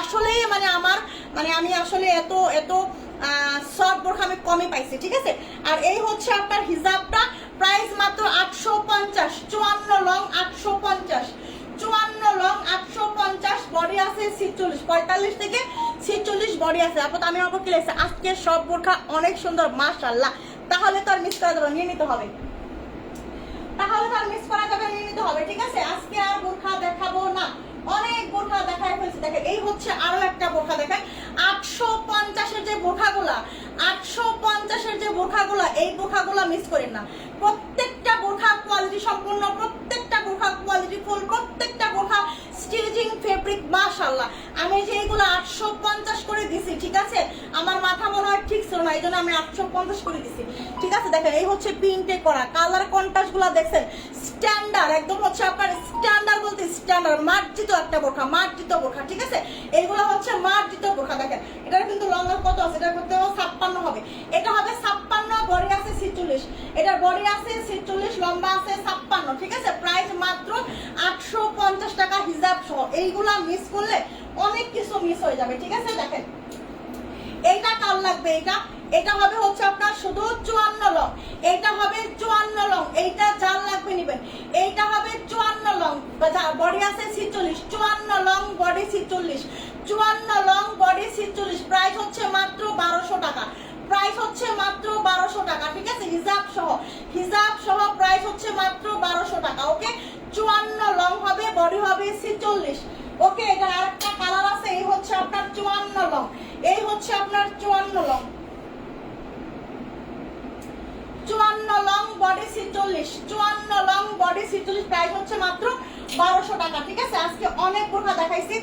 আসলে মানে আমার আমি আসলে এত সফট বোরখা আমি কমই পাইছি, ঠিক আছে। আর এই হচ্ছে আপনার হিজাবটা, প্রাইস মাত্র 850, 54 লং 850, 54 লং 850, বডি আছে 46, 45 থেকে 46 বডি আছে। আপু আমি আমাকে কি লাগছে আজকে সব বোরখা অনেক সুন্দর মাশাআল্লাহ। তাহলে তো আর মিস করা যাবে, নিয়ে নিতে হবে, তাহলে তো আর মিস করা যাবে, নিয়ে নিতে হবে, ঠিক আছে। আজকে আর বোরখা দেখাবো না, অনেক বোরখা দেখায় ফেলছি। দেখেন এই হচ্ছে আরো একটা বোরখা, দেখেন 850-এর যে বোরখাগুলা, 850-এর যে বোরখাগুলা, এই বোরখাগুলা মিস করেন না। প্রত্যেকটা বোরখা কোয়ালিটি সম্পূর্ণ, প্রত্যেকটা বোরখা কোয়ালিটি ফুল, প্রত্যেকটা বোরখা স্টিচিং ফেব্রিক মাশাআল্লাহ। আমি যে এইগুলো 850 করে দিছি, ঠিক আছে, আমার মাথা মনে হয় ঠিক ছিল না, এই জন্য আমি 850 করে দিছি, ঠিক আছে। দেখেন এই হচ্ছে প্রিন্টে করা, কালার কন্ট্রাস্ট গুলা দেখছেন স্ট্যান্ডার্ড, একদম হচ্ছে আপনার স্ট্যান্ডার্ড বলতে স্ট্যান্ডার্ড, মার্জিত একটা বোরখা, মার্জিত বোরখা, ঠিক আছে। এইগুলো হচ্ছে মার্জিত বোরখা। দেখেন এটার কিন্তু লং কত আছে, এটা করতে 56 হবে, এটা হবে 56, বডি আছে 46, এটার বডি আছে 46, লম্বা আছে 56, ঠিক আছে। প্রাইস মাত্র 850 টাকা হিজাব সহ। এইগুলা মিস করলে অনেক কিছু মিস হয়ে যাবে, ঠিক আছে। দেখেন এইটা কাল লাগবে, এটা হবে হচ্ছে আপনার শুধু 54 লং, এটা হবে 54 লং, এইটা যার লাগবে নেবেন। এইটা হবে 54 লং, বডি আছে 46, 54 long body 46, 54 long body 46, price হচ্ছে মাত্র 1200 টাকা, প্রাইস হচ্ছে মাত্র 1200 টাকা, ঠিক আছে। হিজাব সহ প্রাইস হচ্ছে মাত্র 1200 টাকা, ওকে। 54 লং হবে, বডি হবে 46, ওকে। এটা আরেকটা কালার আছে, এই হচ্ছে আপনার 54 লং, এই হচ্ছে আপনার 54 long, 54 long body 46, 54 long body 46, price হচ্ছে মাত্র 1200 টাকা, ঠিক আছে। আজকে অনেক বোরখা দেখাইছি,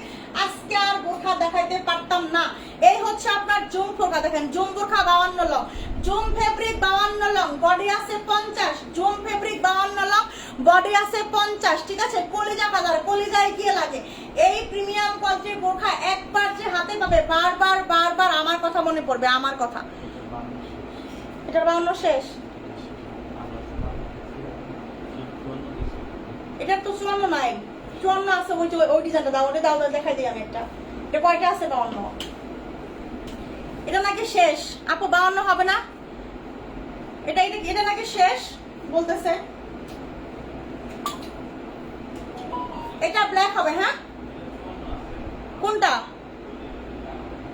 আজকে আর বোরখা দেখাইতে পারতাম না। এই হচ্ছে আপনার জুম বোরখা, দেখেন জুম বোরখা 52 long, zoom fabric 52 long, body আছে 50, জুম ফেব্রিক 52 লং, বডি আছে 50, ঠিক আছে। কলিজা কালার, কলিজায় গিয়ে লাগে। এই প্রিমিয়াম কোয়ালিটির বোরখা একবার যে হাতে পাবে বারবার আমার কথা মনে পড়বে, আমার কথা। এটার 52 শেষ, এটা তো 54 নাই, 54 আছে, ওই ডিজাইনটা দাও, ওটা দাও, দেখাই দিই আমি একটা। এটা কয়টা আছে? 52, এটা নাকি শেষ আপু, 52 হবে না, এটা নাকি শেষ বলতেছে। এটা ব্ল্যাক হবে, হ্যাঁ। কোনটা?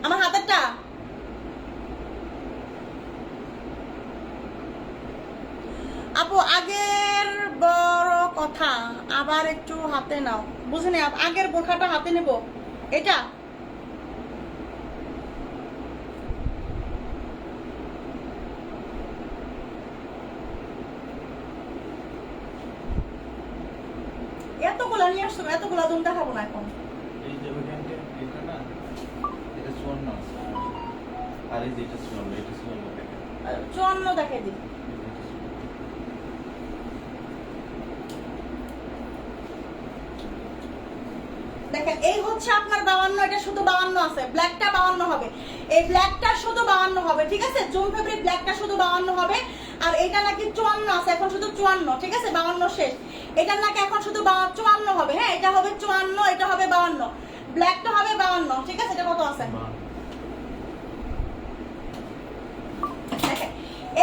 আমার হাতেরটা? আপু আগের বড় কথা আবার একটু হাতে নাও, বুঝিনি। আগের বোরখাটা হাতে নেব, এটা এতগুলা নিয়ে আসছো, এতগুলা তুমি দেখাবো না এখন। এই যে এটা না, এটা 54 আছে, আর এই যে এটা 54 দেখাই দিই। দেখেন এই হচ্ছে আপনার 52, এটা শুধু 52 আছে, ব্ল্যাকটা 52 হবে, এই ব্ল্যাকটা শুধু 52 হবে, ঠিক আছে। জুম ফেব্রিক ব্ল্যাকটা শুধু 52 হবে, আর এটা নাকি 54 আছে, এখন শুধু 54, ঠিক আছে। 52 শেষ, এটা নাকি এখন শুধু 54 হবে, হ্যাঁ। এটা হবে 54, এটা হবে 52, ব্ল্যাকটা হবে 52, ঠিক আছে। এটা কত আছে?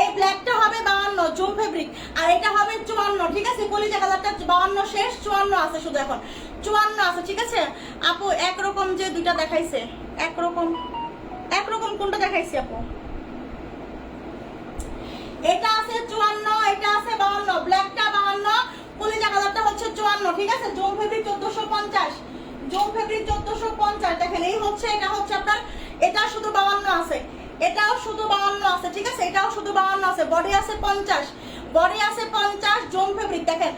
এই ব্ল্যাকটা হবে 52 জুম ফেব্রিক, আর এটা হবে 54, ঠিক আছে। কলিজা কালারটা 52 শেষ, 54 আছে শুধু, এখন 54 আছে, ঠিক আছে। আপু একরকম যে দুইটা দেখাইছে, একরকম কোনটা দেখাইছি আপু? এটা আছে 54, এটা আছে 52, ব্ল্যাকটা 52, কলিজা কালারটা হচ্ছে 54, ঠিক আছে? Zoom fabric 1450, zoom fabric 1450। দেখেন এই হচ্ছে, এটা হচ্ছে আপনার, এটা শুধু 52 আছে, এটাও শুধু 52 আছে, ঠিক আছে? এটাও শুধু 52 আছে, বডি আছে 50, বডি আছে 50, জুম ফেব্রিক। দেখেন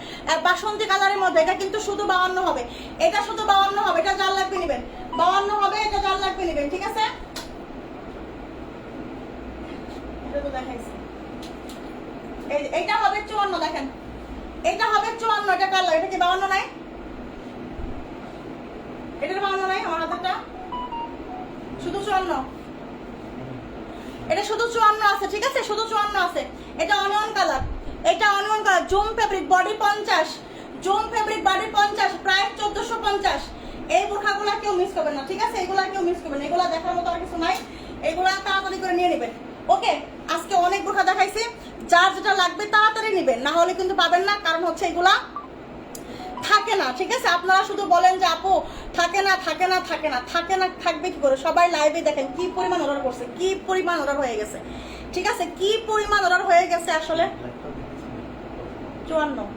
বাসন্তী কালারের মধ্যে, এটা কিন্তু শুধু 52 হবে, এটা শুধু 52 হবে, এটা যার লাগবে নেবেন, 52 হবে, এটা যার লাগবে নেবেন, ঠিক আছে? এটা তো দেখাইছি, এইটা হবে 54, দেখেন এটা হবে 54, এটা কালার, এটা কি 52 নাই? এটার 52 নাই আমার হাতেরটা, শুধু 54, এটা শুধু 54 আছে, ঠিক আছে? শুধু 54 আছে। এটা অনিয়ন কালার, এটা onion colour, zoom fabric, body 50, zoom fabric, body 50, price 1450। এই বোরখাগুলা কেউ মিস করবেন না, ঠিক আছে? এগুলা কেউ মিস করবেন না, এগুলা দেখার মতো আর কিছু নাই, এগুলা তাড়াতাড়ি করে নিয়ে নেবেন। ওকে, আজকে অনেক বোরখা দেখাইছি, যার যেটা লাগবে তাড়াতাড়ি নেবেন, না হলে কিন্তু পাবেন না, কারণ হচ্ছে এগুলা থাকে না, ঠিক আছে? আপনারা শুধু বলেন যে আপু থাকে না, থাকে না, থাকে না, থাকে না, থাকবে কি করে? সবাই লাইভে দেখেন কি পরিমাণ অর্ডার করছে, কি পরিমাণ অর্ডার হয়ে গেছে, ঠিক আছে? কি পরিমাণ অর্ডার হয়ে গেছে আসলে। 54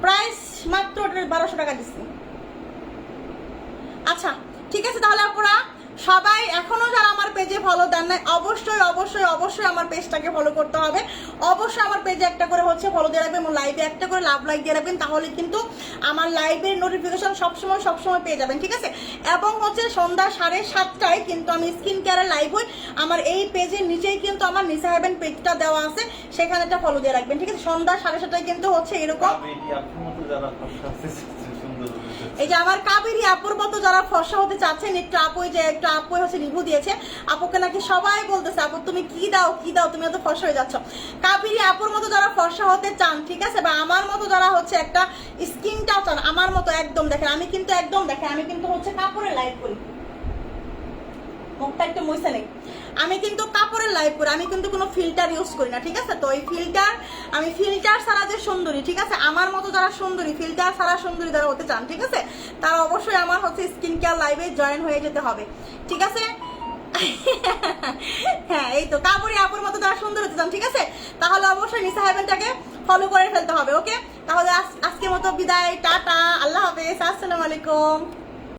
প্রাইস মাত্র 1200 টাকা দিচ্ছি। আচ্ছা ঠিক আছে, তাহলে আপনারা সবাই এখনো যারা আমার পেজে ফলো দেন নাই, অবশ্যই অবশ্যই অবশ্যই আমার পেজটাকে ফলো করতে হবে। অবশ্যই আমার পেজে একটা করে হচ্ছে ফলো দিয়ে রাখবেন এবং লাইভে একটা করে লাভ লাইক দিয়ে রাখবেন, তাহলে কিন্তু আমার লাইভের নোটিফিকেশন সবসময় পেয়ে যাবেন, ঠিক আছে? এবং হচ্ছে সন্ধ্যা 7:30টায় কিন্তু আমি স্কিন কেয়ারের লাইভ হই, আমার এই পেজের নিচেই কিন্তু আমার নিসা হেভেন পেজটা দেওয়া আছে, সেখানে একটা ফলো দিয়ে রাখবেন, ঠিক আছে? সন্ধ্যা 7:30টায় কিন্তু হচ্ছে এরকম, এই যে আমার কাবেরী আপুর মতো যারা ফর্সা হতে চাচ্ছেন, একটু আপু, যে একটা আপু হচ্ছে রিভিউ দিয়েছে, আপুকে নাকি সবাই বলতেছে আপু তুমি কি দাও কি দাও, তুমি এত ফর্সা হয়ে যাচ্ছ। কাবেরী আপুর মতো যারা ফর্সা হতে চান, ঠিক আছে, বা আমার মতো যারা হচ্ছে একটা স্কিনটা চান আমার মতো, একদম দেখেন আমি কিন্তু একদম দেখেন আমি কিন্তু হচ্ছে কাপড়ের লাইভ করি, মুখটা একটু মুছে নেই, আমি কিন্তু কাপড়ের লাইভ করি, আমি কিন্তু কোনো ফিল্টার ইউজ করি না, ঠিক আছে? তো এই ফিল্টার, আমি ফিল্টার ছাড়া যে সুন্দরী, ঠিক আছে, আমার মতো যারা সুন্দরী, ফিল্টার ছাড়া সুন্দরী যারা হতে চান, ঠিক আছে, তারা অবশ্যই আমার হচ্ছে স্কিন কেয়ার লাইভে জয়েন হয়ে যেতে হবে, ঠিক আছে? হ্যাঁ, এই তো কাপড়ি আপুর মতো যারা সুন্দর হতে চান, ঠিক আছে, তাহলে অবশ্যই নিসা হেভেনটাকে ফলো করে ফেলতে হবে। ওকে, তাহলে আজকের মতো বিদায়, টাটা, আল্লাহ হাফেজ, আসসালামু আলাইকুম।